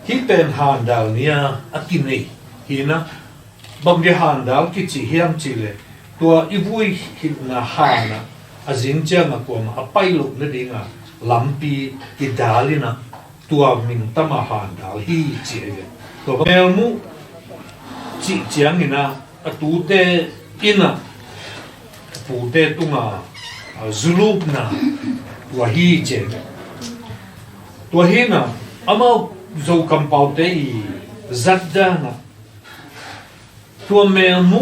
hi pen han dal nia akin nei hi na bang ge han dal ki chi hiam chi le tua I vui hi na ha na azing chang ko ma apai lo na dinga lampi ki dalina tua min tama han dal hi chi le to mel mu chi chiang ina atu te ina pu te tunga zulub na tua hi che tua hi na amau zo kampau te I zadda na tua mel mu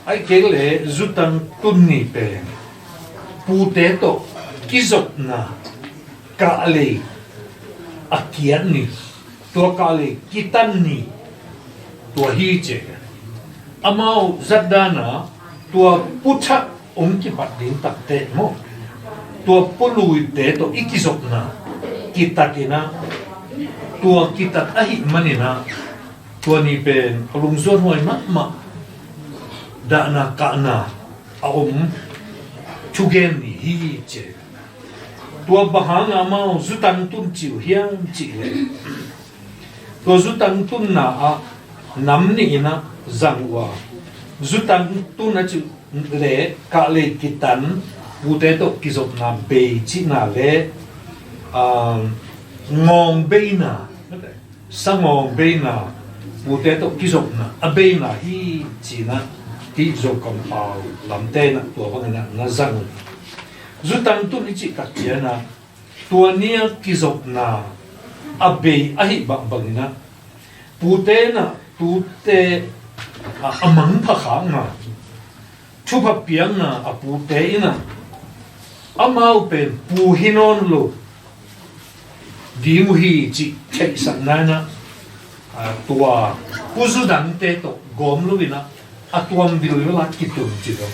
ai ke le zutan tunni pe pu te to kizot na ka le akian ni tua ka le kitan ni tua hi che amau zadda na tua pucha ong ki pat din tak te mo tua polui te to ikizot na kitakina tua kitat ahi manina tua ni pen alung zon hoi ma da na ka na aom chugen ni hi che tua bahang amau zutan tun chiu hiang chi le tua zutan tun na a nam ni na zangwa zutan tun na chu le ka le kitan pute to kizot na be chi na le ngong be na sangong be na pute to kizot na abe na hi chi na ti zo kam pau lam te na tua bang na zang zutan tu ni chi tak chia na tua nia kizot na abe ahi bang bang na pute na pute amang pha khang na chu pha piang na apute ina amau pen pu hinon lo dimu hi chi thei san na na tua puzu dang te to gom lo ina atuam bil la kitum chi do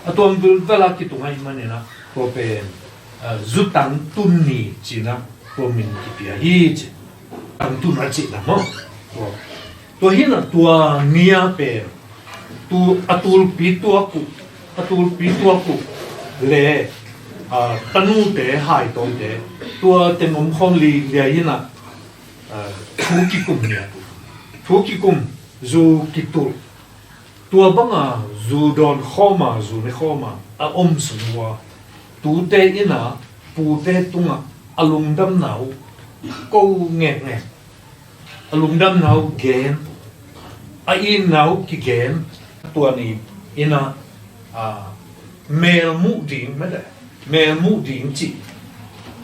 atuam bil la kitum ai manena to pen zutang tunni chi na to min ki pia hi chi ang tun a chi na mo to hina tua nia pe tu atul pi tu aku le tanu te hai to te tua te mom khom li le hina thu ki kum nia thu ki kum zu ki tu tua banga zu don khoma zu ne khoma a om sunwa tu te ina pu te tunga alung dam nau câu nghe nghe alung dam nau gen a in nau ki gen tua ni ina mel mu ding me de mel mu ding chi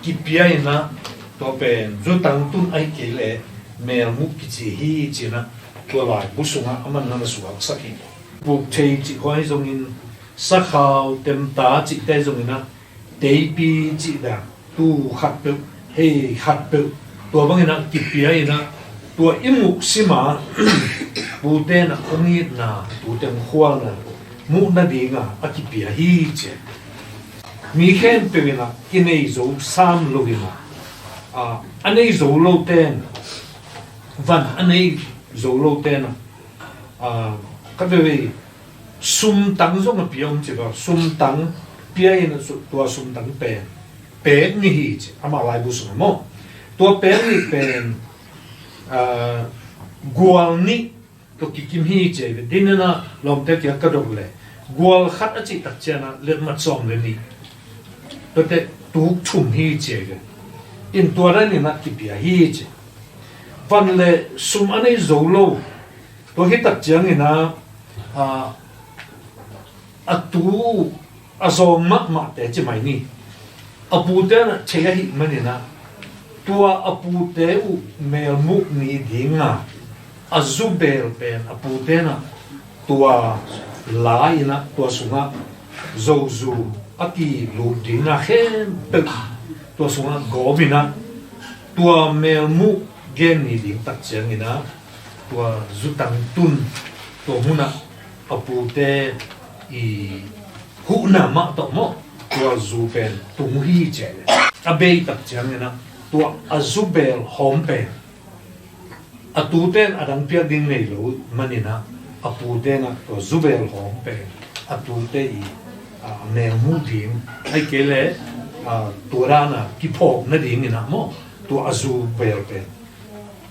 ki pia ina to pen zo tang tun ai ke le mel mu ki chi hi chi na tua lai bu sunga aman na suak sakhi bu chei chi khoi zong in sa khao tem ta chi te zong ina te pi chi da tu khat pe he khat pe tua bang ina ki pia ina tua imuk sima bu te na ongi na tu tem khwal na mu na dinga aki pia hi che mi khen pe na kinei zo sam logina anei zo lo ten van anei zo lo ten ka ve sum tang zo ma piong che ba sum tang pia ina tua sum tang pe ni hi che ama lai bu su mo tua pe ni pen gual ni to kikim hi che dinana lom te kya ka dog le gual khat a chi tak chana le ma chom le ni to te tu chum hi che ge in tua ra ni na ki pia hi che van le sum anei zo lo to hi tak chang ina a tu a zo ma te che mai ni a pu te na che ya hi mani na tua a pu te u mel mu ni dinga a zubel pen a pu te na tua la ina tua sunga zo zu aki lu dinga khen pe tua sunga gobina tua mel mu gen ni ding tak chang ina tua zutang tun to huna a pu te i hu na ma to mo tua zu pen tu hi che a be tak chang ina tua azubel hompe atuten adang pia ding nei lo manina aputen a to zubel hompe atute i ne mu ding ai kele turana ki phok na ding ina mo tu azubel pe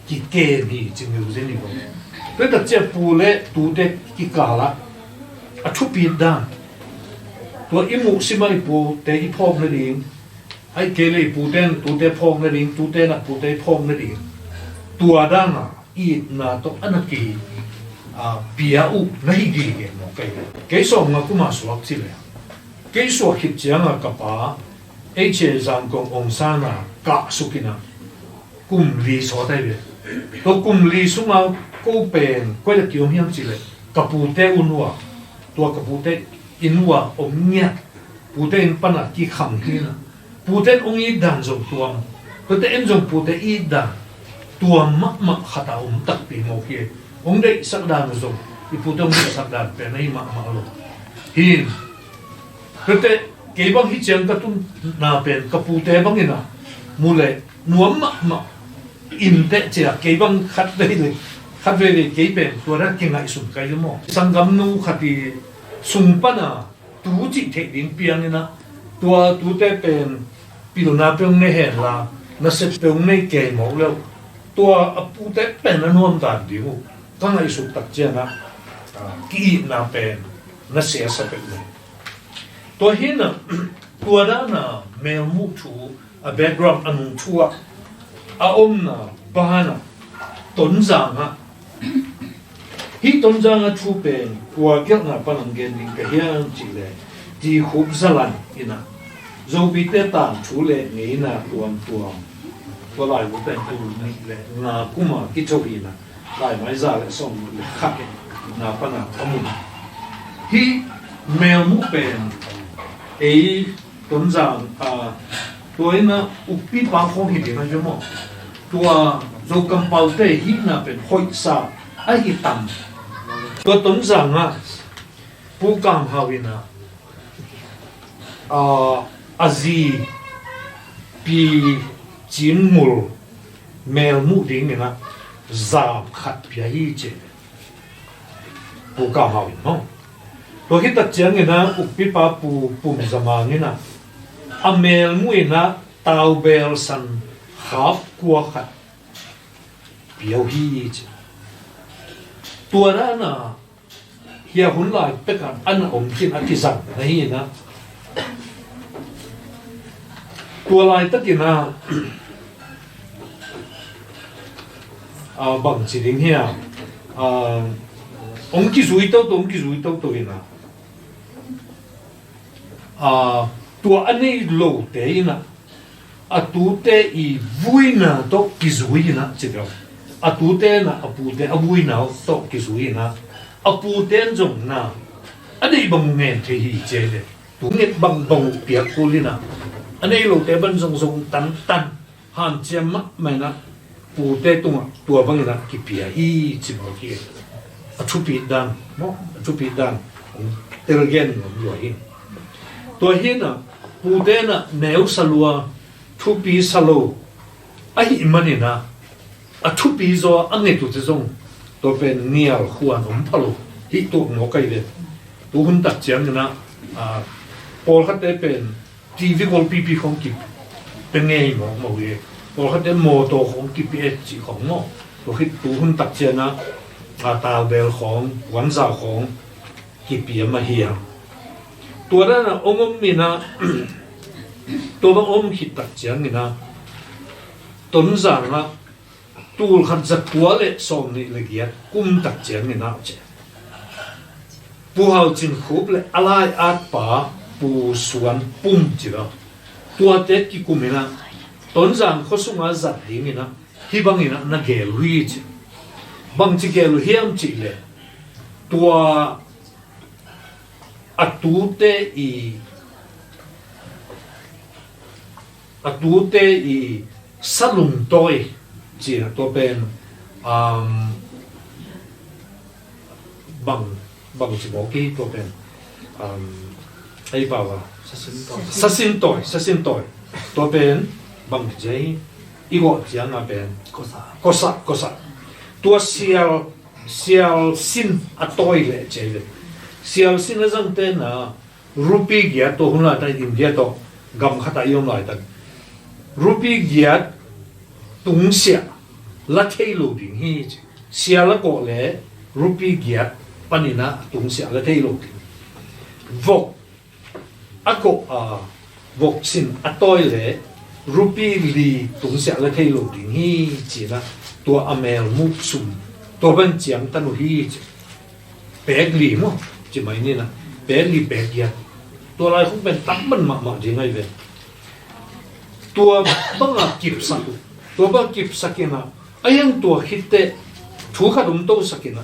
ki ke ni chingyu zeni ko pe ta che pule tu te ki kala a thu pi dan to imu simai pu te i phok na ding ai kele pu ten tu te phok na ding tu te na pu te phok na ding tua dana i na to anaki pia u nei gi ge no ke so nga kuma suak chi le ke so khit chiang a kapa e che zang kong ong sana ka sukina kum li so dai le to kum li sunga ko pen ko le kiom hiam chi le kapu te unwa tua kapu te inwa om nya pu te in pana ki kham ki na pu te ong i dan zo tuam ko te em zo pu te i dan tua mak khata tak pi mo ki ong dei sak dan zo i pu tong sak dan pe nei ma lo hin ko te ke bang hi chang ka tun na pen ka pu te bang ina mule nuam ma in te che ke bang khat dei le khat ve le ke pen tua ra ke ngai sum kai mo sangam nu khati sum pana tu chi the din piang ina tua tu te pen pil na peng ne he la na se peng ne ke mo lo tua apu te pen na nuam dan di hu ka ngai su tak che na ki na pen na se sa pe le to hina tua da na mel mu thu a background anung thua a om na bahana ton zanga hi ton zanga thu pen tua gel na panang gen ning ka hian chi le ti khub zalan ina zo bi te tan thu le ngei na tuam to lai bu pen tu ni le na kuma ki cho ina lai mai za le som le khat na pana amun hi mel mu pen e ton zang tôi na upi pa phong hi na jo mo tua zo kam pau te hi na pen hoi sa ai hi tam to ton zang a pu kam hawina azi pi chin mul mel mu ding na za khat pia hi che pu kam hawin no to hi ta chang na upi pa pu pum zamang na amel muina tau bel san khap kwa khat piau hi che tua ra na hia hun lai pe kan an om kin a ti sang na hi na tua lai takina bằng chỉ đến here ông kỹ thuật đâu ina tua anh ấy lâu thế ina tu te I vui na to kỹ thuật ina chỉ đâu tu te na apu te vui na to kỹ thuật ina apu te giống na anh ấy bằng nghe thì hi chế đấy tu nghe bằng tiệc cô lina anh ấy lâu thế bên giống tan han chém mà na pu te tua bang na ki pia hi chi mo ki chu pi dan telgen lo hi tua hi na pu te na neu salua chu pi salo ai mani na chu pi zo ange tu te zong to pen nial huan palo hi tu no kai de tu hun tak chiang na pol khat te pen tv gol pi khong ki pen ngei mo ye tôi hay đến mô tô không kịp biết chỉ không nó tôi khi tu hun tập trên á tàu bèo không quán dạo không kịp biết mà hiểu tôi đó là ông mình á tôi bằng ông khi tập trên mình á tuần giang á tu khăn giật quá lệ xong này là gì cũng tập trên mình á chứ bu hào chín khốp lệ alai át pa bu suan pum chứ đó tôi tết kí cũng mình á tuần giang có sung á giật đi mình á hi bằng mình á na gel huy chứ bằng chỉ gel hiếm chỉ lệ tua atute I salung toi chỉ là tua bên bằng chỉ bảo kỹ tua bên ai bảo à sasin toi tua bên bằng giấy igo giang à bên kosa tua sial sin atoi lệ chơi lệ sial sin là rằng tên là rupi gia to hun là tại India to gam khata yom lại tại rupi gia tung xia là thay lô đình hi xia là cổ lệ rupi gia panina tung xia là thay lô đình vok ako vok sin atoi lệ rupi li tung xia là thay lô đình hi chỉ là tua amel muk sum tua bên chiang tanu hi bag li mo chỉ mấy nè bag li bag gia tua lại không bên tắm bên mà gì ngay về tua băng kịp sakina ayang tua hitte thu khát tâu sakina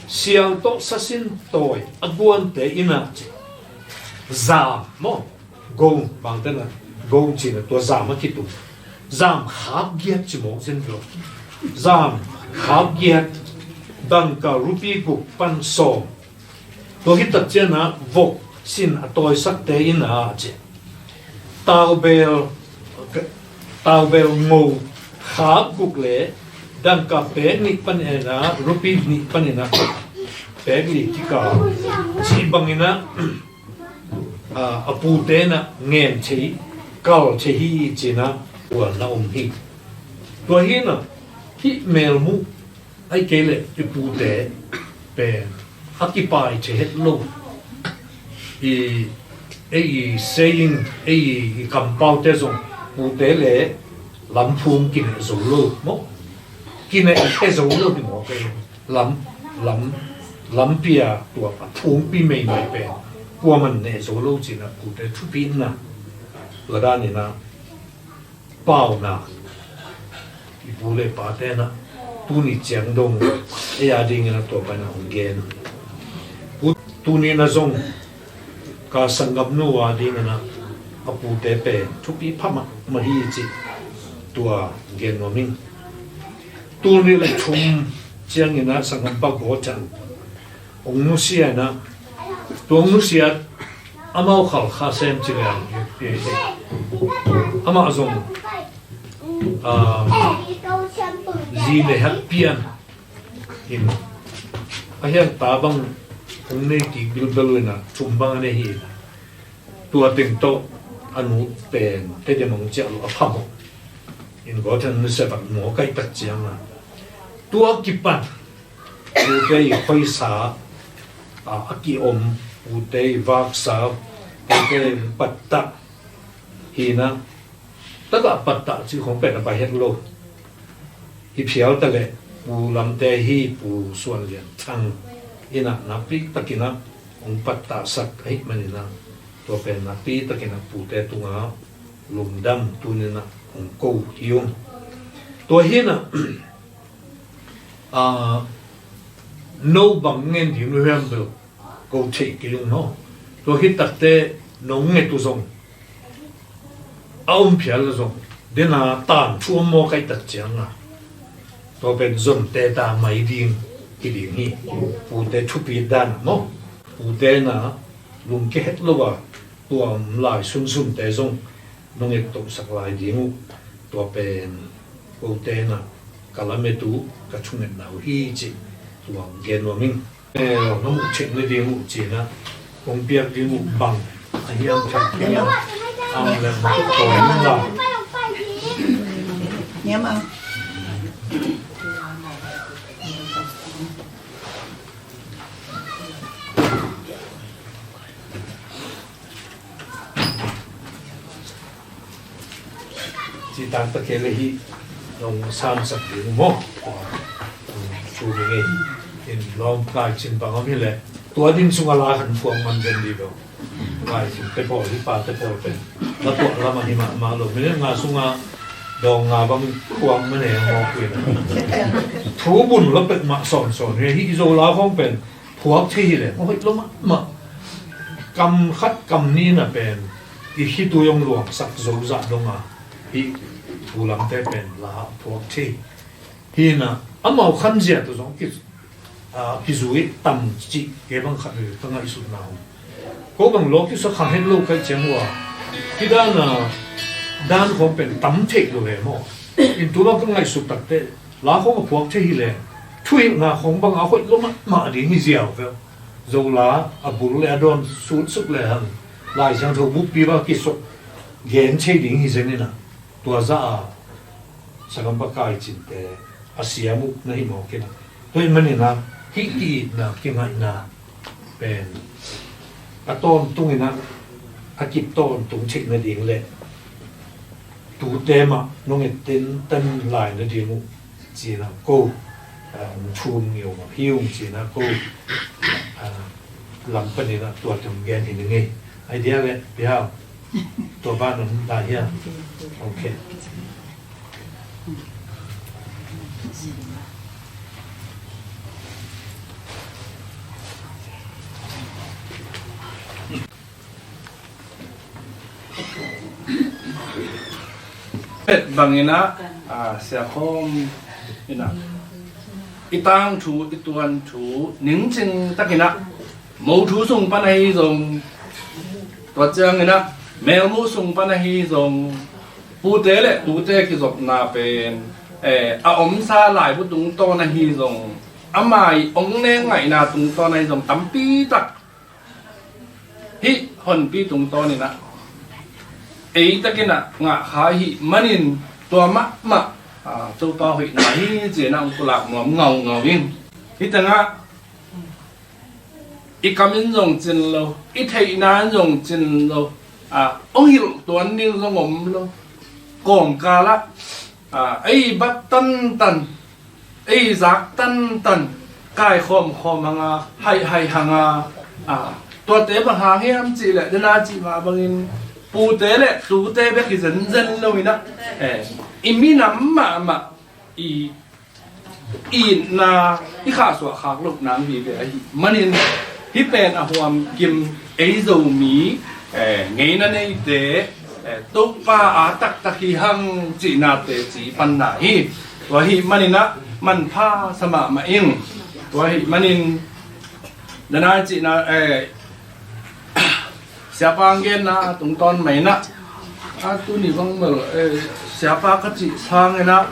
sial to sasin toy aguan te ina zam mo gong bang tên là gong chỉ là tua zam mà kitu zam hab giat chỉ mo sen lo zam hab giat bang ka rupi ku pan so tua hitta chena vok sin atoy sak te ina che tao bel ngô khá cục lệ đang cả bé nghịch pan ena rupi nghịch pan ena bé nghịch chỉ cả chỉ bằng ena apu te na nghen chỉ cao chỉ hi chỉ na của na hi tua hi na hi mel mu ai kể lệ apu te bé occupy chỉ hết lâu ai saying ai cầm bao te zong pu te lệ lắm phun kinh này dấu lô mốc kinh này cái dấu lô thì mỏ cái lắm bia tua phun pi mày mày bè qua mình này dấu lô chỉ là cụ thể thu pin na ở đây này na bao na cái bù lệ bà thế na tu ni chém đông ai à đi nghe na tua bài na hùng gen tu ni na zong cả sang gặp nu à đi nghe na apu te pe thu pi phama mà hi chi tua gen no min tu ni le thum chiang ina sangam pa go chan ong nu sia na tu nu sia amao khal kha sem chi le ama azong zi le hapian in ahian ta bang ong nei ki bil beluna chum bang ne hi tua ting to anu pen te de mong cha lo phamo in go than se ba mo kai ta chiang na tua ki pan u te khoi sa aki om u te vak sa te pat ta hi na ตะกะปัตตะจิของเป็นไปเฮ็ดโลฮิเพียวตะเลปูลำเตฮีปูส่วนเลียนทั้งอินะนับปีตะกินะองปัตตะสักให้มันนี่นะตัวเป็นนับปีตะกินะปูเตตุงาลุมดำตัวนี่นะองกูฮิวตัวฮีนะno bằng nghe tiếng người em được câu chạy cái luôn nó tôi hít tắc tê nó nghe tu song ông phía là song đến là tàn chua mò cái tắc chẳng à tôi bên dùng tê ta mấy điên cái điên hi phụ tê chụp bị đan nó phụ tê na luôn cái hết luôn à tôi lại sung sung tê song nó nghe tụng sắc lại điên tôi bên phụ tê na cả là mấy tu cả chung nên nào hi chỉ tuang gen wa ming nó mu chek le ding mu chi na kong piak ding mu bang a hiam chak hiam ang le ma ko ni la nhắm không chỉ tang ta ke le hi nong sam sak ding mo chu ni in long kai chin bang am hi le tua din sunga la han fuang man gen di do kai chin te po hi pa te po pe la to la ma hi ma lo me nga sunga dong nga bang fuang me ne mo kwi na thu bun la pe ma son son hi zo la phong pen phuak thi le mo hi lo ma kam khat kam ni na pen i hi tu yong luang sak zo za dong a hi thu lam te pen la phuak thi hi na amau khan zia tu zong ki zui tam chi ke bang khat le tang ai su na ko bang lo ki so khang hen lo kai cheng wa ki da na dan ko pen tam thek lo le mo in tu lo tang ai su tak te la ko ko phuak the hi le thui nga khong bang a hoi lo ma di ni ziaw ve zo la a bul le adon su suk le han lai chang tho bu pi ba ki so gen che ding hi zen ni na tua za sagam ba kai chin te asiamu na hi mo ke na toi mani na hi ti na ke ngai na pen a ton tung ina a kip ton tung chik na ding le tu te ma nong et ten tan lai na ding chi na ko chum nhiều ma hiu chi na ko lam pa ni na tua tum gen hi nge idea le bia to ba no da ya okay bangina sia khom ina itang thu ituan thu ning ching takina mo thu sung pa nei zong to chang ina mel mu sung pa nei zong pu te le tu te ki zop na pen a om sa lai bu tung to na hi zong amai ong ne ngai na tung to nai zong tam pi tak hi hon pi tung to ni na ấy ta cái nè ngạ khá hi manin tua mắt mà châu to huyện này chỉ năng của lạc ngầm ngầu ngầu in ít ta ngạ ít cam in dùng chân lâu ít thấy nan dùng chân lâu ông hiểu tuấn niu dùng ngầm lâu còn cả lá ấy bắt tân tân ấy giác tân tân cái khom khom hàng hàng tua tế bằng hàng em chỉ lại đến na chỉ mà bằng in pu tế lệ tu tế biết cái dân lâu ina imi nắm mà na cái khả sủa khạc lục nắm vì vậy manin hip pen huam kim ấy dầu mí ngày nay này tế tốt pa tak hi hang chỉ na tế chỉ pan na hi và hi manin na man pha sama ma in và hi manin dana chỉ na siapa angin na tung ton main na tu ni bang mer siapa ka chi sang na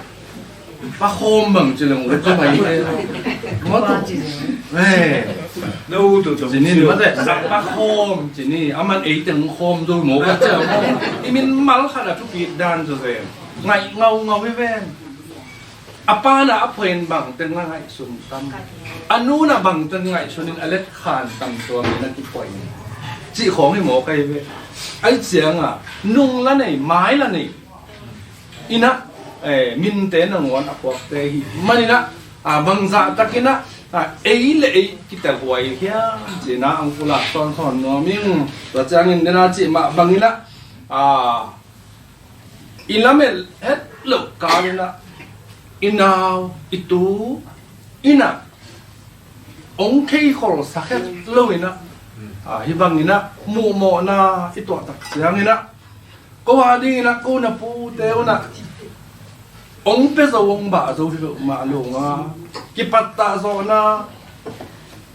pa khom bang chi long ka mai mo tu no tu chi ni ma de pa khom chi ni aman ei teng khom du mo ka cha i min mal kha da tu pi dan zo ve ngai ngau ve ven apa na apen bang teng ngai sun tam anu na bang teng ngai sunin alet khan tam to mi na ki poi chỉของให้หมอไกลไปไอ้เสียงนงละไหนไม้ละไหน ina min te na ngon apok te hi manina bangza takina le kita huai hia jina ang pula ton ton no ming to changin dena chi ma bangina ilamel het lo kalina inaw itu ina ong kei khol sakhet lo ina hibangina mu mo na ito tak changina ko hadi na ko na pu te ona ong pe zo ong ba zo fi ma lo nga ki patta zo na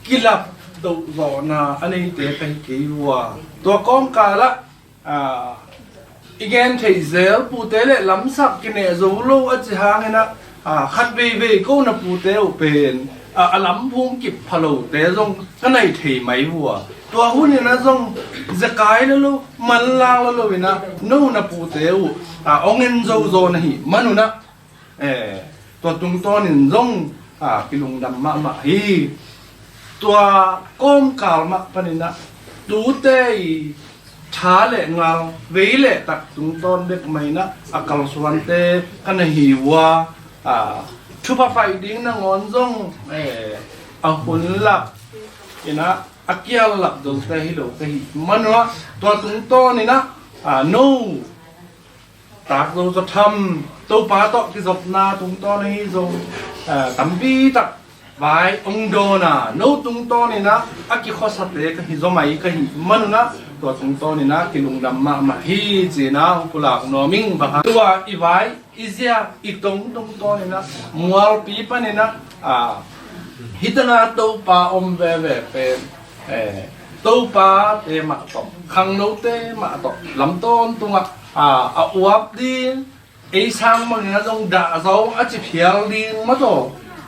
kilap do zo na anei te kai ki wa to kong ka la igen thei zel pu te le lam sak ki ne zo lo a chi hang na khat ve ko na pu te o pen lam phum ki phalo te zong kanai thei mai wa to hu ni na zong zakai na lo man lang lo na no na pu te u ongen zo zo na hi manu naตัวตุงต้นนี่ร่งกิลุงดำมาฮีตัวก้มกาลมาปนินะดูเตยช้าเละเงาเวเละตักตุงต้นเด็กไม่นะอากาศสวรรค์เตกันหิวชุบไฟดิ้งนะงอนร่งหุ่นหลับนะอาเกียหลับดูเตยฮิโลเตยมันว่าตัวตุงต้นนี่นะนู่ตากเราจะทำตัวปลาตอกที่ศพนาตุงต้นนี้ทรงตั้มปีตักไว้องโดนะโน้ตุงต้นนี่นะอากิข้อสัตย์ก็หิจไม่ก็หิมันนะตัวตุงต้นนี่นะกิลุงดำมาฮีจีนะกุหลาบนอมิงบางตัวอีไว้อีเสียอีตุงต้นนี่นะมัวปีปนี่นะฮิตนาตัวปลาอมเวเป็นตัวปลาเตมาตอกขังโนเตมาตอกลำต้นตุงอวบดีไอ้ช่างมันนะต้องด่าเขาอาจจะเพียรดีมาต่อ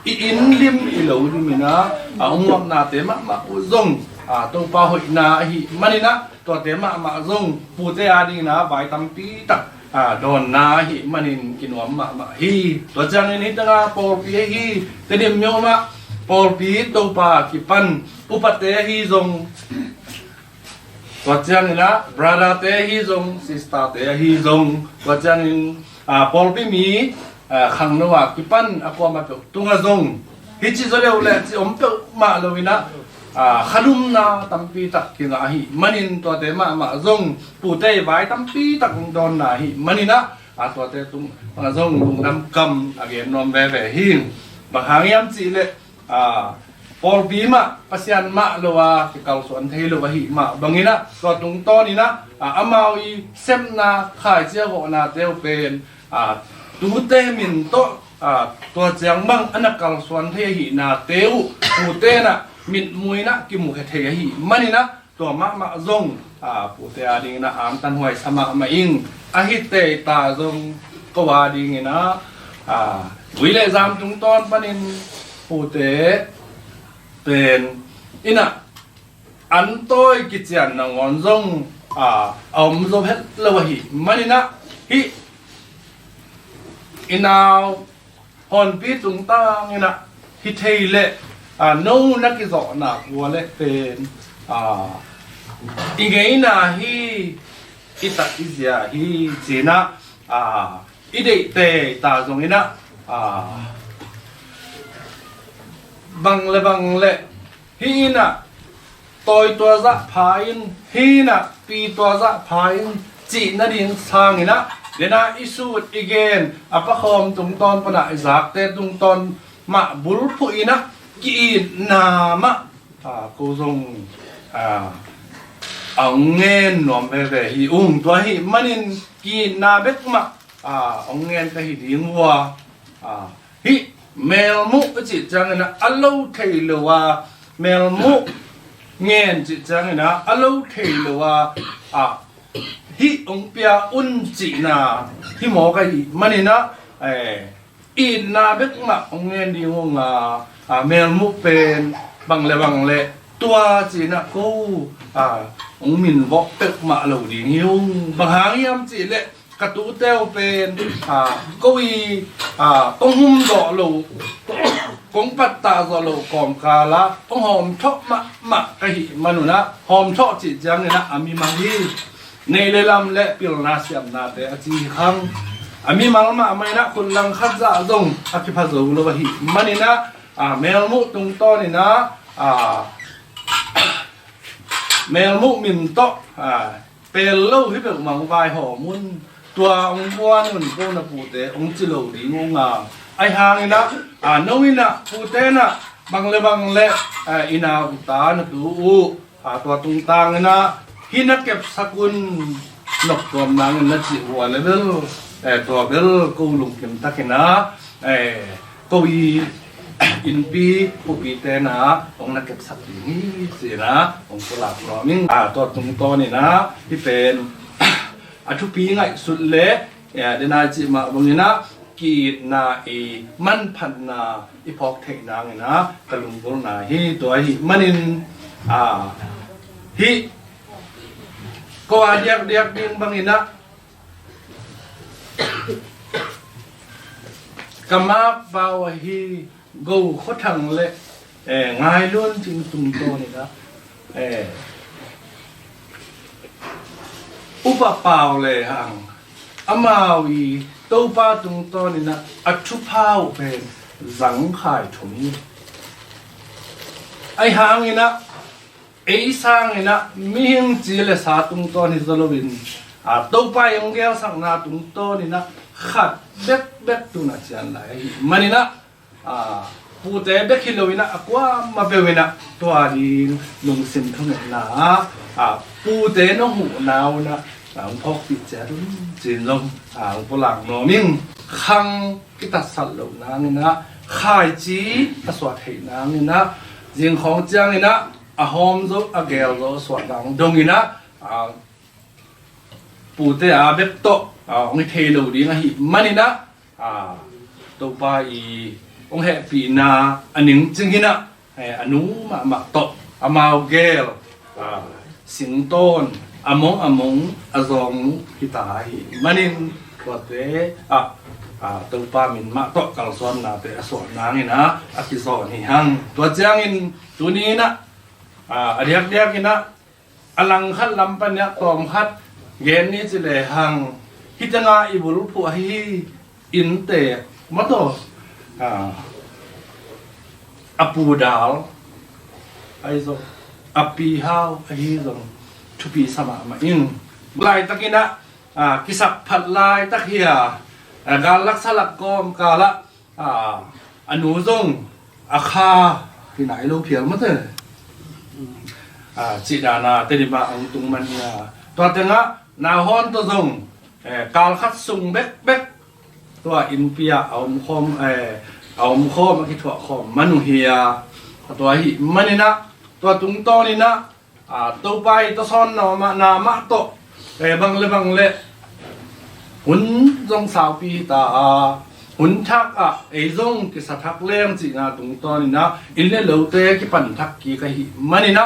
อินลิมอิโลดิมินะองค์นาเตมาอุซงตัวปลาหอยนาหิมันนี่นะตัวเตมาซงปูเตอาดีนะใบตั้มปีตักโดนนาหิมันนี่กินวมาฮีตัวจังนี้ตั้งปอปีฮีเตเดียมโยมาปอปีตัวปลากิปันอุปเตฮีซงตัวจังนี่นะบราดาเตฮีซงซิสตาเตฮีซงตัวจังนี่ปอลปีมีขังนัวกิปันอากวมาเปิดตุงอาซงฮิจิโซเลวเลจิอมเปิดมาเลวินะขลุมนาตั้มปีตักกินอาหิมันินตัวเตมาซงปูเตไว้ตั้มปีตักโดนนาหิมันินะตัวเตตุงมาซงลุงดำกำอาเกนนอมเวหิงบางหางยามจีเลปอลปีมาปัสยันมาเลวะกิกาลสวนเทเลวะหิมาบางนี้นะตัวตุงต้นนี่นะอามาอีเซมนาขายเจ้าหัวนาเตวเป็นดูเตมินโตตัวเจียงบังอันนักกาลสวนเทหินาเตวปูเตนะมิดมวยนะกิมุเทหิมันนี่นะตัวมาซงปูเตอาดิงนะอามตันหวยสมามาอิงอาฮิเตตาซงก็ว่าดิงนะวิเลซามตุงตอนปนินปูเตเป็นอินะอันโต้ยกิจยันนะงอนซงเอามโซเพลเลวหิมันนี่นะฮิอินาวฮอนปีตุงตังนี่นะฮิเทเลโน่นักกิจนาวัวเลเป็นอีกไงนะฮิอิตาอิเซียฮิเจนะอีเดเตตาตรงนี้นะบังเลฮินะตัวจะพายินฮินะปีตัวจะพายินจีนั่นเองทางนี่นะเดี๋ยวนะอิสูดอีกเกนปะคอมตุงตอนปนะอิสักเตตุงตอนมาบุลพุยนะกีนามะกูซงเอาเงินนอมเวฮิตัวฮิมันอินกีนาเบกมะเอาเงินไปฮิดิงวัวฮิเมลมุจิจังนะอัลลูเทลวาเมลมุเงินจิจังนะอัลลูเทลวาฮิองเปียอุนจินาฮิโมกะฮิมันนี่นะอินนาเบกมะองเงินดีงงเมลมุเป็นบังเลตัวจีนะกูองมินวอกเบกมะเหล่าดีงิ้วบางหางยามจีเลกระตูเต้วเป็นก็วีต้องหุ่มดอกเหล่ากงปัตตาโซโลกอมกาละต้องหอมชอบมะกะหิมนุนะหอมชอบจิจังเนี่ยนะอามีมาฮีในเลลำและปิลนาเสียมนาแต่อจีคัง ami malma amaina kullang khadza zong akipa zo lo hi manina melmu tung to ni na melmu min to pelo hi be mang vai ho mun tua ong buan mun ko na pu te ong chi lo ri ngonga ai hang ina noina pu te na bang le ina ta na tu u tua tung tang ina hina kep sakun nok tom nang na chi wa level tua bel ko lung kim takina ko i in pi pu pi te na ong na kep sak ni si na ong ko la pro ming tua tung to ni na hi pen thu pi ngai sut le de na chi ma bang ni na ki na e man phan na i phok thei na ngai na kalung bol na hi to hi manin hi ko adiak ding bang ina kama bawa hi go khotang le ngai luôn ching tung to ni da upa pau le hang amawi to pa tung to ni na athu pau pen zang khai thumi ai hang ina ei sang ina mi hing chi le sa tung to ni zalowin to pa yong gel sang na tung to ni na khat bet tu na chian lai manina pu te be khilowina akwa ma bewina to ari lung sim thong na pu te no hu naw na ang phok pi cha dun jin long ang polang no ming khang kita sal lo na ni na khai chi aswa thei na ni na jing khong chang ni na hom zo agel zo swa dang dong ina pu te bek to ong thei lo di nga hi manina to pa i ong he pi na aning chingina anu ma to amao gel sing ton among azong kita hi manin kote to pa min ma to kal son na te so na ngi na akiso ni hang to jangin tunina adiak ina alang khat lampan ya tom khat gen ni chile hang hitanga ibul phu hi in te mato apu dal ai zo api hao hi zo thu pi sama ma in lai takina kisak phat lai takhia gal lak salak kom kala anu zong akha ki nai lo phial ma te chi dana te di ma ang tung man ya to tenga na hon to zong kal khat sung bek to in pia aum khom ki thwa khom manu hiya to hi manina to tung to ni na to pai to son no ma na ma to bang le hun zong sao pi ta hun thak zong ki sa thak leng chi na tung to ni na in le lo te ki pan thak ki ka hi manina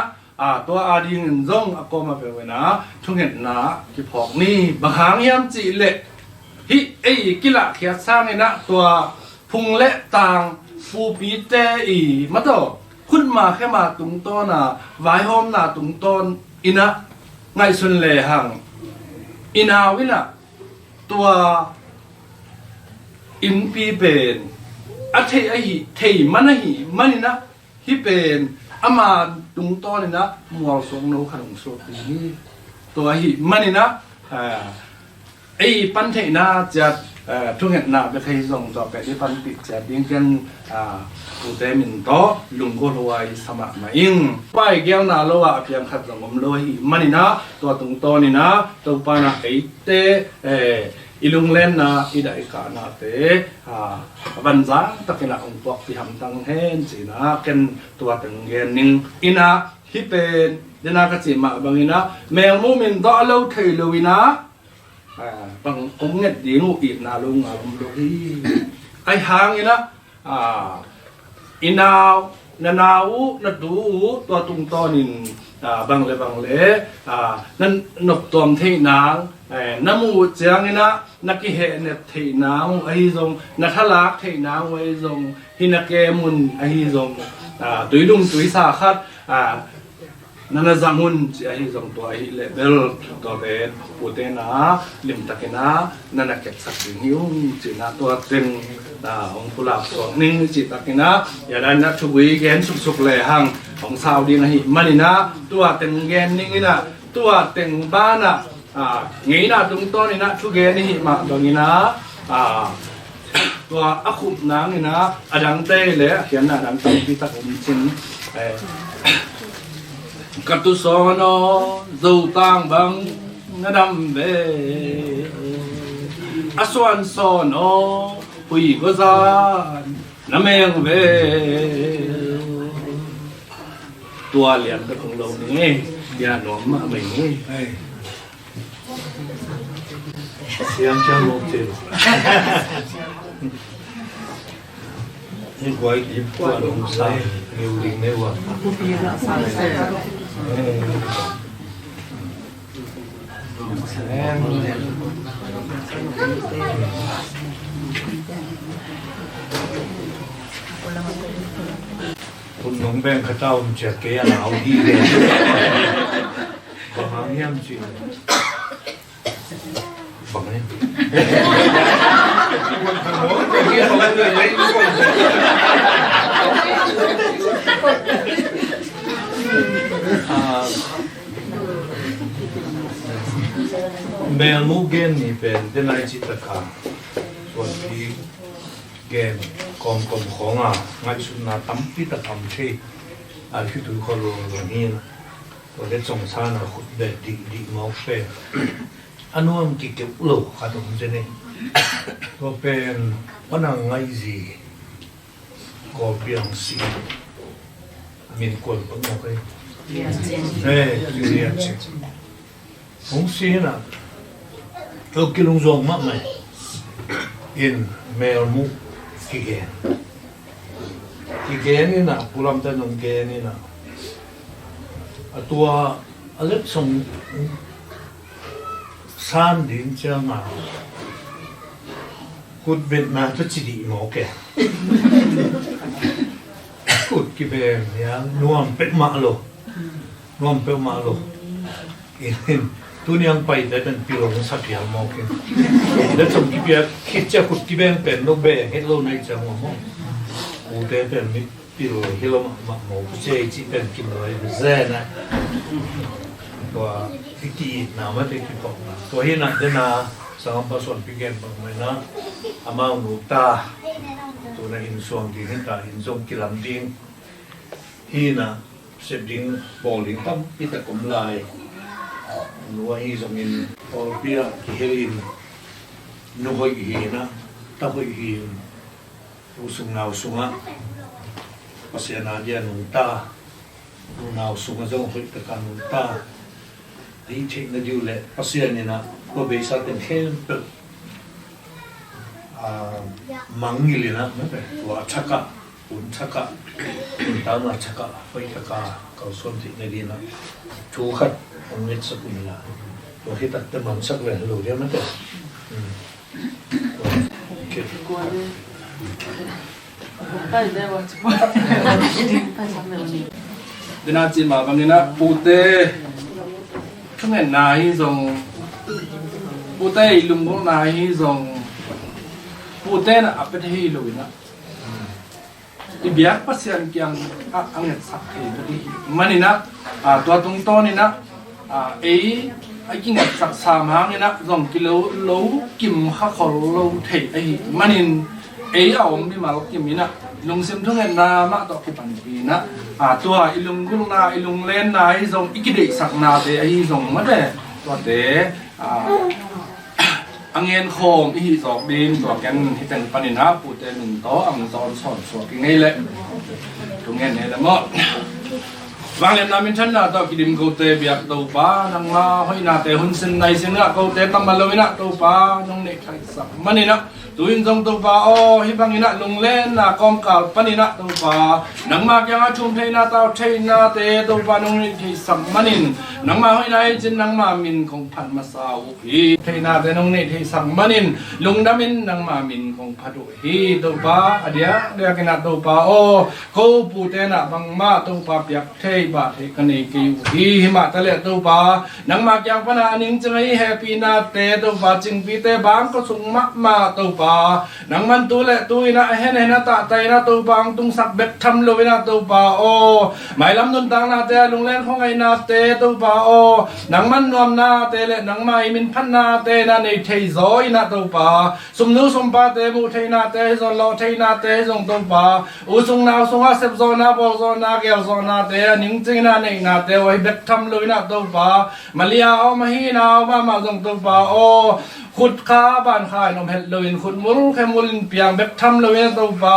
to ding zong akoma pe na thungen na ki phok ni bang hang yam chi le hi ki la khia sang ni na to phung le tang pu pi te ma to khun ma khe ma tung to na vai hom na tung ton ina ngai sun le hang ina wina tua in pi pen thei manahi manina hi pen ama tung to ni na mual song no khanung so ni to hi manina pan thei na chat thung het na be khai zong to pe di pan pi chat ding ken pu te min to lung ko loi sama ma ing pai gel na lo wa piang khat zong om lo hi manina to tung to ni na to pa na te ilung len na idai ka na te ban za takina ong pok pi ham tang hen chi na ken tua teng gen ning ina hi pen dena ka chi ma bangina mel mu min do lo thei lo ina bang ong nget ding u i na lu nga lo hi ai hang ina inaw na nau na du tua tung to nin bang le nan nok tom thei nang namu chiang ina naki he ne thei nang ai zong na thalak thei nang ai zong hinake mun ai zong tuilung tui sa khat nana zangun si ahi zong to ahi level to te pute na lim takena nana ket sak hiung chi na to ten na hong pulak so ning chi takena ya dan na thugui gen suk suk le hang hong sao ding hi manina tua ten gen ning ina tua ten ba na ngei na tung to ni na thu gen hi ma dong ina tua akhup nang ina adang te le hian na dang tang pi tak um chin Katu sono dâu tang bang ngadam ve aswan sono hui có ra nameng ve tua liền cái cùng lâu này ya nó mà mình siam chang một chiều nhưng quay dịp qua đồng sai nhiều điện này quaคุณน้องแบงข้าเจ้ามันจะเกี่ยหนาวดีเลยบางเงี้ยมจริงบางเนี่ยเมลมูเกนนี่เป็นเดนไอจิตกาส่วนที่เกนกองของง่ายสุดนะตั้มพิตกรรมที่ที่ทุกคนรู้นี่นะตัวเด็กสงสารนะขุดเด็ดดีมากเลยอันนู้นที่เก็บโลกขาดตรงนี้ตัวเป็นพนังไงสิก็เพียงสิมีคนพนักเลยเรียนจริงผมสินะเรากินลงจงมากไหมอินเมลมุกกิเกนนี่นะพูดลำแต่นงเกนนี่นะตัวอะไรส่งสานดินจะมาขุดเบ็ดมาทุจิดีหมอแกขุดกี่เบงเนี่ยนวมเป็ดมาโลนวมเป็ดมาโลอินตัวนี้ยังไปแต่เป็นปีหลงสักอย่างมองกันแล้วส่งกี่เบียคิดจะขุดกี่เบงเป็นนกเบงเฮโลในจังหวะมั้งโอ้แต่เป็นมิปีหลงเฮโลมาหมอเจจีเป็นกินเลยเซ่นะตัวที่กีน้ำมันที่กีตกนะตัวที่นั่นเดน่าสังผสมพิเกนบางเมื่อนะอามาหนูตาตัวนั้นอินส่วนที่เห็นตาอินส่งกิลำดิ้งที่น่ะเสพดิ้งบอลดิ้งตั้มพิตะกลมลายหนูว่าที่ส่งอินพอเปียกิเฮลินหนูหอยหีนะตาหอยหีรู้สึกหนาวสูงอ่ะภาษาหน้าเดียหนูตาหนาวสูงจะหอยตะการหนูตาที่เช็คนั่นอยู่แหละภาษาเนี่ยนะก็เบสเป็นเทมเปมังงิลินะไม่เป็นตัวชักกะอุ่นชักกะอุ่นตามาชักกะไฟตะกาเขาส่วนที่ในดีนะชูขัดองเวทสกุลละตัวที่ตัดแต่มันสักเลยหรือเดียวไม่เป็นเก็บเดี๋ยวน่าจีมาแบบนี้นะปูเต้ทั้งเห็นนายทรงปูเต้ลุงของนายทรงปูเต้น่ะอัปเดตให้ลุยนะอีเบียกภาษาอังกฤษอังกฤษสักทีมันนี่นะตัวตรงโตนี่นะไอ้กินกับสักสามหางนี่นะ2 กิโลโลกิมข้าวขอโลเทไอ้มันนี่เอาไม่มากิมนี่นะลุงเซมทั้งเห็นนามาต่อผู้ปันปีนะตัวอีลุงกุลนาอีลุงเล่นนาไอ้ทรงอีกิเดสักนาเตไอ้ทรงมันเลยตัวเตอังเงินโคมอีสอบบินตัวแกนที่เป็นปัญหาปูเตหนึ่งโต๊ะอังซอนสอนสวดยังไงเลยตรงนี้เนี่ยแต่หมดบางเล่มนามินชันนะตัวกิดิมโกเตเบียกตัวป้านังมาห้อยนาเตหุ่นเส้นในเส้นละโกเตตั้มมาเลยนะตัวป้าน้องเด็กใครสักมันนี่นะตัวอินทรงตัวป้าโอ้ฮิบังนี่นะลงเล่นนะกอมกาลปันนี่นะตัวป้านังมากยังชุ่มเทนาเต้าเทนาเตตัวป้าน้องเด็กใครสักมันนี่นังมาห้อยนายจินนังมามินของพันมาสาวฮีเทนาเตน้องเด็กใครสักมันนี่ลุงดามินนังมามินของพัดุฮีตัวป้าเดียกินนะตัวป้าโอ้เขาปูเตนะบังมาตัวป้าเปียกเท บาทกันนี่กิวฮีมาตะเลตัวป่านังมากยังปนานิ่งจังไอแฮปปี้นาเตตัวป่าจิงปีเตบางก็สุงมาตัวป่านังมันตัวเละตัวนะเห็นนะตาใจนะตัวบางตุงสักเบ็ดทำเลยนะตัวป่าโอ้หมายลำนุนตังนาเตลุงเล่นของไอนาเตตัวป่าโอ้นังมันนวมนาเตเละนังไม่มินพันนาเตนะในเทยอยนะตัวป่าสมนุสมปาเตมุเทนาเตซอนโลเทนาเตซงตัวป่าอุสุงนาสุงอาเซบโซนาบอลโซนาเกลโซนาเตนิ่งจริงนะในนาเตไว้เบ็ดทำเลยนะตัวป่ามาเลียเอามาฮีนาเอามาส่งตัวป่าโอขุดขาบ้านขายนมเห็ดเลยขุดมุลแค่มุลเปียงเบ็ดทำเลยนะตัวป่า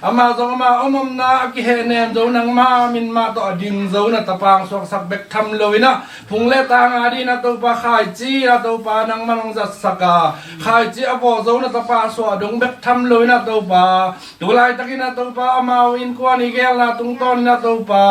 อามาส่งมาเอานมนากิเฮเนมโจนังมามินมาต่อดิงโจนะตะปางสวกสักเบ็ดทำเลยนะพุงเล็บตางอาดีนะตัวป่าขายจีนะตัวป่านังมันจัดสกาขายจีอโบโจนะตะปางสวดงเบ็ดทำเลยนะตัวป่าตัวลายตะกี้นะตัวป่าอามาวินกวานิเกลนะตุงต้นนะตัวป่า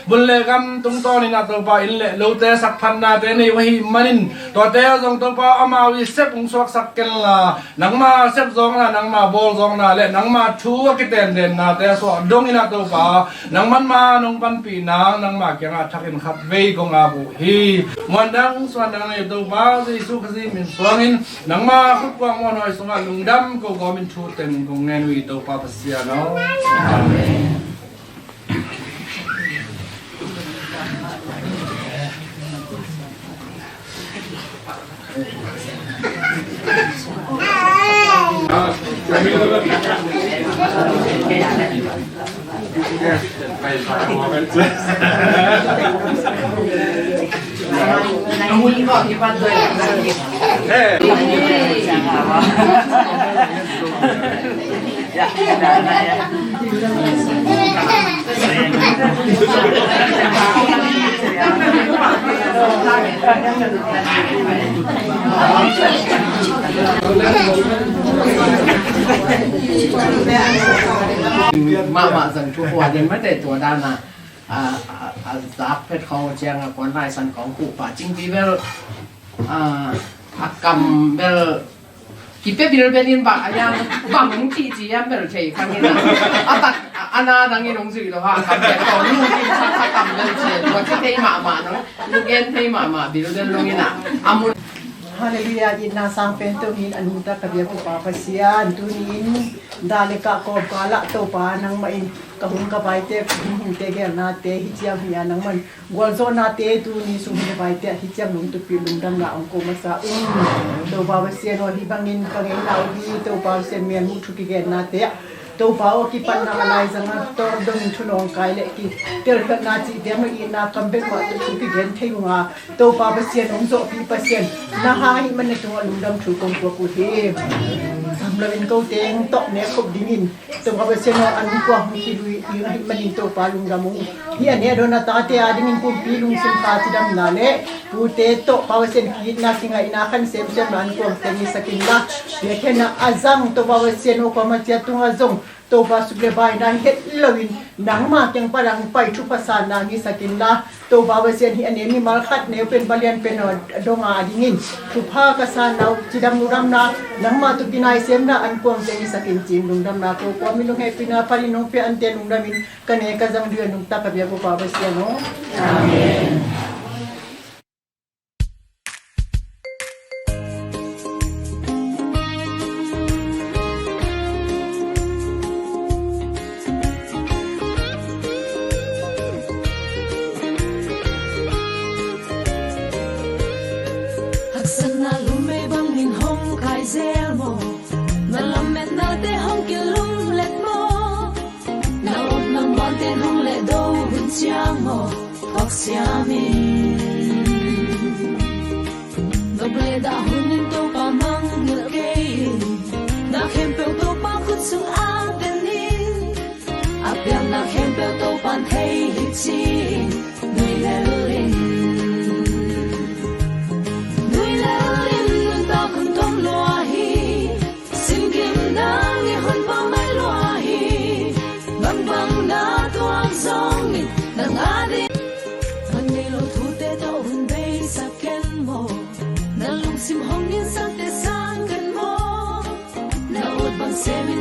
บุญเล็กำตุงต้นนะตัวป่าอินเล่โลเตสักพันนาเตนี่วะฮิมันินตัวเตะส่งตัวป่าอามาวิเซปงสวกสักเกลละนังมาเซปซองนะนังมาบอลซองนะเละนังมาชัวกิเตนเดนนะเตะสวดงอินะตัวป่านังมันมานงปันปีนังมาเกี่ยงอาทักอินขัดเวกงอาบุฮีมันดังสวดนังในตัวป่าที่สุขสิมินสวงินนังมาคุกวางมอนอยสงลุงดำก็มินชูเต็มกงเนนุยตัวป่าเสียเนาะอาเมนมาสังทุกวันยังไม่ได้ตัวด้านนะซับเพชรเขาเชียงก่อนไล่สันของคู่ป่าจริงที่เวลอักกรรมเวลกิเปบิลเป็นอินบะยังบังจีจียังเวลเชยครั้งนี้นะตัดอันน่าดังนี้ลงสื่อแล้วค่ะคำแต่ก่อนลูกกินชักกรรมเวลเชยตัวที่เทมาเนาะลูกเอ็นเทมาบิลเดนลงนี่นะอามุฮาเลลูยาอินนาสังเป็นตัวหินอนุตตะกับเบียกุปาปัสยานตุนินดาเลกะกอบกาละตัวปานังมาอินกะหุงกะไปเตะหุงเตะเกลนาเตฮิเจียมยานังมันกวลโซนาเตตุนิสุหิไปเตะฮิเจียมลุงตุปิลุงดังละองโกมาซาตัวปาปัสยานว่าฮิบังอินกังเอ็นลาวดีตัวปาปัสยานเมียนมุทุกิเกลนาเตะตัวป่าวกิปันนาอะไรจังนะตัวดงชุนองกายเล็กกิเดี๋ยวเกิดนาจีเดี๋ยวมาอีนาคัมเบกว่าตัวชุกิเกนเทงว่าตัวป่าวเสียนองโซปีเสียนนาหาหิมันในตัวลุงดำชุกงตัวกูเททำเลยเป็นเกาเตงตอกเนี้ยขบดิ่งตัวป่าวเสียนอันนี้กว่าหุ่นที่ดูอีหิมันในตัวป่าลุงดำมุงที่อันนี้โดนตาเตะดิ่งปุ่มปีลุงสินค้าที่ดำนาเล่กูเตะตัวป่าวเสียนคิดนาสิงห์นาขันเซมเซมรันกวงเตนิสกินละเดี๋ยวแค่น่าอาจังตัวป่าวเสียนโอความเจียตุงอาจงตัวบาสุเกบายนั้นเฮ็ดลวินหนังมาจังปะดังไปทุกภาษานานิสกินละตัวบาเซียนที่อันนี้มีมาคัดเนวเป็นบาเลียนเป็นดงอาดิงินทุภากษานาจิดำนุรัมนาหนังมาตุกินายเซมนาอันกวงเจนิสกินจินลุงดำนาโกกวามิลุงเฮปินาปารินงเปียอันเตลุงดามินกันเอกจังเดือนนุงตะกะเบียกุบาเซียนโนอาเมนSeven